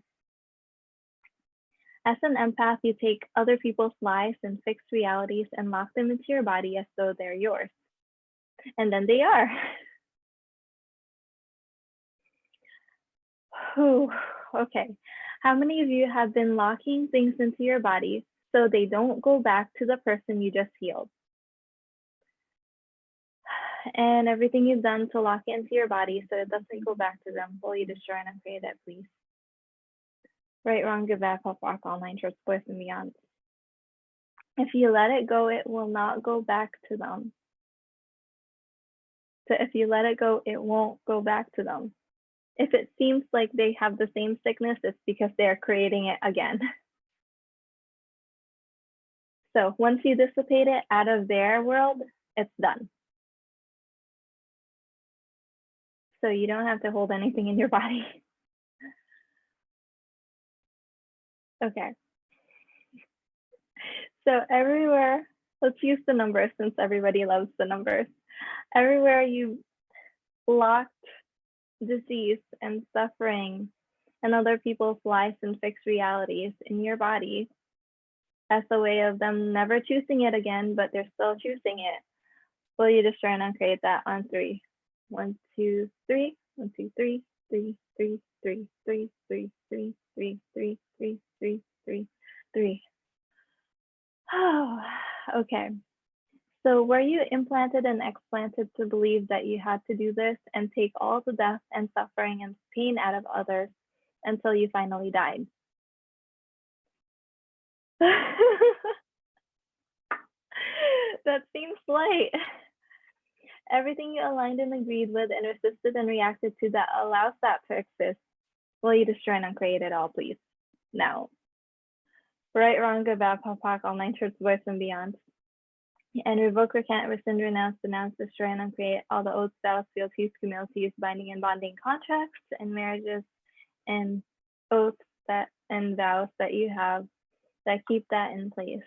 Speaker 1: As an empath, you take other people's lives and fixed realities and lock them into your body as though they're yours. And then they are. Whew. Okay. How many of you have been locking things into your body so they don't go back to the person you just healed? And everything you've done to lock it into your body so it doesn't go back to them, will you destroy and uncreate that, please? Right, wrong, good, bad, POD, all nine shorts, boys, and beyond. If you let it go, it will not go back to them. So if you let it go, it won't go back to them. If it seems like they have the same sickness, it's because they're creating it again. So once you dissipate it out of their world, it's done. So you don't have to hold anything in your body. Okay. So everywhere, let's use the numbers since everybody loves the numbers. Everywhere you locked disease and suffering and other people's lives and fixed realities in your body as a way of them never choosing it again, but they're still choosing it, will you destroy and uncreate that on 3? 1, 2, 3. 1, 2, 3. 3, 3, 3, 3, 3, 3, 3, 3, 3, 3, 3, 3. Oh, okay. So were you implanted and explanted to believe that you had to do this and take all the death and suffering and pain out of others until you finally died? That seems light. Everything you aligned and agreed with and resisted and reacted to that allows that to exist. Will you destroy and uncreate it all, please? Now. Right, wrong, good, bad, POC, all nine shorts, voice, and beyond. And revoke, recant, rescind, renounce, denounce, destroy, and uncreate all the oaths, vows, fealties, communities, binding and bonding contracts, and marriages, and oaths that and vows that you have that keep that in place.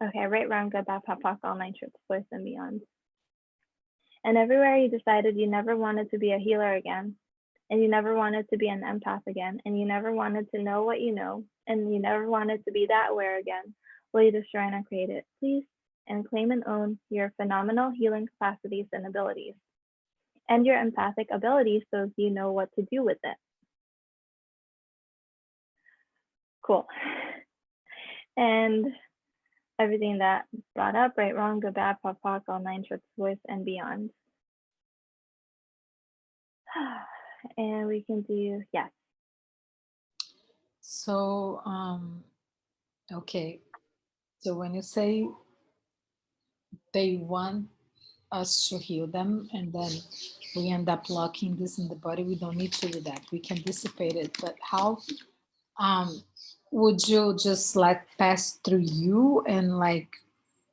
Speaker 1: Okay, right, wrong, good, bad, POC, all nine shorts, voice, and beyond. And everywhere you decided you never wanted to be a healer again, and you never wanted to be an empath again, and you never wanted to know what you know, and you never wanted to be that aware again, will you destroy and uncreate it, please? And claim and own your phenomenal healing capacities and abilities, and your empathic abilities so you know what to do with it. Cool. And everything that brought up, right, wrong, good, bad, POC, all nine shorts, voice, and beyond. And we can do, yes.
Speaker 5: So, okay. So when you say they want us to heal them and then we end up locking this in the body, we don't need to do that. We can dissipate it. But how would you just like pass through you and like,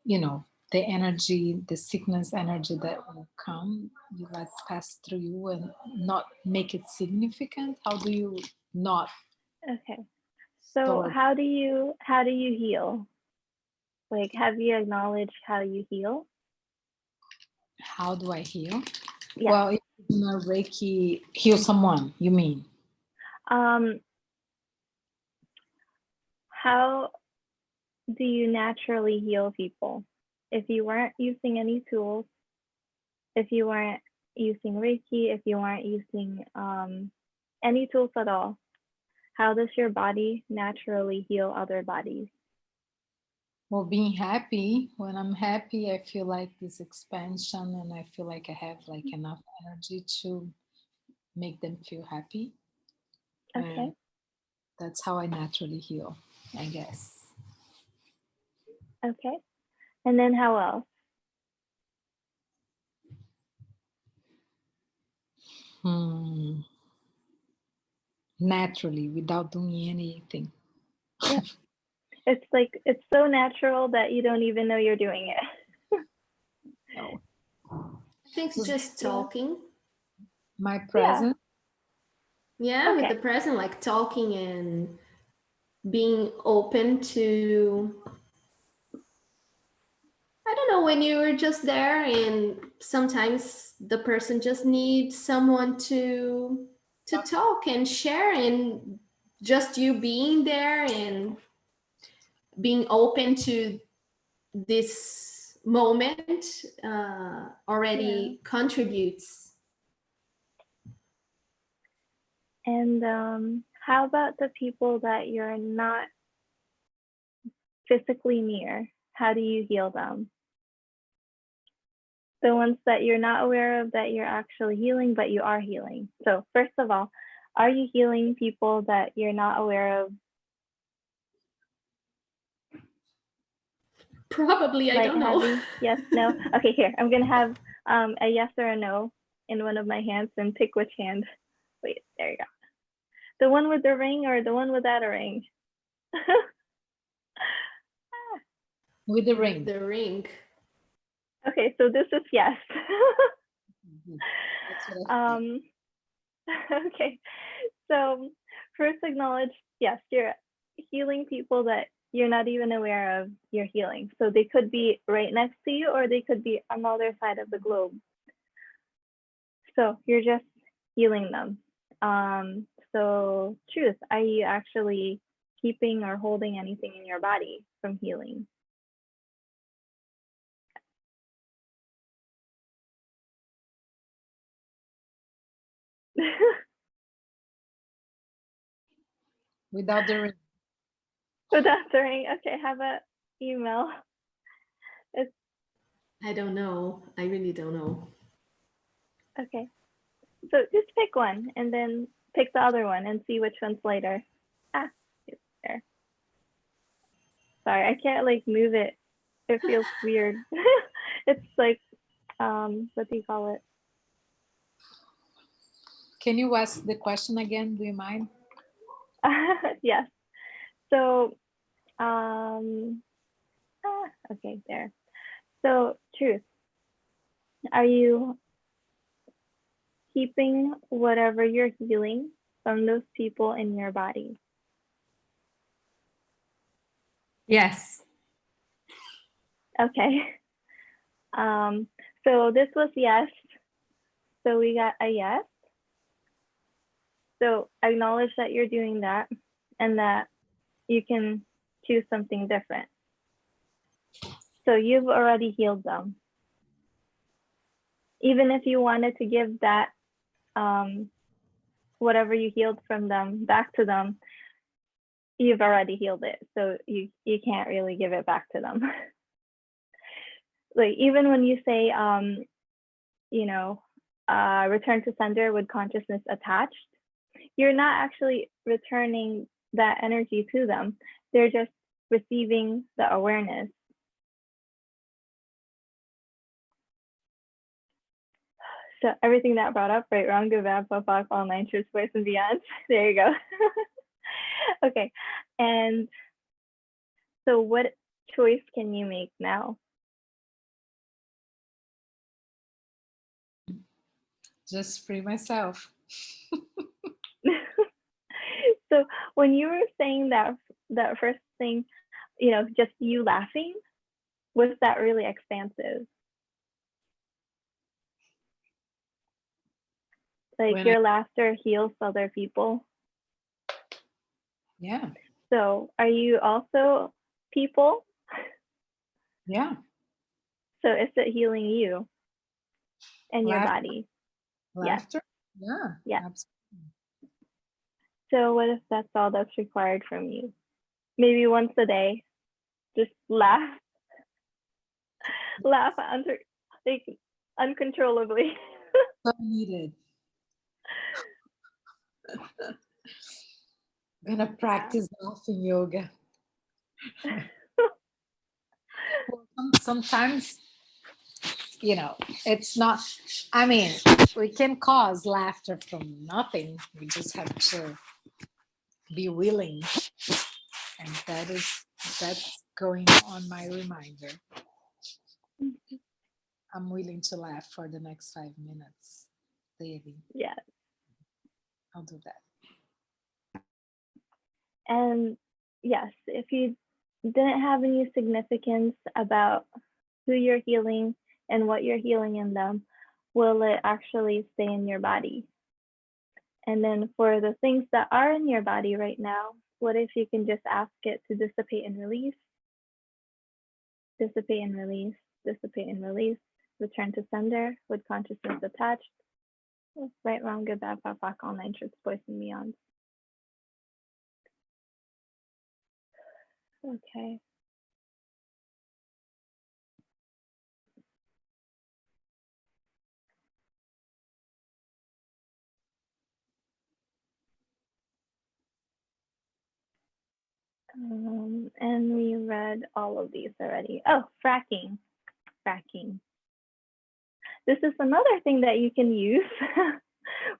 Speaker 5: you know, the energy, the sickness energy that will come, you like pass through you and not make it significant? How do you not
Speaker 1: Okay. So
Speaker 5: store?
Speaker 1: how do you heal? Like, have you acknowledged how you heal?
Speaker 5: How do I heal?
Speaker 1: Yeah.
Speaker 5: Well, if you know, Reiki heal someone, you mean?
Speaker 1: How do you naturally heal people? If you weren't using any tools, if you weren't using Reiki, if you weren't using any tools at all, how does your body naturally heal other bodies?
Speaker 5: Well, being happy. When I'm happy, I feel like this expansion and I feel like I have like enough energy to make them feel happy.
Speaker 1: Okay.
Speaker 5: And that's how I naturally heal, I guess.
Speaker 1: Okay. And then how else?
Speaker 5: Naturally, without doing anything.
Speaker 1: Yeah. It's like, it's so natural that you don't even know you're doing it.
Speaker 5: No.
Speaker 3: I think it's just talking.
Speaker 5: My presence.
Speaker 3: Yeah, with
Speaker 1: Okay.
Speaker 3: the present, like talking and being open to, I don't know, when you're just there and sometimes the person just needs someone to talk and share, and just you being there and being open to this moment already contributes.
Speaker 1: And how about the people that you're not physically near? How do you heal them? The ones that you're not aware of that you're actually healing, but you are healing. So first of all, are you healing people that you're not aware of?
Speaker 3: Probably, I don't know.
Speaker 1: Heavy? Yes, no? Okay, here, I'm gonna have a yes or a no in one of my hands and pick which hand. Wait, there you go. The one with the ring or the one without a ring?
Speaker 5: With the ring.
Speaker 3: The ring.
Speaker 1: Okay, so this is yes. Okay, so first acknowledge, yes, you're healing people that you're not even aware of you're healing. So they could be right next to you or they could be on the other side of the globe. So you're just healing them. So truth, are you actually keeping or holding anything in your body from healing?
Speaker 5: Without the ring.
Speaker 1: With answering. Okay, how about email? It's
Speaker 3: I don't know. I really don't know.
Speaker 1: okay. So just pick one and then pick the other one and see which one's later. Ah, it's there. Sorry, I can't like move it. It feels weird. It's like, what do you call it?
Speaker 5: Can you ask the question again? Do you mind?
Speaker 1: Yes. So, okay, there. So, truth. Are you keeping whatever you're healing from those people in your body?
Speaker 2: Yes.
Speaker 1: Okay. So this was yes. So we got a yes. So acknowledge that you're doing that and that you can choose something different. So you've already healed them. Even if you wanted to give that, whatever you healed from them back to them, you've already healed it. So you can't really give it back to them. Like even when you say, you know, return to sender with consciousness attached, you're not actually returning that energy to them. They're just receiving the awareness. So everything that brought up, right, wrong, good, bad, fuck, all nine truths, voice, and beyond. There you go. Okay. And so what choice can you make now?
Speaker 5: Just free myself.
Speaker 1: So when you were saying that first thing, you know, just you laughing, was that really expansive? Like
Speaker 5: When
Speaker 1: your laughter heals other people.
Speaker 5: Yeah.
Speaker 1: So are you also people?
Speaker 5: Yeah.
Speaker 1: So is it healing you and your
Speaker 5: Laugh-
Speaker 1: body? Yes.
Speaker 5: Laughter. Yeah.
Speaker 1: Yeah.
Speaker 5: Absolutely.
Speaker 1: So what if that's all that's required from you? Maybe once a day, just laugh, laugh like uncontrollably.
Speaker 5: So needed. Gonna practice laughing yoga. Well, sometimes, you know, it's not, I mean, we can cause laughter from nothing. We just have to be willing. And that's going on my reminder. I'm willing to laugh for the next 5 minutes daily.
Speaker 1: Yeah.
Speaker 5: I'll do that.
Speaker 1: And yes, if you didn't have any significance about who you're healing and what you're healing in them, will it actually stay in your body? And then for the things that are in your body right now, what if you can just ask it to dissipate and release, dissipate and release, dissipate and release, return to sender with consciousness attached. Right, wrong, good, bad, fuck, all nine truths, voice, and beyond. Okay. And we read all of these already. Oh, fracking. Fracking. This is another thing that you can use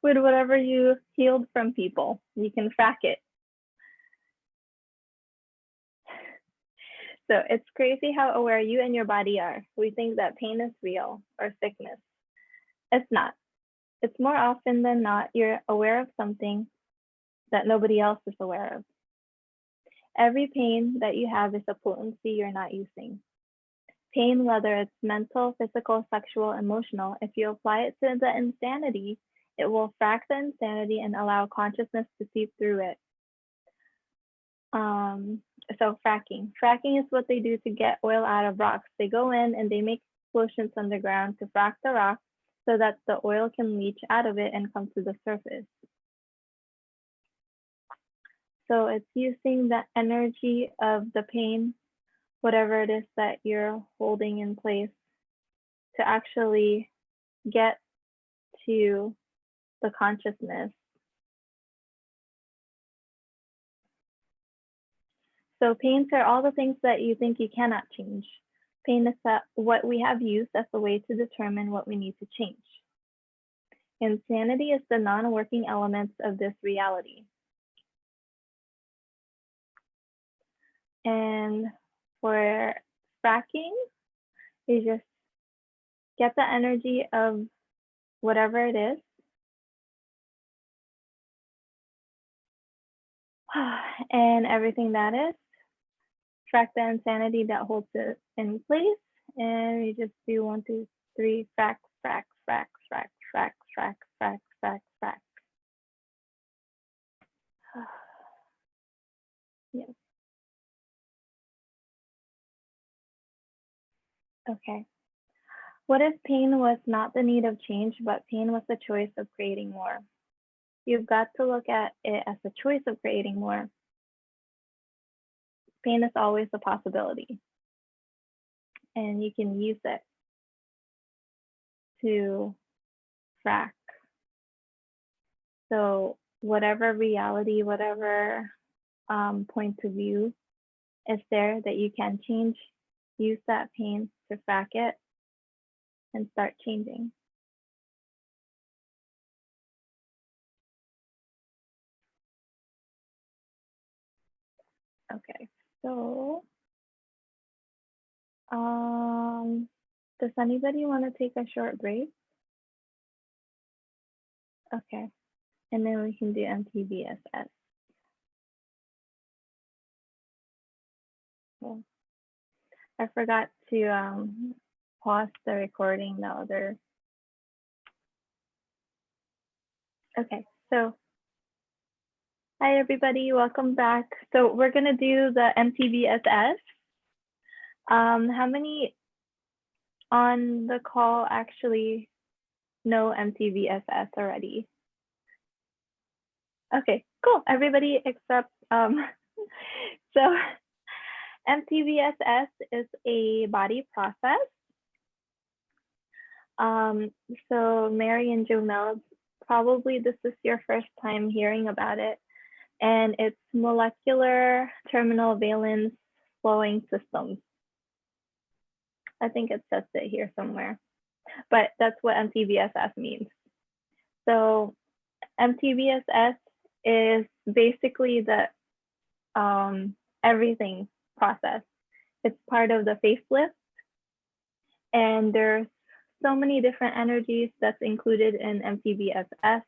Speaker 1: with whatever you healed from people. You can frack it. So it's crazy how aware you and your body are. We think that pain is real or sickness. It's not. It's more often than not, you're aware of something that nobody else is aware of. Every pain that you have is a potency you're not using. Pain, whether it's mental, physical, sexual, emotional, if you apply it to the insanity, it will frack the insanity and allow consciousness to seep through it. So fracking. Fracking is what they do to get oil out of rocks. They go in and they make explosions underground to frack the rock so that the oil can leach out of it and come to the surface. So it's using the energy of the pain, whatever it is that you're holding in place, to actually get to the consciousness. So pains are all the things that you think you cannot change. Pain is what we have used as a way to determine what we need to change. Insanity is the non-working elements of this reality. And for fracking, you just get the energy of whatever it is. And everything that is. Frack the insanity that holds it in place. And you just do 1, 2, 3, frack, frack, frack, frack, frack, frack, frack, frack, frack. Yes. Okay. What if pain was not the need of change, but pain was the choice of creating more? You've got to look at it as a choice of creating more. Pain is always a possibility, and you can use it to frack. So whatever reality, whatever point of view is there that you can change, use that pain to frack it and start changing. Okay, so does anybody want to take a short break? Okay, and then we can do MTBSS. Cool. I forgot to pause the recording the other. Okay, so hi everybody, welcome back. So we're gonna do the MTBSS. How many on the call actually know MTBSS already? Okay, cool. Everybody except so MTBSS is a body process. So Mary and Jomel, probably this is your first time hearing about it, and it's molecular terminal valence flowing systems. I think it says it here somewhere, but that's what MTBSS means. So MTBSS is basically the everything process. It's part of the facelift, and there's so many different energies that's included in MTBSS.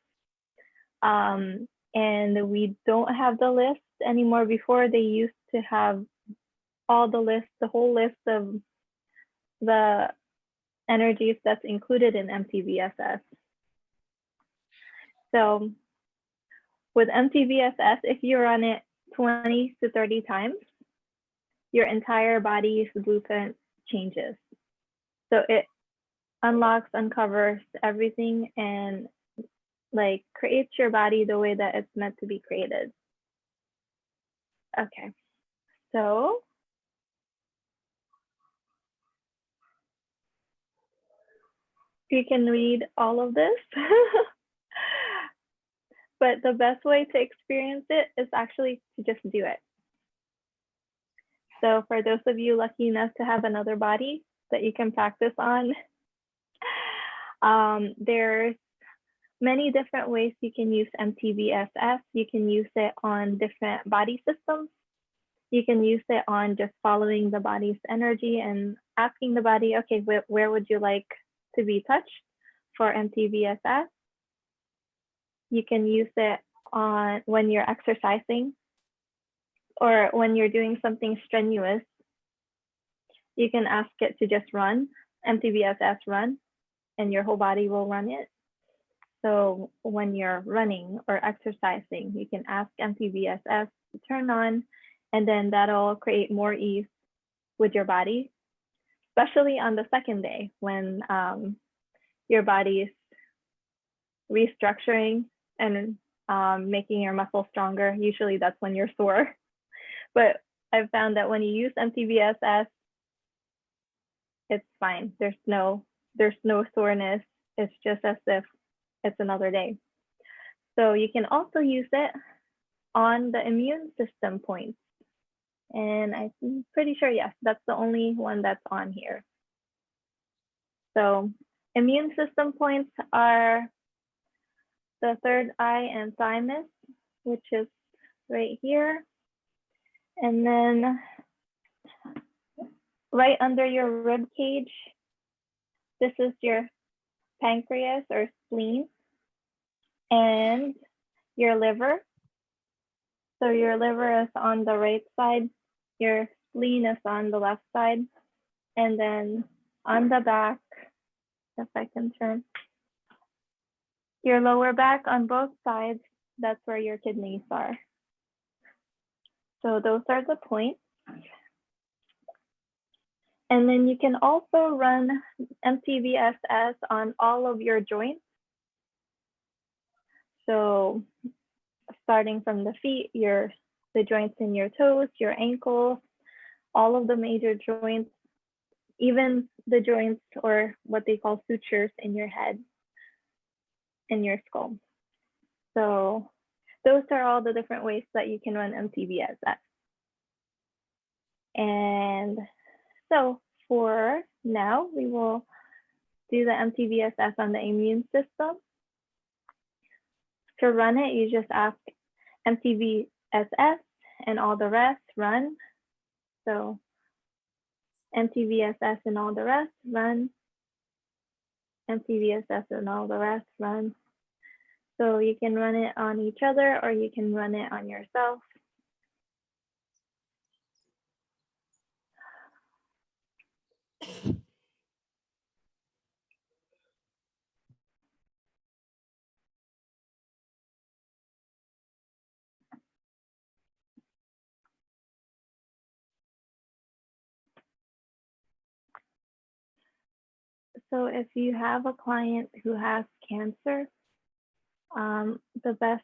Speaker 1: And we don't have the list anymore. Before, they used to have all the list, the whole list of the energies that's included in MTBSS. So with MTBSS, if you run it 20 to 30 times, your entire body's blueprint changes. So it unlocks, uncovers everything, and like creates your body the way that it's meant to be created. Okay, so you can read all of this, but the best way to experience it is actually to just do it. So for those of you lucky enough to have another body that you can practice on, there's many different ways you can use MTBSS. You can use it on different body systems. You can use it on just following the body's energy and asking the body, okay, where would you like to be touched for MTBSS? You can use it on when you're exercising or when you're doing something strenuous. You can ask it to just run, MTBSS run, and your whole body will run it. So when you're running or exercising, you can ask MTBSS to turn on, and then that'll create more ease with your body, especially on the second day when your body is restructuring and making your muscles stronger. Usually that's when you're sore. But I've found that when you use MTVSS, it's fine. There's no soreness. It's just as if it's another day. So you can also use it on the immune system points. And I'm pretty sure, yes, that's the only one that's on here. So immune system points are the third eye and thymus, which is right here. And then right under your rib cage, this is your pancreas or spleen and your liver. So your liver is on the right side, your spleen is on the left side, and then on the back, if I can turn, your lower back on both sides, that's where your kidneys are. So those are the points. And then you can also run MTVSS on all of your joints. So starting from the feet, the joints in your toes, your ankles, all of the major joints, even the joints or what they call sutures in your head, in your skull. So those are all the different ways that you can run MTVSS. And so for now, we will do the MTVSS on the immune system. To run it, you just ask MTVSS and all the rest run. So MTVSS and all the rest run. MTVSS and all the rest run. So you can run it on each other or you can run it on yourself. So if you have a client who has cancer, the best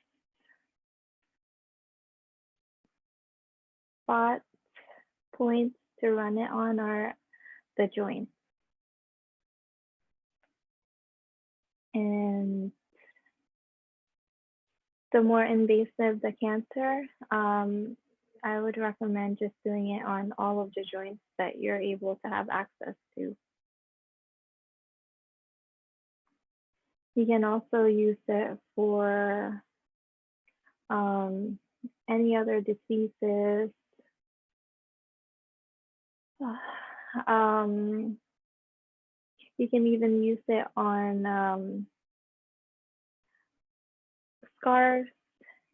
Speaker 1: spot points to run it on are the joints. And the more invasive the cancer, I would recommend just doing it on all of the joints that you're able to have access to. You can also use it for any other diseases. You can even use it on scars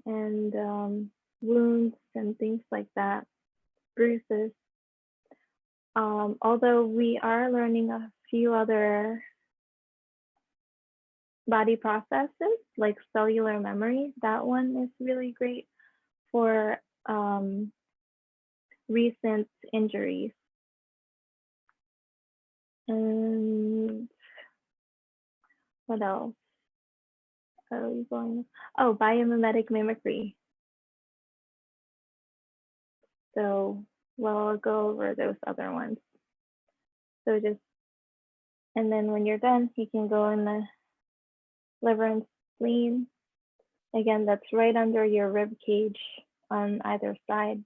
Speaker 1: and wounds and things like that, bruises. Although we are learning a few other body processes like cellular memory, that one is really great for recent injuries. And what else are we going? Oh, biomimetic mimicry. So we'll go over those other ones. So and then when you're done, you can go in the liver and spleen. Again, that's right under your rib cage on either side.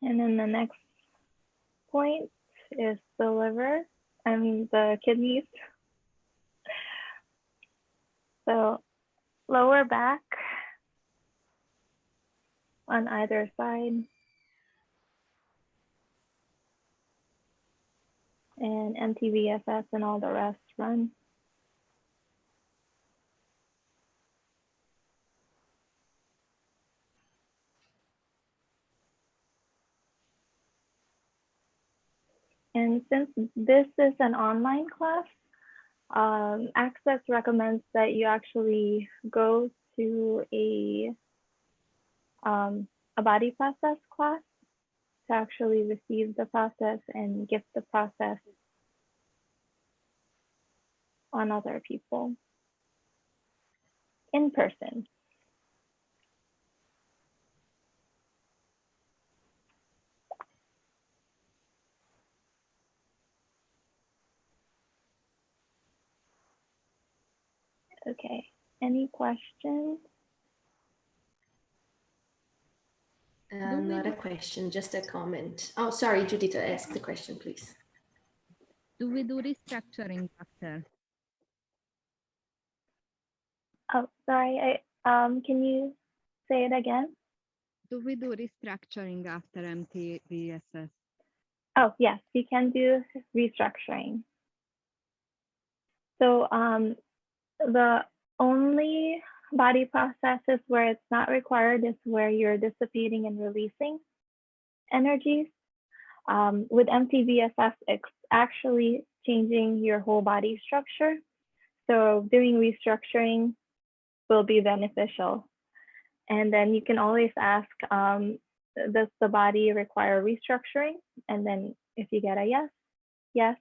Speaker 1: And then the next point is the liver, the kidneys. So lower back on either side. And MTVSS and all the rest run. And since this is an online class, Access recommends that you actually go to a body process class to actually receive the process and gift the process on other people in person. Okay, any questions?
Speaker 3: Not a question, just a comment. Oh, sorry, Judith, ask the question, please.
Speaker 2: Do we do restructuring after?
Speaker 1: Oh, sorry, can you say it again?
Speaker 2: Do we do restructuring after MTVSS?
Speaker 1: Oh, yes, we can do restructuring. So the only body processes where it's not required is where you're dissipating and releasing energies. With MTVSS, it's actually changing your whole body structure. So doing restructuring will be beneficial. And then you can always ask, does the body require restructuring? And then if you get a yes, yes.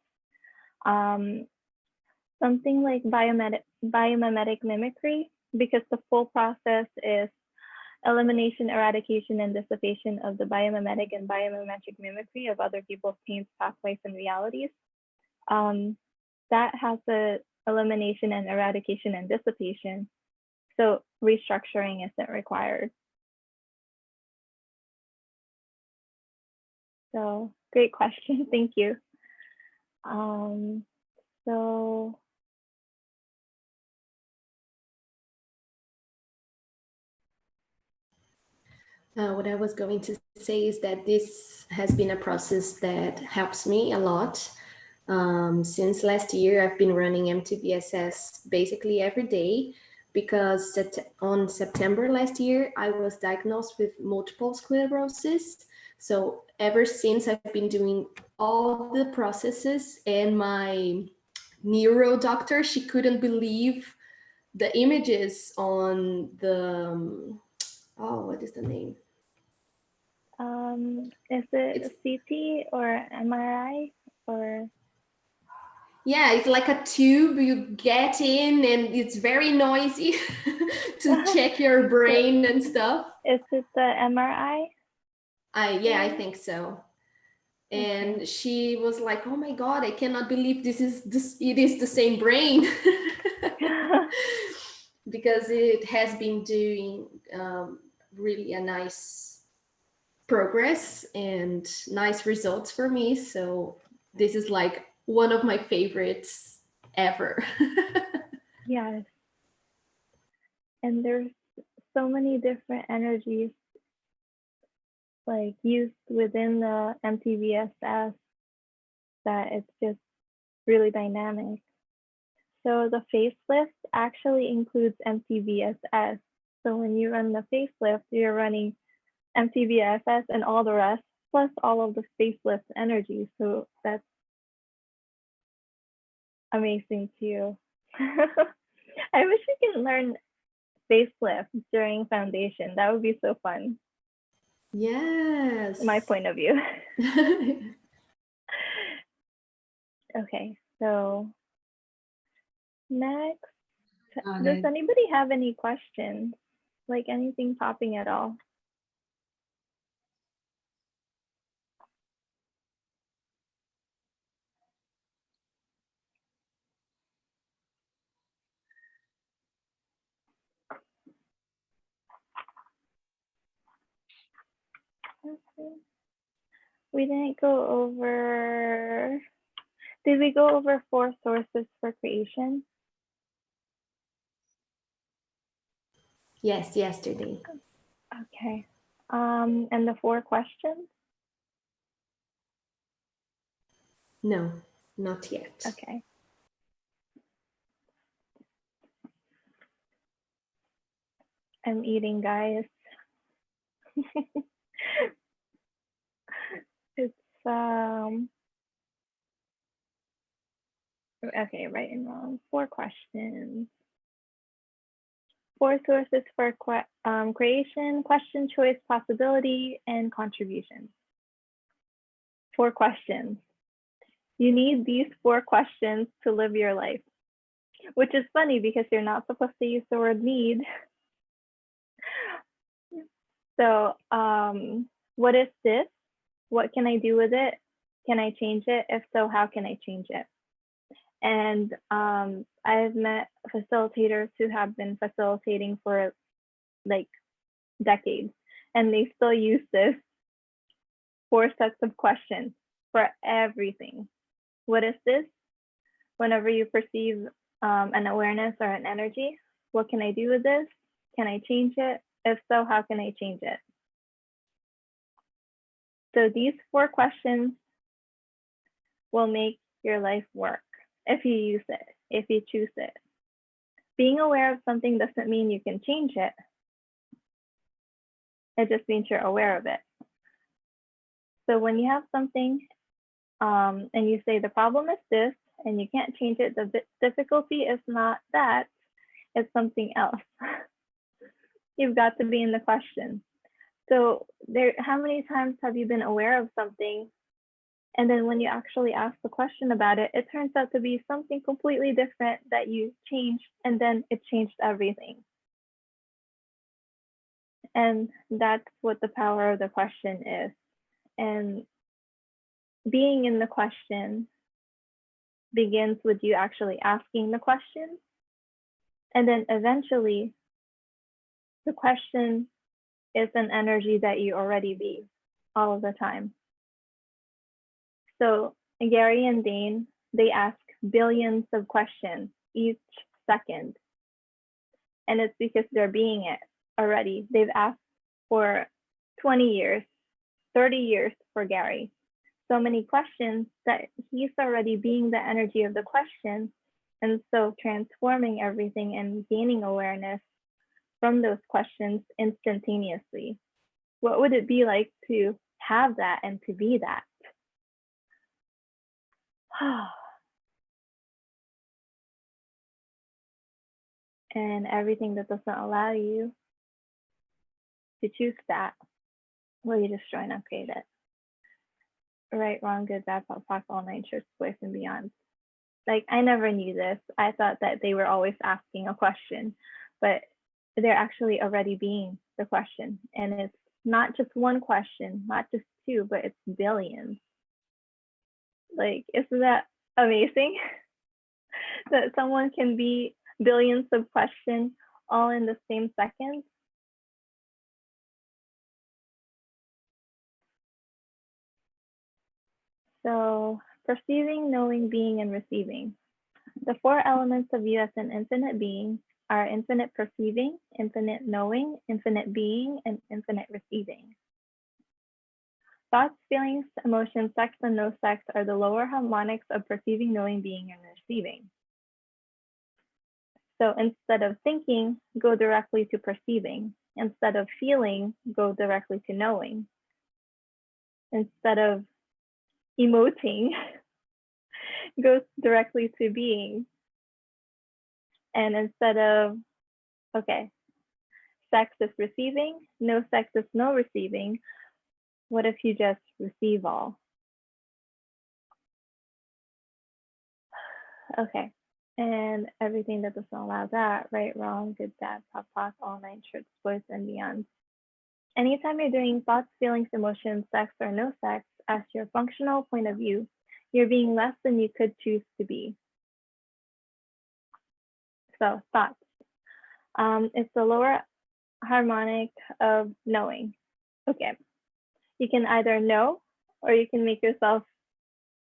Speaker 1: Something like biomimetic mimicry, because the full process is elimination, eradication, and dissipation of the biomimetic and biomimetic mimicry of other people's pains, pathways, and realities. That has the elimination and eradication and dissipation. So restructuring isn't required. So great question, thank you. So
Speaker 3: What I was going to say is that this has been a process that helps me a lot. Since last year, I've been running MTVSS basically every day because on September last year, I was diagnosed with multiple sclerosis. So ever since, I've been doing all the processes, and my neuro doctor, she couldn't believe the images on the, oh, what is the name?
Speaker 1: is it CT or MRI or?
Speaker 3: Yeah, it's like a tube you get in, and it's very noisy to check your brain and stuff.
Speaker 1: Is it the MRI?
Speaker 3: Yeah, I think so. And
Speaker 1: Okay.
Speaker 3: she was like, "Oh my God, I cannot believe it is the same brain." Because it has been doing really a nice progress and nice results for me. So this is like one of my favorites ever.
Speaker 1: Yes. And there's so many different energies like used within the MTVSS that it's just really dynamic. So the facelift actually includes MTVSS. So when you run the facelift, you're running MTVSS and all the rest, plus all of the facelift energy. So that's amazing too. I wish we can learn facelift during foundation. That would be so fun.
Speaker 3: Yes.
Speaker 1: My point of view. Okay, so next, does anybody have any questions? Like anything popping at all? Okay. We didn't go over, did we go over 4 sources for creation?
Speaker 3: Yes, yesterday.
Speaker 1: Okay. And the 4 questions?
Speaker 3: No, not yet.
Speaker 1: Okay. I'm eating, guys. It's Okay, right and wrong. 4 questions. 4 sources for creation, question, choice, possibility, and contribution. 4 questions. You need these 4 questions to live your life, which is funny because you're not supposed to use the word need. So, what is this? What can I do with it? Can I change it? If so, how can I change it? And I've met facilitators who have been facilitating for like decades, and they still use this 4 sets of questions for everything. What is this? Whenever you perceive an awareness or an energy, what can I do with this? Can I change it? If so, how can I change it? So these 4 questions will make your life work if you use it, if you choose it. Being aware of something doesn't mean you can change it. It just means you're aware of it. So when you have something and you say the problem is this and you can't change it, the difficulty is not that, it's something else. You've got to be in the question. So how many times have you been aware of something, and then when you actually ask the question about it, it turns out to be something completely different that you changed, and then it changed everything. And that's what the power of the question is. And being in the question begins with you actually asking the question. And then eventually, the question is an energy that you already be all of the time. So Gary and Dane, they ask billions of questions each second. And it's because they're being it already. They've asked for 20 years, 30 years for Gary. So many questions that he's already being the energy of the question. And so transforming everything and gaining awareness from those questions instantaneously. What would it be like to have that and to be that? And everything that doesn't allow you to choose that, will you destroy and upgrade it? Right, wrong, good, bad, pop, all 9 shirts, boys and beyond. Like, I never knew this. I thought that they were always asking a question, but they're actually already being the question. And it's not just one question, not just 2, but it's billions. Like, isn't that amazing? That someone can be billions of questions all in the same second? So perceiving, knowing, being, and receiving. The 4 elements of you as an infinite being are infinite perceiving, infinite knowing, infinite being, and infinite receiving. Thoughts, feelings, emotions, sex, and no sex are the lower harmonics of perceiving, knowing, being, and receiving. So instead of thinking, go directly to perceiving. Instead of feeling, go directly to knowing. Instead of emoting, go directly to being. And instead of, okay, sex is receiving, no sex is no receiving, what if you just receive all? Okay, and everything that doesn't allow that, right, wrong, good, bad, pop, all 9 shirts, boys and beyond. Anytime you're doing thoughts, feelings, emotions, sex, or no sex as your functional point of view, you're being less than you could choose to be. So thoughts. It's the lower harmonic of knowing. Okay, you can either know or you can make yourself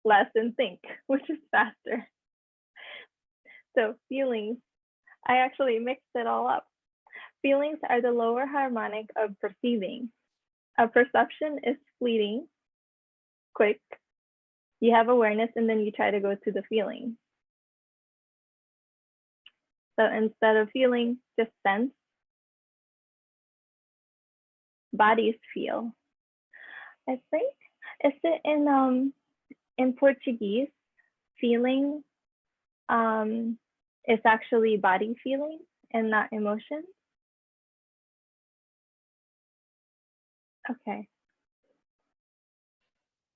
Speaker 1: less and think, which is faster. So feelings, I actually mixed it all up. Feelings are the lower harmonic of perceiving. A perception is fleeting, quick. You have awareness and then you try to go to the feeling. So instead of feeling, just sense. Bodies feel. I think, is it in Portuguese, feeling it's actually body feeling and not emotion? Okay.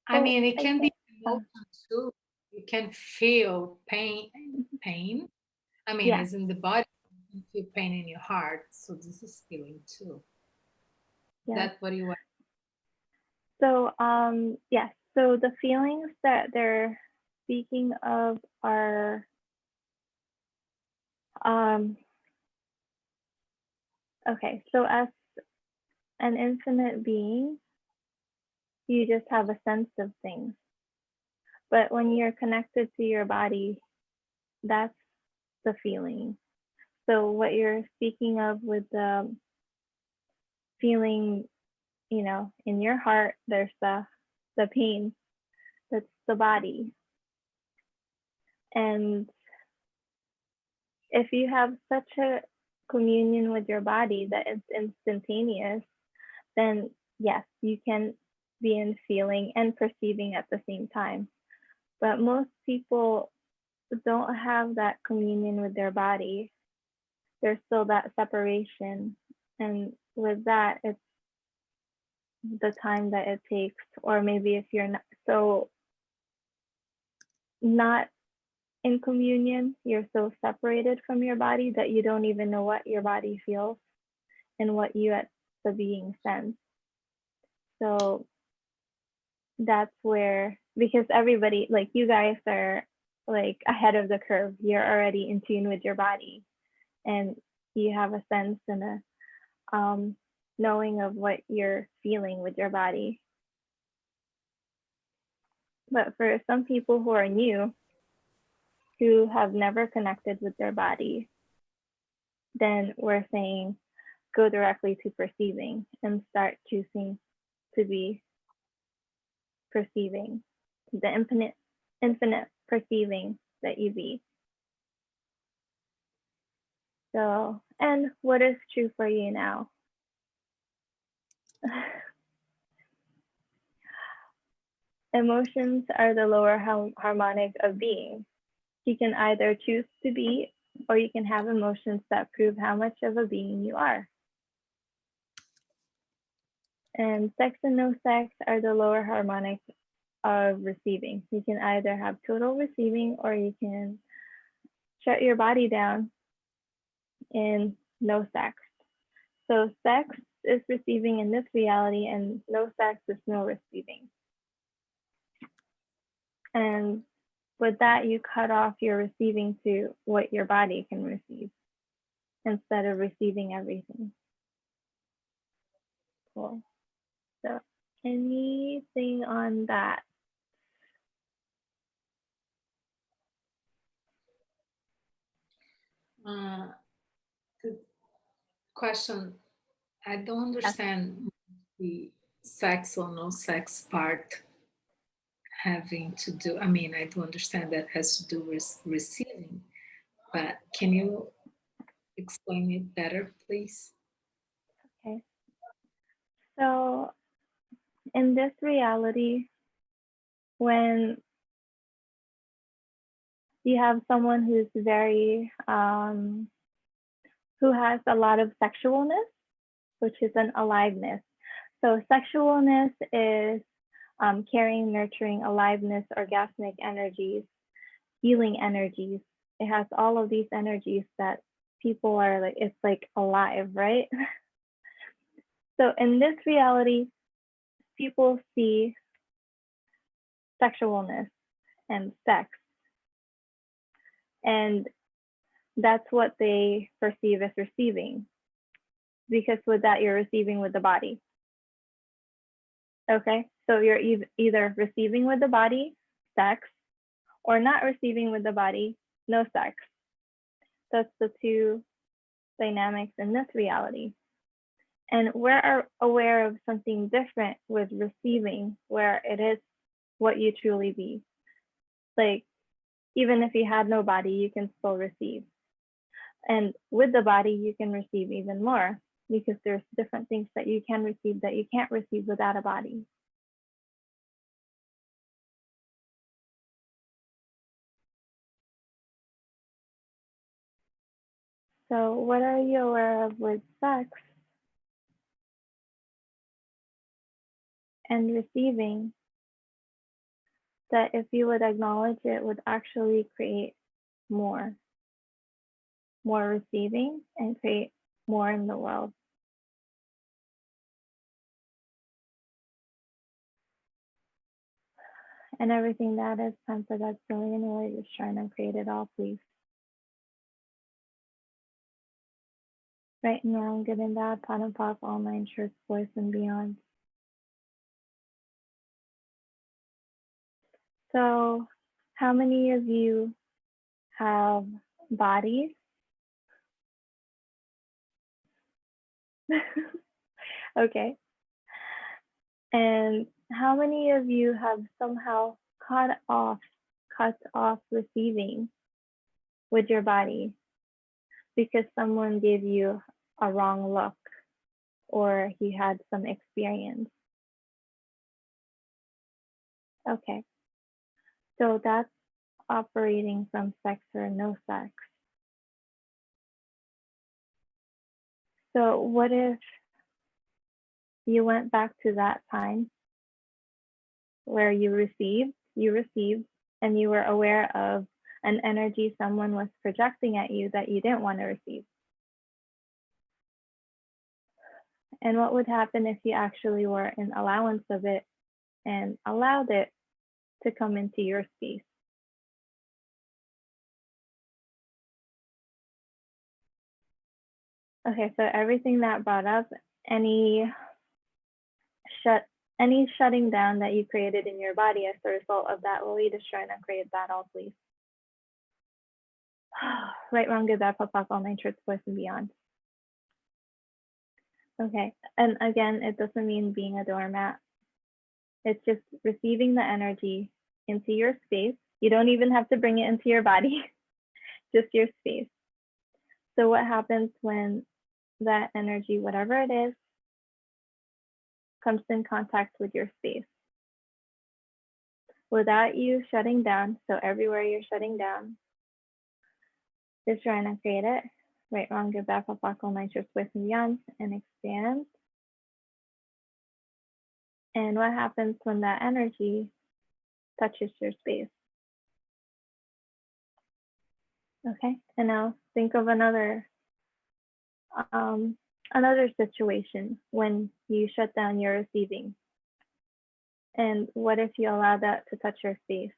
Speaker 4: I
Speaker 1: Oh,
Speaker 4: mean, it
Speaker 1: I
Speaker 4: can be
Speaker 1: think,
Speaker 4: emotion too. You can feel pain. I mean,
Speaker 1: yeah.
Speaker 4: as in the body, you can feel pain in your heart. So this is feeling too.
Speaker 1: Yes.
Speaker 4: That's what you want.
Speaker 1: So, yes. So the feelings that they're speaking of are, okay. So as an infinite being, you just have a sense of things. But when you're connected to your body, that's the feeling. So what you're speaking of with the feeling, you know, in your heart, there's the pain, that's the body. And if you have such a communion with your body that it's instantaneous, then yes, you can be in feeling and perceiving at the same time. But most people don't have that communion with their body. There's still that separation. And with that, it's the time that it takes, or maybe if you're not in communion, you're so separated from your body that you don't even know what your body feels and what you as the being sense. So that's where, because everybody, like you guys are like ahead of the curve, you're already in tune with your body and you have a sense and a knowing of what you're feeling with your body. But for some people who are new, who have never connected with their body, then we're saying go directly to perceiving and start choosing to be perceiving, the infinite perceiving that you be. So, and what is true for you now? Emotions are the lower harmonic of being. You can either choose to be, or you can have emotions that prove how much of a being you are. And sex and no sex are the lower harmonic of receiving. You can either have total receiving, or you can shut your body down in no sex. So sex is receiving in this reality, and no sex is no receiving. And with that, you cut off your receiving to what your body can receive instead of receiving everything. Cool. So anything on that?
Speaker 4: The question, I don't understand the sex or no sex part having to do, I mean, I do understand that has to do with receiving, but can you explain it better, please?
Speaker 1: Okay. So in this reality, when you have someone who's very, who has a lot of sexualness, which is an aliveness. So sexualness is caring, nurturing, aliveness, orgasmic energies, healing energies. It has all of these energies that people are like, it's like alive, right? So in this reality, people see sexualness and sex, and that's what they perceive as receiving, because with that, you're receiving with the body. Okay, so you're either receiving with the body, sex, or not receiving with the body, no sex. That's the two dynamics in this reality. And we're aware of something different with receiving, where it is what you truly be. Like, even if you had no body, you can still receive. And with the body, you can receive even more, because there's different things that you can receive that you can't receive without a body. So what are you aware of with sex and receiving that if you would acknowledge it would actually create more receiving and create more in the world? And everything that is time for God's billion way to shine and create it all, please. Right and wrong, good and bad, pot and pop, all nine shirts, boys and beyond. So how many of you have bodies? Okay. And how many of you have somehow cut off receiving with your body because someone gave you a wrong look or you had some experience? Okay. So that's operating from sex or no sex. So what if you went back to that time where you received, and you were aware of an energy someone was projecting at you that you didn't want to receive? And what would happen if you actually were in allowance of it and allowed it to come into your space? Okay, so everything that brought up, any shutting down that you created in your body as a result of that, will we destroy and create that all, please? Right, wrong, good, bad, pop, pop, all nine shirts, boys and beyond. Okay, and again, it doesn't mean being a doormat. It's just receiving the energy into your space. You don't even have to bring it into your body, just your space. So what happens when that energy, whatever it is, comes in contact with your space? Without you shutting down, so everywhere you're shutting down, just trying to create it. Right, wrong, good, bad, pop, pop, all nine shirts, boys and beyond, and expand. And what happens when that energy touches your space? Okay, and now think of another situation when you shut down your receiving. And what if you allow that to touch your space?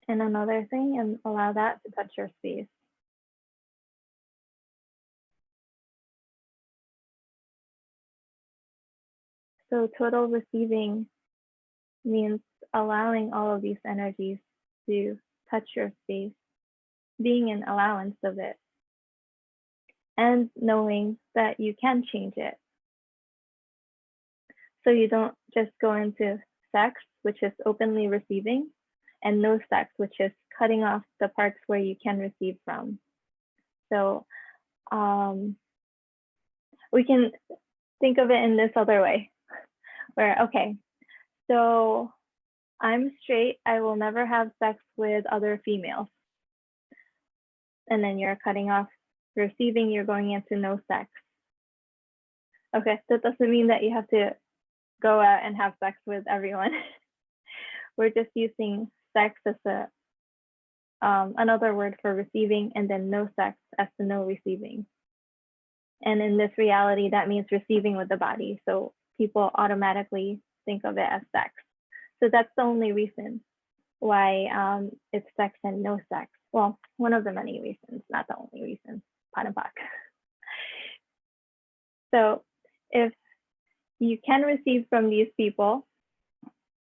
Speaker 1: And another thing, and allow that to touch your space. So total receiving means allowing all of these energies to touch your space, being in allowance of it, and knowing that you can change it. So you don't just go into sex, which is openly receiving, and no sex, which is cutting off the parts where you can receive from. So we can think of it in this other way, where, okay, so I'm straight, I will never have sex with other females. And then you're cutting off receiving, you're going into no sex. Okay, that doesn't mean that you have to go out and have sex with everyone. We're just using sex as a another word for receiving, and then no sex as the no receiving. And in this reality, that means receiving with the body. So people automatically think of it as sex. So that's the only reason why it's sex and no sex. Well, one of the many reasons, not the only reason, pot and pock. So if you can receive from these people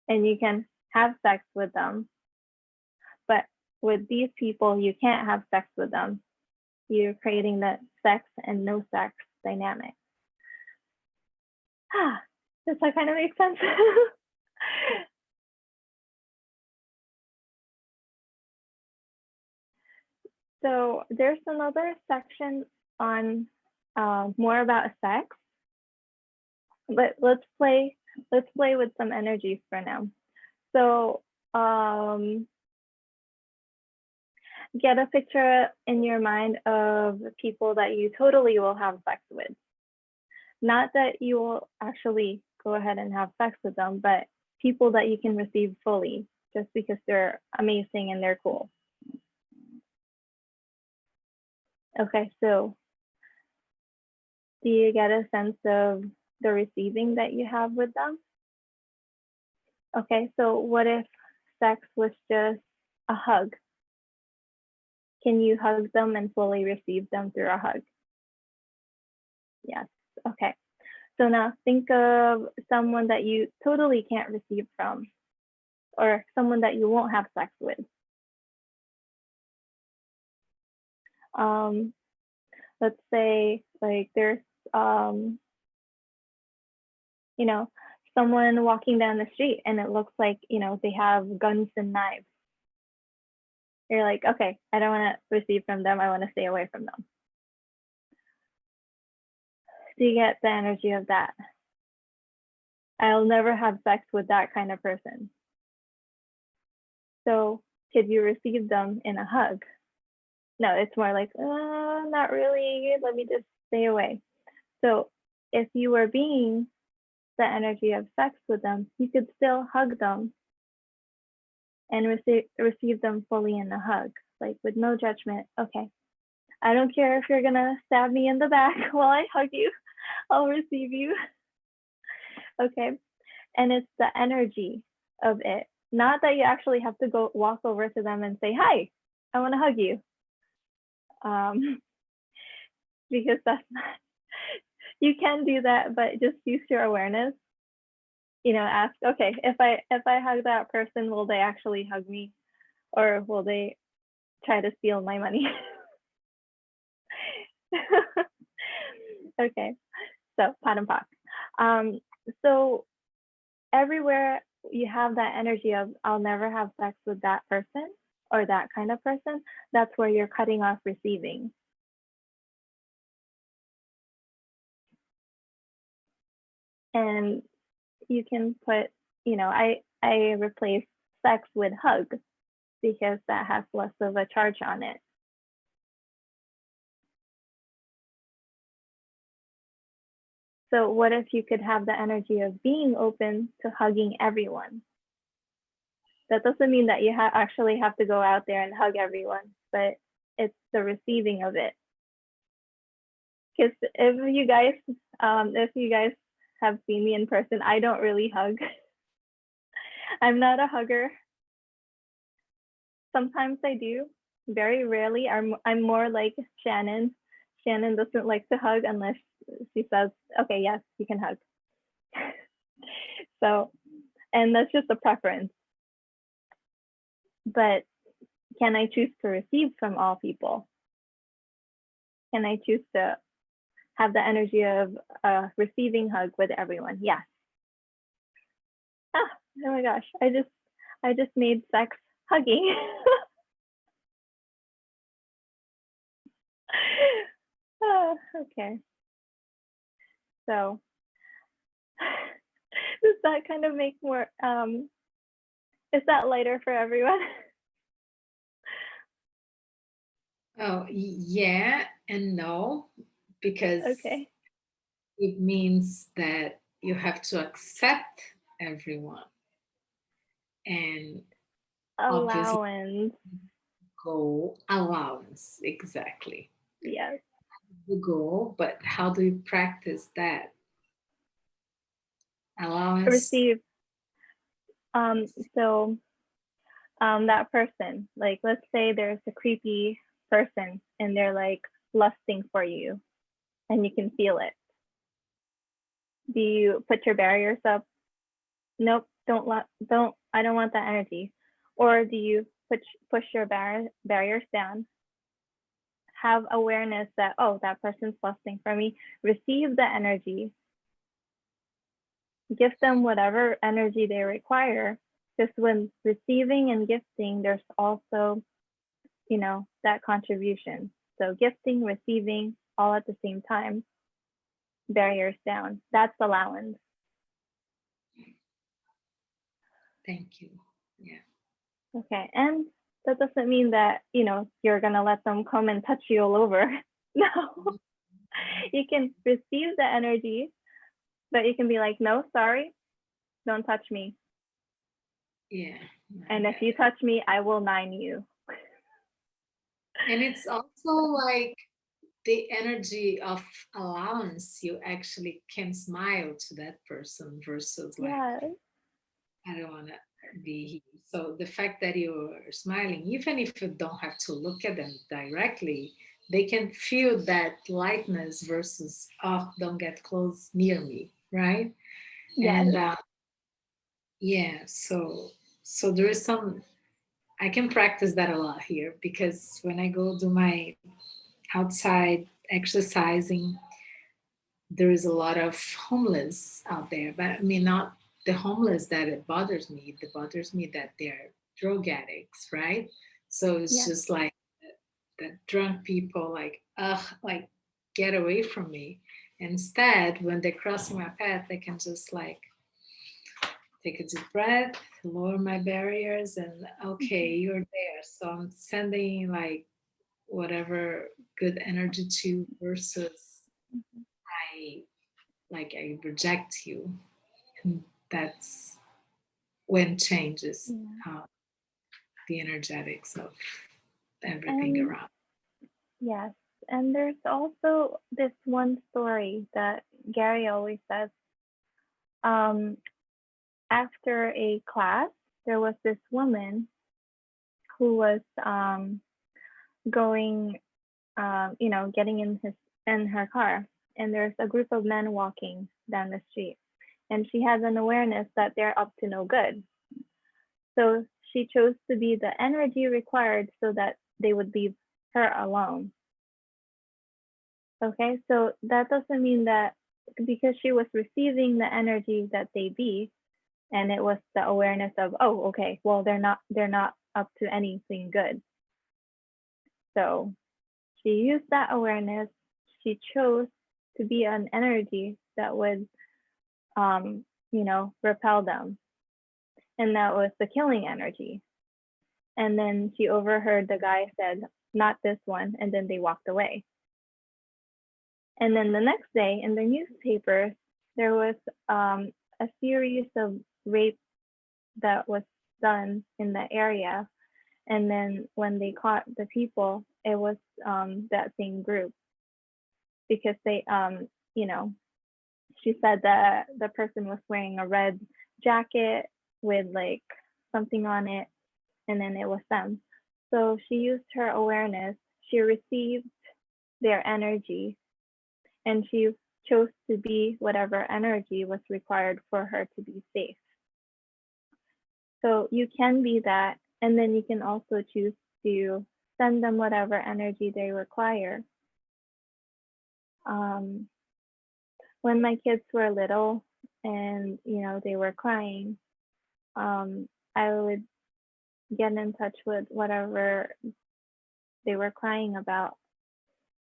Speaker 1: and you can have sex with them, but with these people, you can't have sex with them, you're creating that sex and no sex dynamic. Does that kind of make sense? So there's another section on more about sex, but let's play with some energies for now. So get a picture in your mind of people that you totally will have sex with. Not that you will actually go ahead and have sex with them, but people that you can receive fully just because they're amazing and they're cool. Okay, so do you get a sense of the receiving that you have with them? Okay, so what if sex was just a hug? Can you hug them and fully receive them through a hug? Yes, okay. So now think of someone that you totally can't receive from, or someone that you won't have sex with. Let's say like there's, you know, someone walking down the street and it looks like, you know, they have guns and knives. You're like, okay, I don't want to receive from them. I want to stay away from them. So you get the energy of that. I'll never have sex with that kind of person. So could you receive them in a hug? No, it's more like, not really. Let me just stay away. So if you were being the energy of sex with them, you could still hug them and receive them fully in the hug, like with no judgment. Okay, I don't care if you're gonna stab me in the back while I hug you, I'll receive you. Okay, and it's the energy of it, not that you actually have to go walk over to them and say, hi, I want to hug you. Because that's not, you can do that, but just use your awareness. You know, ask, okay, if I hug that person, will they actually hug me, or will they try to steal my money? Okay, so pat and pak. So everywhere you have that energy of I'll never have sex with that person or that kind of person, that's where you're cutting off receiving. And you can put, you know, I replace sex with hug because that has less of a charge on it. So what if you could have the energy of being open to hugging everyone? That doesn't mean that you actually have to go out there and hug everyone, but it's the receiving of it. Because if you guys have seen me in person, I don't really hug. I'm not a hugger. Sometimes I do, very rarely. I'm more like Shannon. Shannon doesn't like to hug unless she says, okay, yes, you can hug. So, and that's just a preference. But can I choose to receive from all people? Can I choose to have the energy of a receiving hug with everyone? Yes. Oh my gosh, I just made sex hugging. Okay. So does that kind of make more, is that lighter for everyone?
Speaker 4: Oh, yeah and no, because
Speaker 1: Okay.
Speaker 4: it means that you have to accept everyone and obviously
Speaker 1: Allowance.
Speaker 4: go allowance, exactly.
Speaker 1: Yes.
Speaker 4: The goal, but how do you practice that? Allowance.
Speaker 1: Receive. So that person, like let's say there's a creepy person and they're like lusting for you and you can feel it. Do you put your barriers up? Nope, I don't want that energy. Or do you push your barriers down? Have awareness that, oh, that person's lusting for me. Receive the energy. Give them whatever energy they require. Because when receiving and gifting, there's also, you know, that contribution. So gifting, receiving, all at the same time, barriers down. That's allowance.
Speaker 4: Thank you. Yeah.
Speaker 1: Okay. And that doesn't mean that, you're going to let them come and touch you all over. No. You can receive the energy, but you can be like, no, sorry, don't touch me.
Speaker 4: Yeah.
Speaker 1: And if you touch me, I will nine you.
Speaker 4: And it's also like the energy of allowance. You actually can smile to that person versus like,
Speaker 1: Yes.
Speaker 4: I don't want to be here. So the fact that you're smiling, even if you don't have to look at them directly, they can feel that lightness versus, oh, don't get close near me, right?
Speaker 1: Yes.
Speaker 4: And yeah, so there is some, I can practice that a lot here because when I go do my outside exercising, there is a lot of homeless out there. But I mean, not the homeless that it bothers me. It bothers me that they're drug addicts, right? So it's
Speaker 1: Yes.
Speaker 4: just like that drunk people, like, ugh, like get away from me. Instead, when they cross my path, they can just like take a deep breath, lower my barriers, and okay, you're there. So I'm sending like whatever good energy to you versus I I reject you. And that's when changes
Speaker 1: Yeah.
Speaker 4: the energetics of everything
Speaker 1: And
Speaker 4: around.
Speaker 1: yes. And there's also this one story that Gary always says. Um, After a class, there was this woman who was going, getting in her car, and there's a group of men walking down the street, and she has an awareness that they're up to no good. So she chose to be the energy required so that they would leave her alone. Okay, so that doesn't mean that because she was receiving the energy that they be, and it was the awareness of, oh, okay, well, they're not up to anything good. So she used that awareness. She chose to be an energy that would, repel them, and that was the killing energy. And then she overheard the guy said, "Not this one," and then they walked away. And then the next day in the newspapers, there was a series of rapes that was done in the area. And then when they caught the people, it was that same group because they, she said that the person was wearing a red jacket with like something on it, and then it was them. So she used her awareness. She received their energy, and she chose to be whatever energy was required for her to be safe. So you can be that, and then you can also choose to send them whatever energy they require. When my kids were little and they were crying, I would get in touch with whatever they were crying about,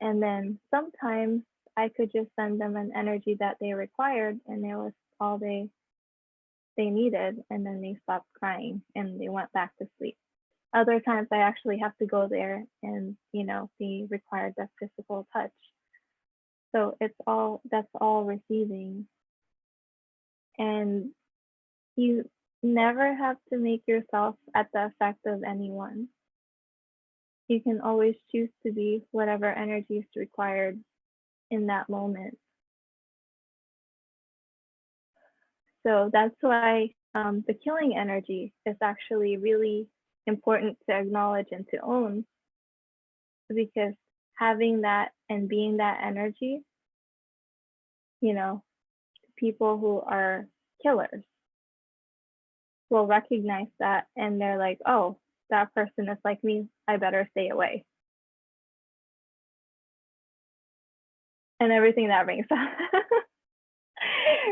Speaker 1: and then sometimes I could just send them an energy that they required, and it was all they needed, and then they stopped crying and they went back to sleep. Other times I actually have to go there and be required that physical touch. So that's all receiving. And you never have to make yourself at the effect of anyone. You can always choose to be whatever energy is required in that moment. So that's why the killing energy is actually really important to acknowledge and to own, because having that and being that energy, people who are killers will recognize that, and they're like, oh, that person is like me, I better stay away. And everything that brings up.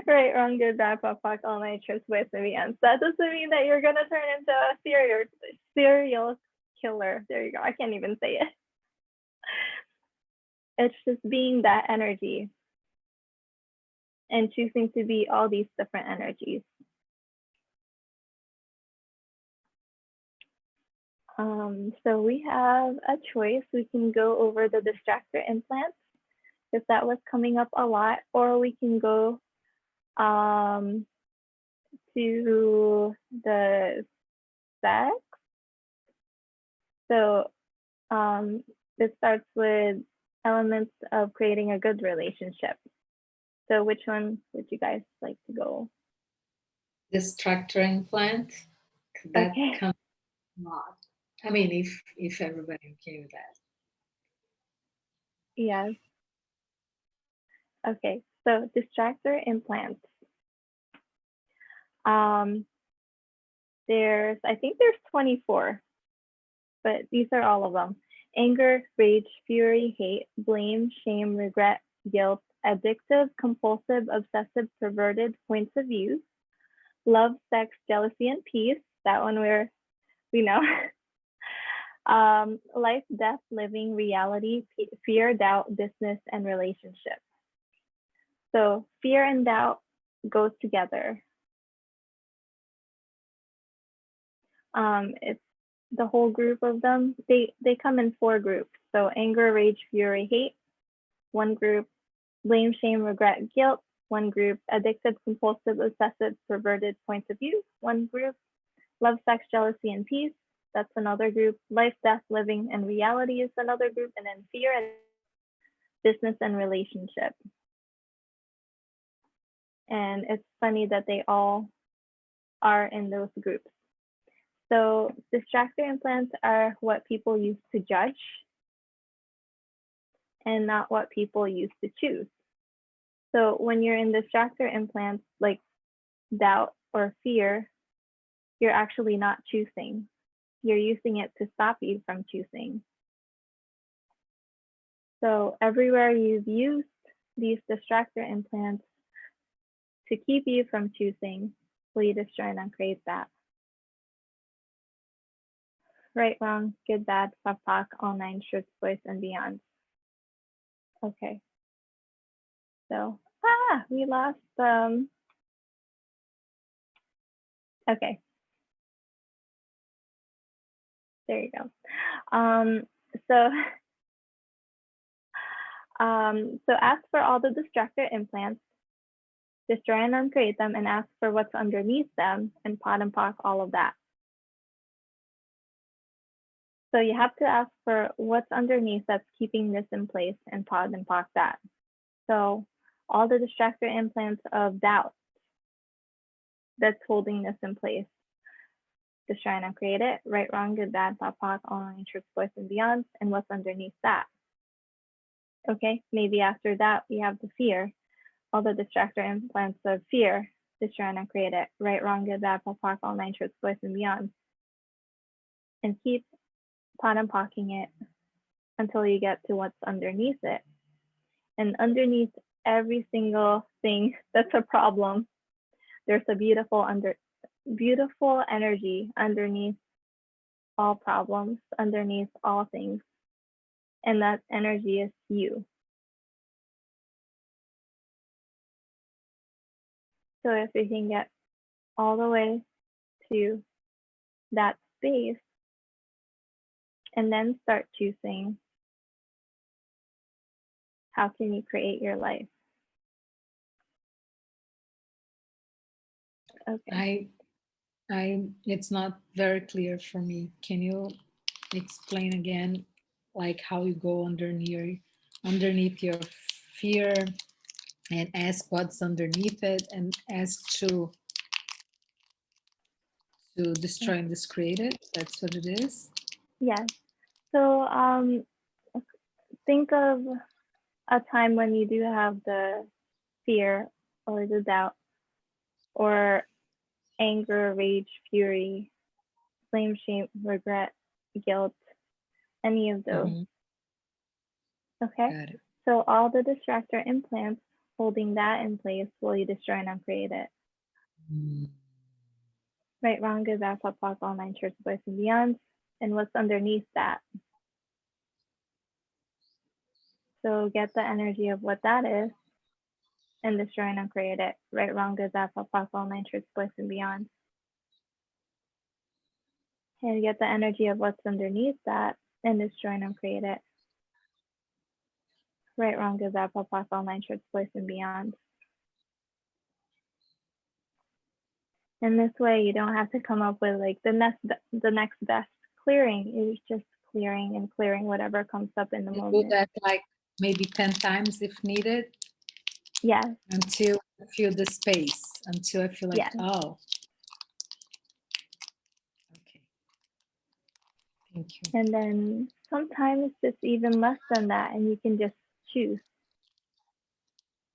Speaker 1: Right, wrong, good, bad, fuck, all night, trips, waste, and ends. That doesn't mean that you're gonna turn into a serial killer. There you go. I can't even say it. It's just being that energy and choosing to be all these different energies. So we have a choice. We can go over the distractor implants if that was coming up a lot, or we can go to the sex. So this starts with elements of creating a good relationship. So which one would you guys like to go?
Speaker 5: Distractor implant. That
Speaker 1: Okay.
Speaker 5: comes a lot. I mean, if everybody okay with that.
Speaker 1: Yes. Okay. So distractor implants. I think there's 24, but these are all of them. Anger, rage, fury, hate, blame, shame, regret, guilt, addictive, compulsive, obsessive, perverted points of view, love, sex, jealousy, and peace. That one we know. Life, death, living, reality, fear, doubt, business, and relationship. So fear and doubt goes together. It's the whole group of them. They come in 4 groups. So anger, rage, fury, hate. One group, blame, shame, regret, guilt. One group, addictive, compulsive, obsessive, perverted points of view. One group, love, sex, jealousy, and peace. That's another group. Life, death, living, and reality is another group. And then fear and business and relationship. And it's funny that they all are in those groups. So distractor implants are what people use to judge and not what people use to choose. So when you're in distractor implants, like doubt or fear, you're actually not choosing. You're using it to stop you from choosing. So everywhere you've used these distractor implants to keep you from choosing, will you destroy and uncreate that? Right, wrong, good, bad, POC, all 9, truth, voice, and beyond. Okay. So, we lost, okay. There you go. So ask for all the distractor implants, destroy and uncreate them, and ask for what's underneath them, and POD and POC all of that. So you have to ask for what's underneath that's keeping this in place, and POD and POC that. So all the distractor implants of doubt that's holding this in place, destroy and uncreate it, right, wrong, good, bad, POC, all 9, truth, voice, and beyond, and what's underneath that. Okay, maybe after that we have the fear, all the distractor implants of fear, destroy and uncreate it, right, wrong, good, bad, POC, all 9, truth, voice, and beyond, and keep POD and POCing it until you get to what's underneath it. And underneath every single thing that's a problem, there's a beautiful energy underneath all problems, underneath all things. And that energy is you. So if we can get all the way to that space and then start choosing, how can you create your life? Okay.
Speaker 5: It's not very clear for me. Can you explain again, like how you go underneath your fear and ask what's underneath it and ask to destroy and discreate it? That's what it is?
Speaker 1: Yes. So think of a time when you do have the fear or the doubt or anger, rage, fury, blame, shame, regret, guilt, any of those.
Speaker 5: Mhm.
Speaker 1: Okay.
Speaker 5: Got it.
Speaker 1: So all the distractor implants holding that in place, will you destroy and uncreate it?
Speaker 5: Mm.
Speaker 1: Right, wrong, good, bad, POC, all 9, truth, voice, and beyond. And what's underneath that? So get the energy of what that is and destroy and uncreate it. Right, wrong, good, bad, POC, all 9, truth, voice, and beyond. and get the energy of what's underneath that and destroy and uncreate it. Right, wrong, good, bad, pop, all nine shorts, place, and beyond. And this way, you don't have to come up with like the next best clearing. It's just clearing and clearing whatever comes up in the
Speaker 5: You do
Speaker 1: moment.
Speaker 5: that like maybe 10 times if needed
Speaker 1: Yes,
Speaker 5: until I feel the space, until I feel like,
Speaker 1: Yes.
Speaker 5: oh, okay. Thank you.
Speaker 1: and then sometimes it's even less than that, and you can just choose.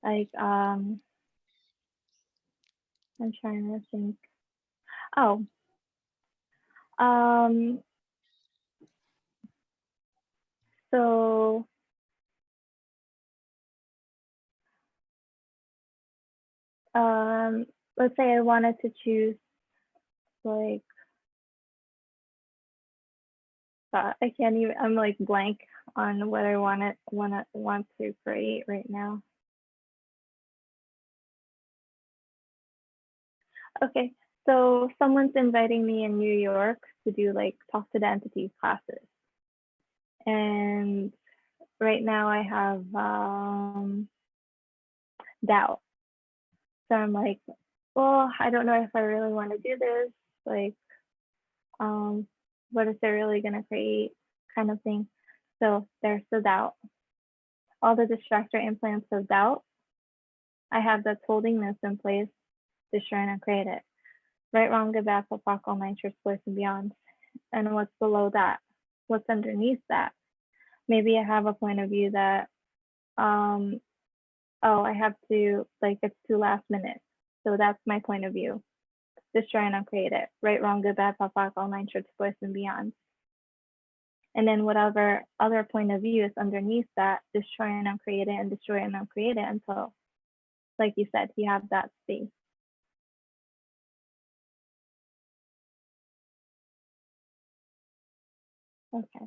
Speaker 1: Like, I'm trying to think. Oh, so let's say I wanted to choose like I can't even, I'm like blank on what I want to create right now. Okay, so someone's inviting me in New York to do like talk to the entities classes. And right now I have doubt. So I'm like, well, I don't know if I really want to do this. Like, what is it really going to create, kind of thing. So there's the doubt. All the distractor implants of doubt, I have that's holding this in place, destroy and create it. Right, wrong, good, bad, fuck, all nine shorts, place, and beyond. And what's below that? What's underneath that? Maybe I have a point of view that, oh, I have to, like, it's too last minute. So that's my point of view. Destroy and uncreate it. Right, wrong, good, bad, fuck, all nine shorts, place, and beyond. And then whatever other point of view is underneath that, destroy and uncreate it, and destroy and uncreate it until, like you said, you have that space. Okay.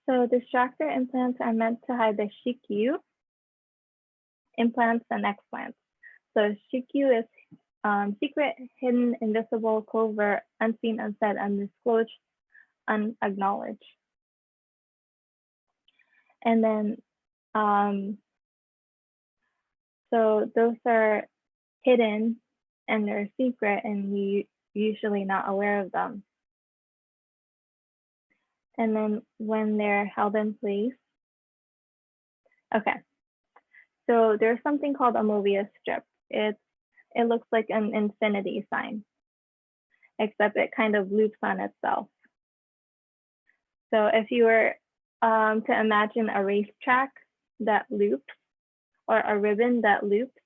Speaker 1: So distractor implants are meant to hide the Shikyu implants and explants. So Shikyu is secret, hidden, invisible, covert, unseen, unsaid, undisclosed, unacknowledged. And then, so those are hidden and they're secret and you usually not aware of them. And then when they're held in place, okay. So there's something called a Mobius strip. It looks like an infinity sign, except it kind of loops on itself. So if you were to imagine a racetrack that loops, or a ribbon that loops,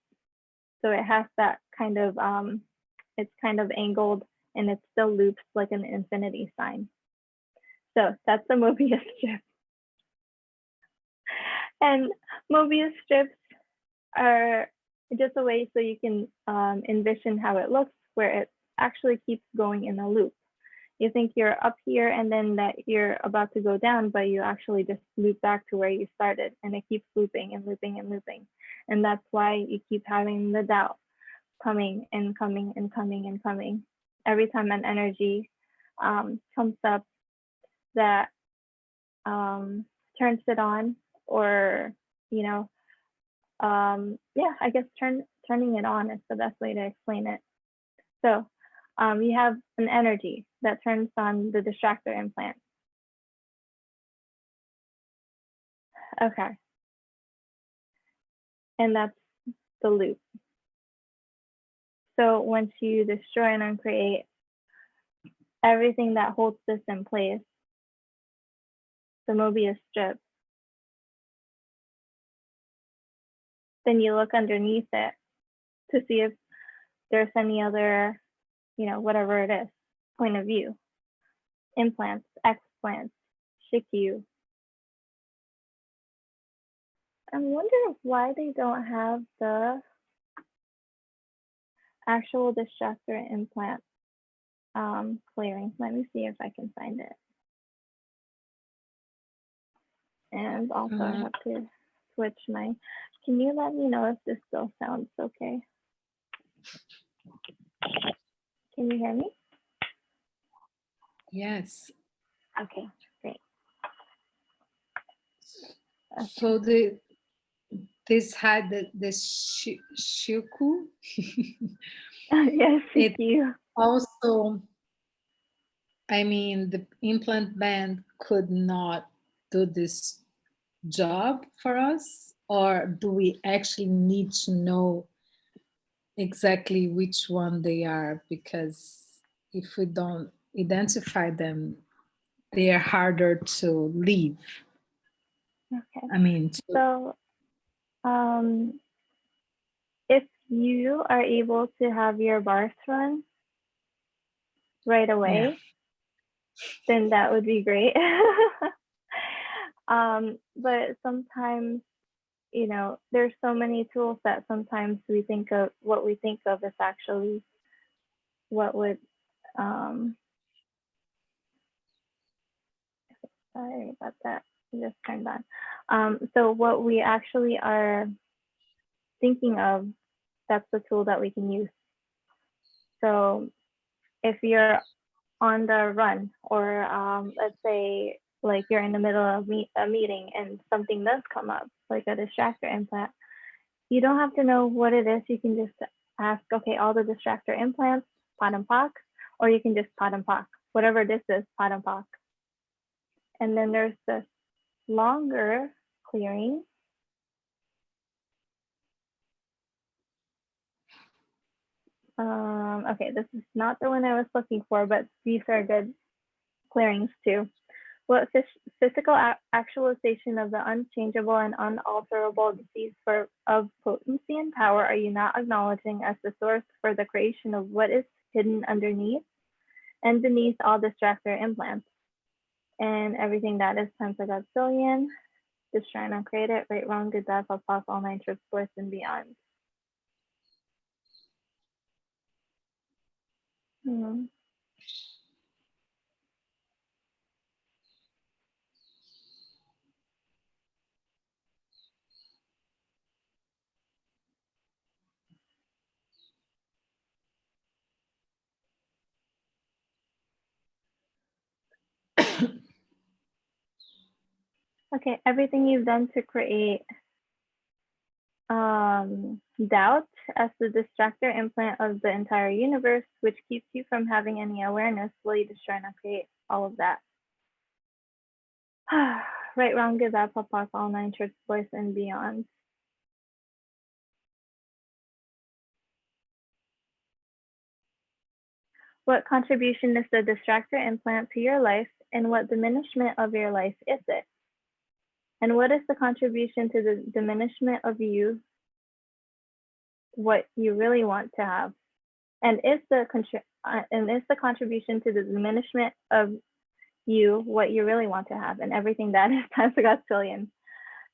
Speaker 1: so it has that kind of, it's kind of angled and it still loops like an infinity sign. So that's the Mobius strip. And Mobius strips are just a way so you can envision how it looks, where it actually keeps going in a loop. You think you're up here and then that you're about to go down, but you actually just loop back to where you started, and it keeps looping and looping and looping. And that's why you keep having the doubt coming and coming and coming and coming. Every time an energy comes up that turns it on, or, you know, yeah, I guess turning it on is the best way to explain it. So you have an energy that turns on the distractor implant. Okay. And that's the loop. So once you destroy and uncreate everything that holds this in place, the Mobius strip, then you look underneath it to see if there's any other, you know, whatever it is, point of view, implants, explants, Shikyu. I'm wondering why they don't have the actual distractor implant clearing. Let me see if I can find it. And also I have to switch my, can you let me know if this still sounds okay? Can you hear me?
Speaker 5: Yes.
Speaker 1: Okay, great.
Speaker 5: So this had the Shuku.
Speaker 1: Yes, thank
Speaker 5: It
Speaker 1: you.
Speaker 5: also, I mean, the implant band could not do this job for us, or do we actually need to know exactly which one they are? Because if we don't identify them, they are harder to leave.
Speaker 1: Okay,
Speaker 5: I mean,
Speaker 1: so if you are able to have your bars run right away, then that would be great. But sometimes, you know, there's so many tools that sometimes we think of what we think of is actually what would, um, sorry about that, I just turned on. So what we actually are thinking of, that's the tool that we can use. So if you're on the run, or let's say like you're in the middle of a meeting and something does come up, like a distractor implant, you don't have to know what it is. You can just ask, okay, all the distractor implants, pot and pock, or you can just pot and pock, whatever this is, pot and pock. And then there's this longer clearing. Okay, this is not the one I was looking for, but these are good clearings too. What physical actualization of the unchangeable and unalterable disease of potency and power are you not acknowledging as the source for the creation of what is hidden underneath and beneath all distractor implants and everything that is times a godzillion, destroy and uncreate it, right, wrong, good, bad, pop, all nine trips, worth and beyond. Hmm. Okay, everything you've done to create doubt as the distractor implant of the entire universe, which keeps you from having any awareness, will you destroy and create all of that? Right, wrong, good, bad, pop, all nine trips, voice and beyond. What contribution is the distractor implant to your life, and what diminishment of your life is it? And what is the contribution to the diminishment of you, what you really want to have? And is the contribution to the diminishment of you what you really want to have, and everything that is times a godzillion,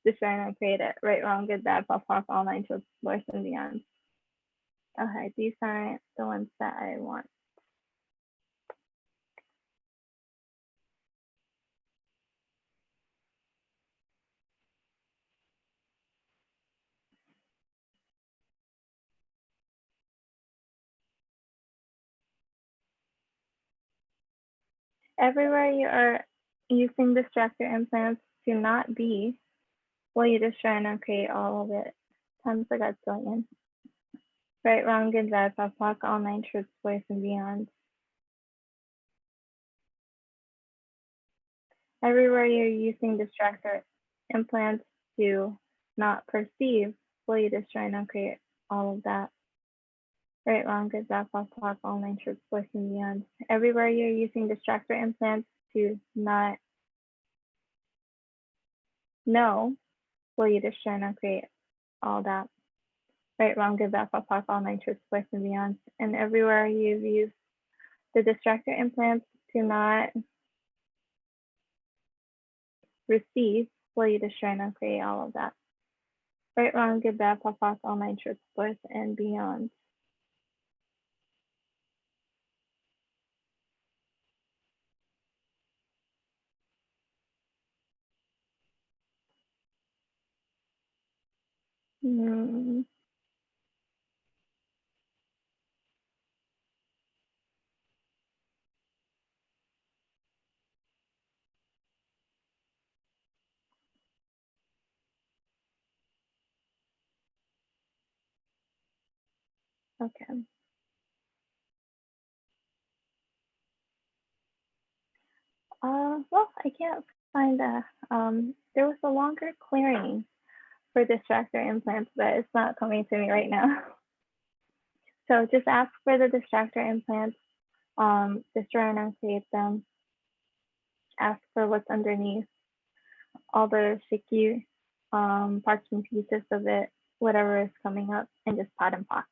Speaker 1: destroy and create it, right, wrong, good, bad, pop, all nine trips, voice and beyond. Okay, these aren't the ones that I want. Everywhere you are using distractor implants to not be, will you destroy and create all of it, times a godzillion, right, wrong, good, bad, pop, all nine trips, voice and beyond. Everywhere you're using distractor implants to not perceive, will you destroy and create all of that, right, wrong, good, bad, pop, all nine trips, voice and beyond. Everywhere you're using distractor implants to not know, will you destroy and create all that, right, wrong, good, bad, pop, all nine trips, voice and beyond. And everywhere you've used the distractor implants to not receive, will you destroy and create all of that, right, wrong, good, bad, pop, all nine trips, voice and beyond. Hmm. Okay. Well, I can't find there was a longer clearing for distractor implants, but it's not coming to me right now. So just ask for the distractor implants, destroy and uncreate them, ask for what's underneath, all the sticky parts and pieces of it, whatever is coming up, and just pot and pock.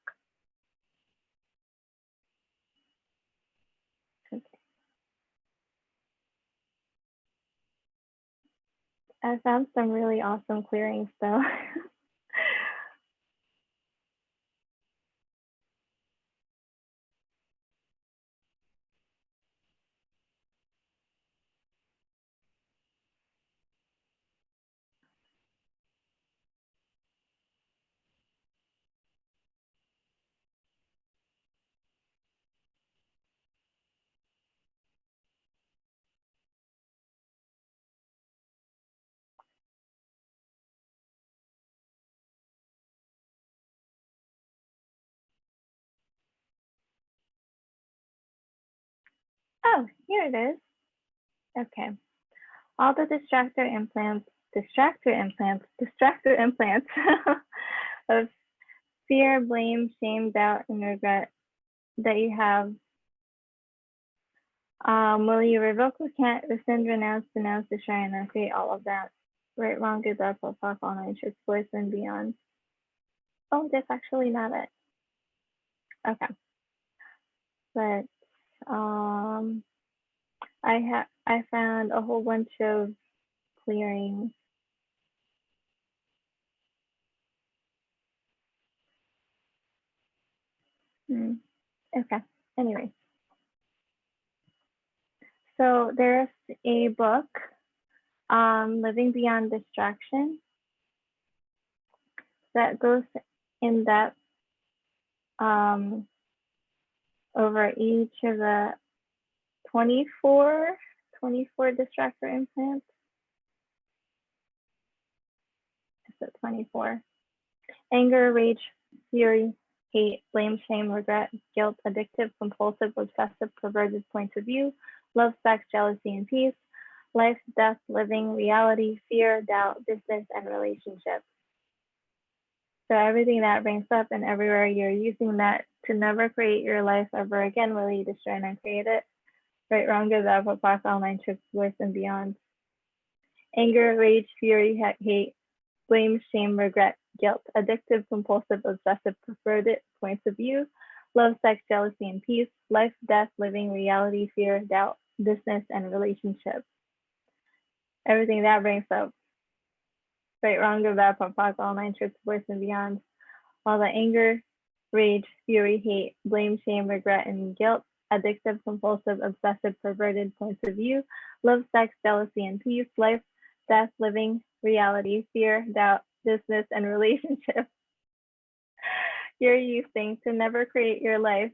Speaker 1: Okay. I found some really awesome clearings though. Oh, here it is. Okay. All the distractor implants of fear, blame, shame, doubt, and regret that you have. Will you revoke, recant, rescind, renounce, denounce, destroy, and uncreate all of that? Right, wrong, good, bad, full, all nine, truth, voice, and beyond. Oh, that's actually not it. Okay. But I found a whole bunch of clearings. Okay. Anyway. So there's a book, Living Beyond Distraction, that goes in depth over each of the 24 distractor implants. Is it 24? Anger, rage, fury, hate, blame, shame, regret, guilt, addictive, compulsive, obsessive, perverted points of view, love, sex, jealousy, and peace, life, death, living, reality, fear, doubt, business, and relationships. So everything that brings up and everywhere you're using that to never create your life ever again, will you destroy and uncreate it? Right, wrong, good, bad, fuck, all nine, tricks, worse, and beyond. Anger, rage, fury, hate, blame, shame, regret, guilt, addictive, compulsive, obsessive, perverted points of view, love, sex, jealousy, and peace, life, death, living, reality, fear, doubt, business, and relationships. Everything that brings up. Right, wrong, good, bad, fuck, all nine, tricks, worse, and beyond. All the anger, rage, fury, hate, blame, shame, regret, and guilt, addictive, compulsive, obsessive, perverted points of view, love, sex, jealousy, and peace, life, death, living, reality, fear, doubt, business, and relationships. You're using to never create your life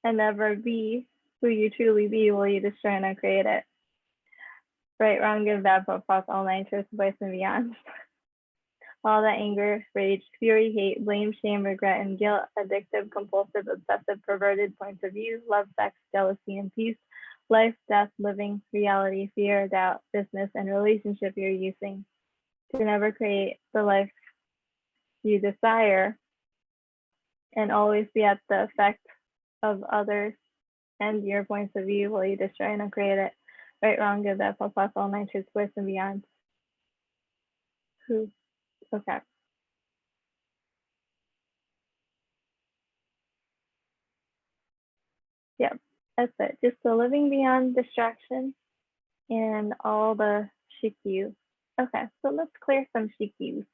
Speaker 1: and never be who you truly be, will you destroy and uncreate it? Right, wrong, good, bad, fuck, all nine, truth, voice, and beyond. All the anger, rage, fury, hate, blame, shame, regret, and guilt, addictive, compulsive, obsessive, perverted points of view, love, sex, jealousy, and peace, life, death, living, reality, fear, doubt, business, and relationship you're using to never create the life you desire and always be at the effect of others and your points of view, will you destroy and uncreate it? Right, wrong, good, bad, fuck, all nine, truth, voice, and beyond. Who? Okay. Yep, that's it. Just the living beyond distraction and all the shikyu. Okay, so let's clear some shikyus.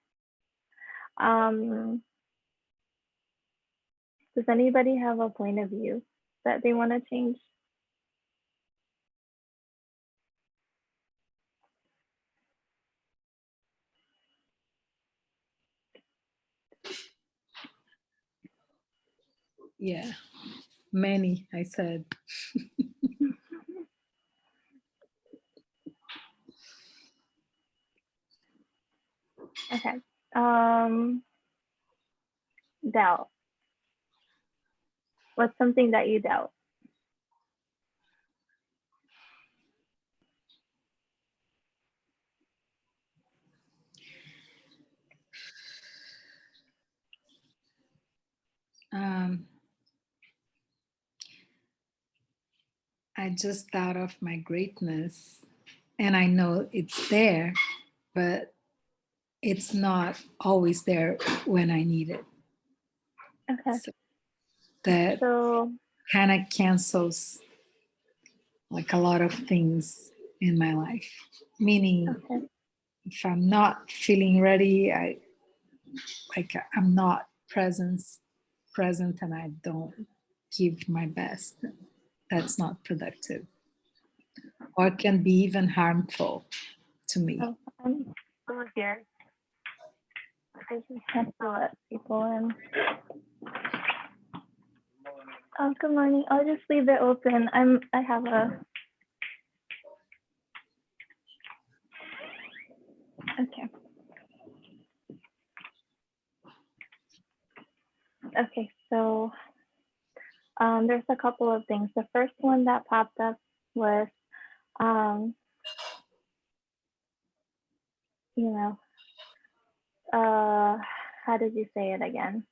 Speaker 1: Does anybody have a point of view that they want to change?
Speaker 5: Yeah, many, I said.
Speaker 1: Okay. Doubt. What's something that you doubt?
Speaker 5: I just thought of my greatness, and I know it's there, but it's not always there when I need it.
Speaker 1: Okay.
Speaker 5: So that
Speaker 1: So,
Speaker 5: kind of cancels like a lot of things in my life. Meaning,
Speaker 1: okay.
Speaker 5: if I'm not feeling ready, I'm not present, and I don't give my best. That's not productive, or can be even harmful to me.
Speaker 1: Oh, I'm still here. I just have to let people in. Oh, good morning. I'll just leave it open. I have a. Okay. Okay, so there's a couple of things. The first one that popped up was, you know, how did you say it again?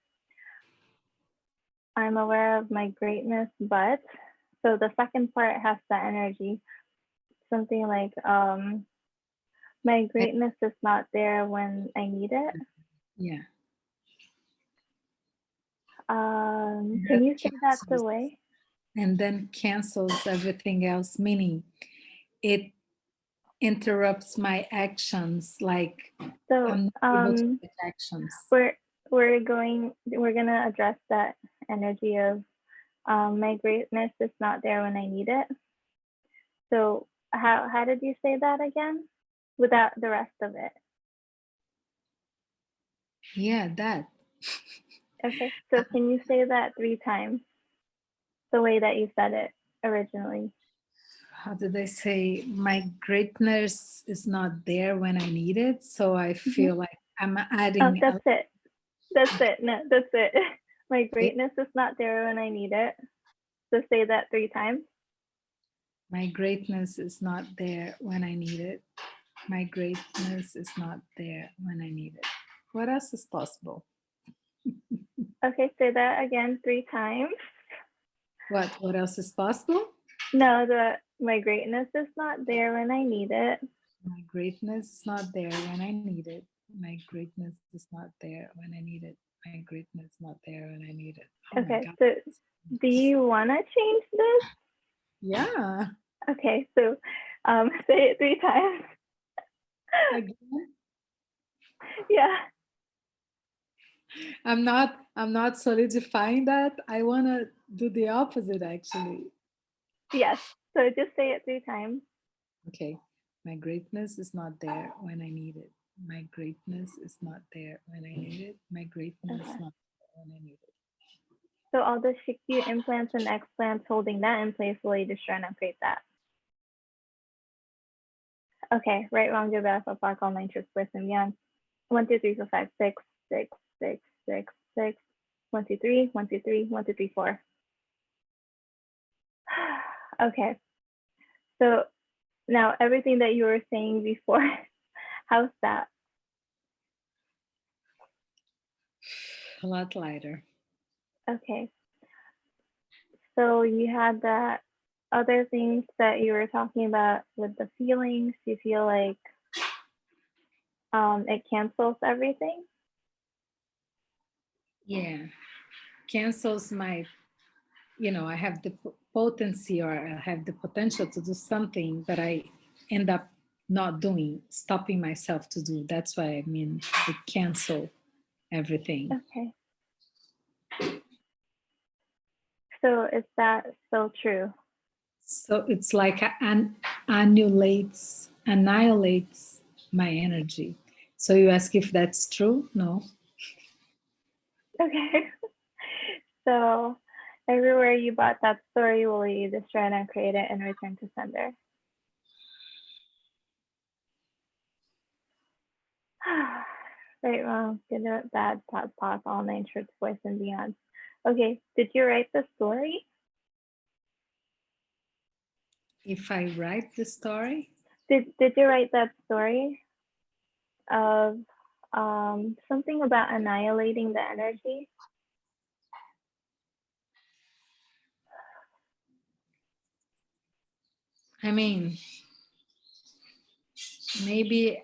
Speaker 1: I'm aware of my greatness, but, so the second part has the energy, something like, my greatness is not there when I need it.
Speaker 5: Yeah.
Speaker 1: Can you say that the way?
Speaker 5: And then cancels everything else, meaning it interrupts my actions, like
Speaker 1: So
Speaker 5: I'm not able to take actions.
Speaker 1: we're gonna address that energy of my greatness is not there when I need it. So how did you say that again without the rest of it?
Speaker 5: Yeah, that.
Speaker 1: Okay, so can you say that 3 times the way that you said it originally?
Speaker 5: How did I say? My greatness is not there when I need it, so I feel like I'm adding.
Speaker 1: Oh, that's it. That's it. No, that's it. My greatness is not there when I need it. So say that 3 times.
Speaker 5: My greatness is not there when I need it. My greatness is not there when I need it. What else is possible?
Speaker 1: Okay, say that again 3 times.
Speaker 5: What else is possible?
Speaker 1: No, my greatness is not there when I need it.
Speaker 5: My greatness is not there when I need it. My greatness is not there when I need it. My greatness is not there when I need it. Oh my
Speaker 1: Okay,
Speaker 5: God.
Speaker 1: so do you want to change this?
Speaker 5: Yeah.
Speaker 1: Okay, so say it 3 times.
Speaker 5: Again,
Speaker 1: Yeah.
Speaker 5: I'm not solidifying that. I want to do the opposite actually.
Speaker 1: Yes. So just say it 3 times.
Speaker 5: Okay. My greatness is not there when I need it. My greatness is not there when I need it. My greatness is not there when I need it.
Speaker 1: So all the Shikyu implants and explants holding that in place will you just try and create that. Okay, right, wrong, good, bad, fuck, fuck, all nine trips, birth, and beyond. 1, 2, 3, 4, 5, 6, 6, 6, 6, 6. 1, 2, 3, 1, 2, 3, 1, 2, 3, 4. Okay. So now everything that you were saying before, how's that?
Speaker 5: A lot lighter.
Speaker 1: Okay. So you had that other things that you were talking about with the feelings. You feel like it cancels everything?
Speaker 5: Yeah. Cancels my, I have the potency, or I have the potential to do something, but I end up not doing, stopping myself to do. That's why I mean they cancel everything.
Speaker 1: Okay. So is that still true?
Speaker 5: So it's like annihilates my energy. So you ask if that's true? No.
Speaker 1: Okay. So everywhere you bought that story, will you just try and create it and return to sender? Right, wrong, good, bad, pot, pot, all nine shorts, boys and beyond. Okay, did you write the story?
Speaker 5: If I write the story,
Speaker 1: Did you write that story of something about annihilating the energy?
Speaker 5: I mean, maybe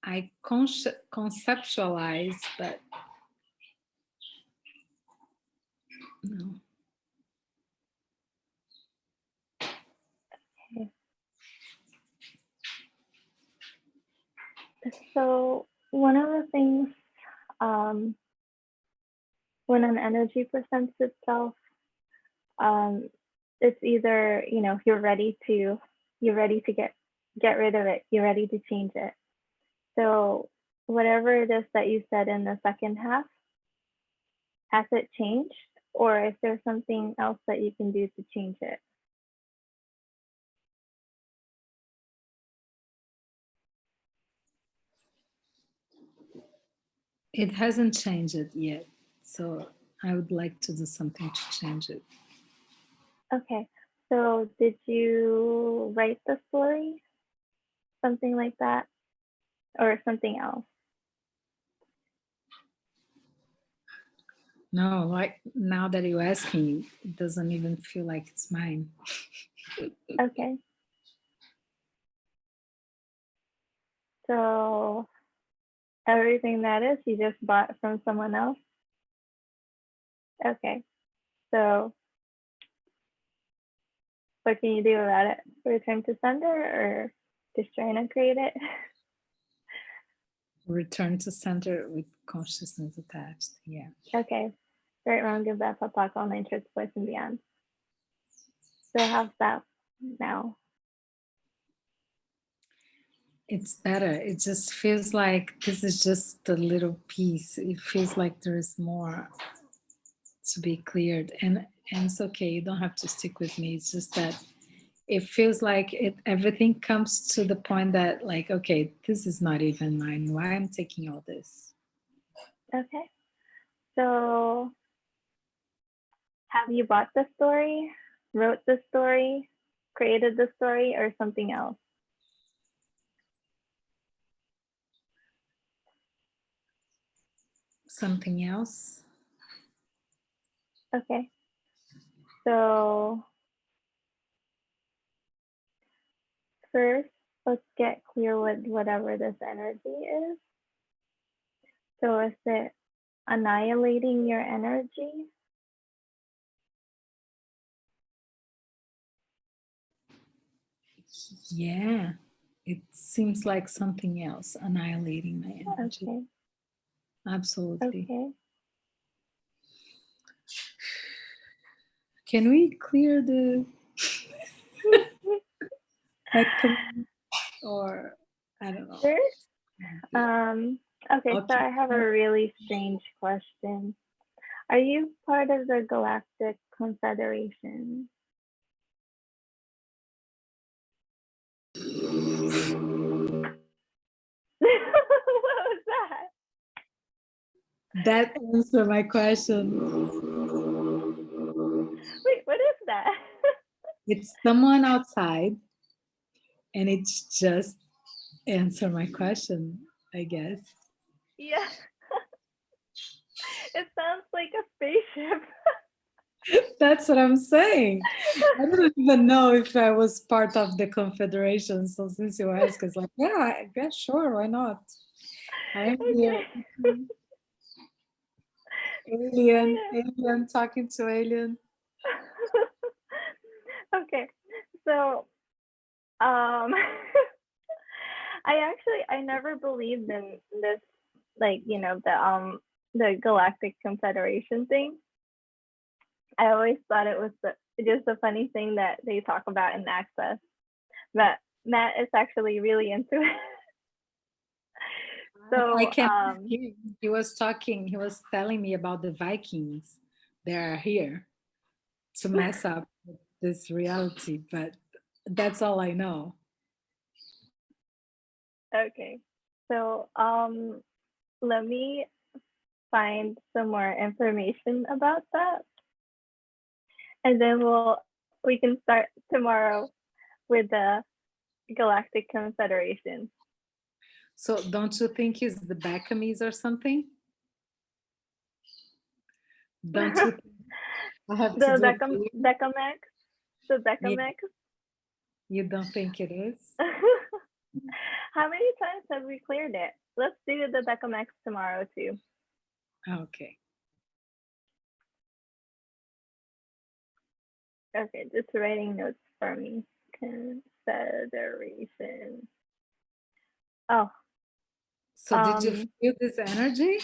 Speaker 5: I conceptualize, but no.
Speaker 1: So one of the things when an energy presents itself, it's either you're ready to get rid of it, you're ready to change it. So whatever it is that you said in the second half, has it changed, or is there something else that you can do to change it?
Speaker 5: It hasn't changed it yet. So I would like to do something to change it.
Speaker 1: Okay, so did you write the story? Something like that? Or something else?
Speaker 5: No, like now that you're asking, it doesn't even feel like it's mine.
Speaker 1: Okay. So everything that is, you just bought from someone else? Okay. So what can you do about it? Return to sender or just trying to create it?
Speaker 5: Return to center with consciousness attached. Yeah.
Speaker 1: Okay. Right, wrong, good, bad, pop, all nine shorts, boys and beyond. So how's that now?
Speaker 5: It's better. It just feels like this is just a little piece. It feels like there's more to be cleared. And it's okay. You don't have to stick with me. It's just that it feels like everything comes to the point that like, okay, this is not even mine. Why I'm taking all this?
Speaker 1: Okay. So have you bought the story, wrote the story, created the story, or something else?
Speaker 5: Something else?
Speaker 1: Okay. So first, let's get clear with whatever this energy is. So is it annihilating your energy?
Speaker 5: Yeah. It seems like something else, annihilating my energy.
Speaker 1: Okay.
Speaker 5: Absolutely.
Speaker 1: Okay.
Speaker 5: Can we clear the echo or I don't know.
Speaker 1: Sure. Okay, so
Speaker 5: Okay.
Speaker 1: I have a really strange question. Are you part of the Galactic Confederation? What was that?
Speaker 5: That answered my question.
Speaker 1: Wait, what is that?
Speaker 5: It's someone outside and it's just answer my question, I guess.
Speaker 1: Yeah. It sounds like a spaceship.
Speaker 5: That's what I'm saying. I didn't even know if I was part of the Confederation. So since you asked, it's like, yeah, I guess sure, why not? I am here. Alien talking to alien.
Speaker 1: Okay, so I never believed in this, like, the Galactic Confederation thing. I always thought it was just a funny thing that they talk about in Access, but Matt is actually really into it. So
Speaker 5: I can't. He was talking. He was telling me about the Vikings. They are here to mess up with this reality, but that's all I know.
Speaker 1: Okay, so let me find some more information about that, and then we can start tomorrow with the Galactic Confederation.
Speaker 4: So don't you think it's the Beckamies or something? Don't you think I have
Speaker 1: The
Speaker 4: to do a video?
Speaker 1: Becamex, the
Speaker 4: Yeah,
Speaker 1: Becamex.
Speaker 4: you don't think it is?
Speaker 1: How many times have we cleared it? Let's do the Becamex tomorrow too.
Speaker 4: Okay.
Speaker 1: Okay, just writing notes for me. Confederation. Oh,
Speaker 4: So did you feel this energy?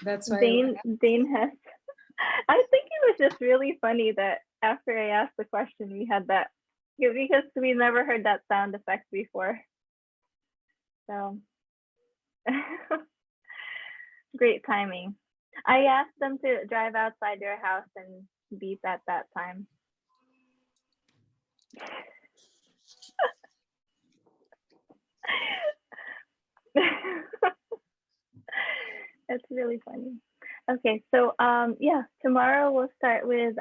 Speaker 4: That's why
Speaker 1: Dane has. I think it was just really funny that after I asked the question, we had that, because we never heard that sound effect before. So great timing. I asked them to drive outside their house and beep at that time. That's really funny. Okay, so yeah, tomorrow we'll start with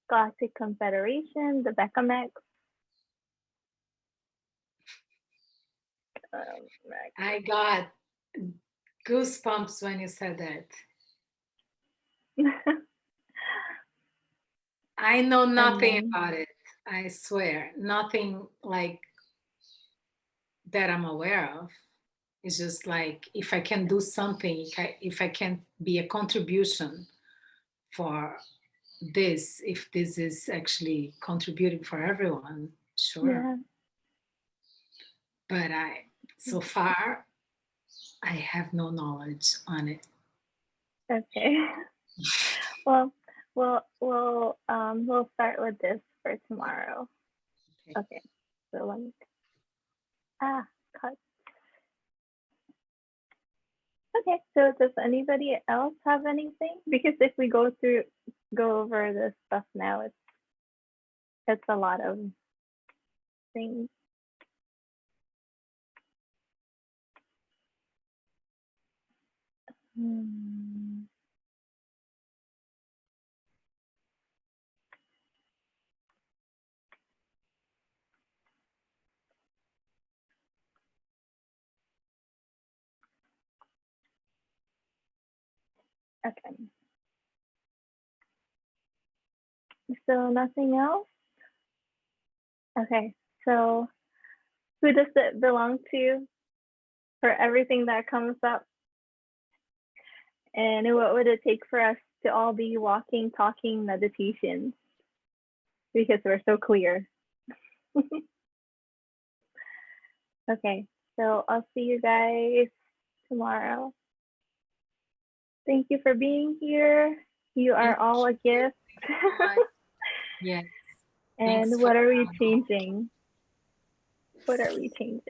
Speaker 1: Galactic Confederation, the Becamex.
Speaker 4: I got goosebumps when you said that. I know nothing about it. I swear, nothing like that I'm aware of. It's just like, if I can do something, if I can be a contribution for this, if this is actually contributing for everyone, sure.
Speaker 1: Yeah.
Speaker 4: But so far, I have no knowledge on it.
Speaker 1: Okay. Well, we'll start with this for tomorrow. Okay. So let me cut. Okay. So does anybody else have anything? Because if we go over this stuff now, it's a lot of things. Okay. So nothing else? Okay. So who does it belong to for everything that comes up? And what would it take for us to all be walking, talking meditations? Because we're so clear. Okay, so I'll see you guys tomorrow. Thank you for being here. You are all a gift.
Speaker 4: Yes.
Speaker 1: And what are we changing? What are we changing?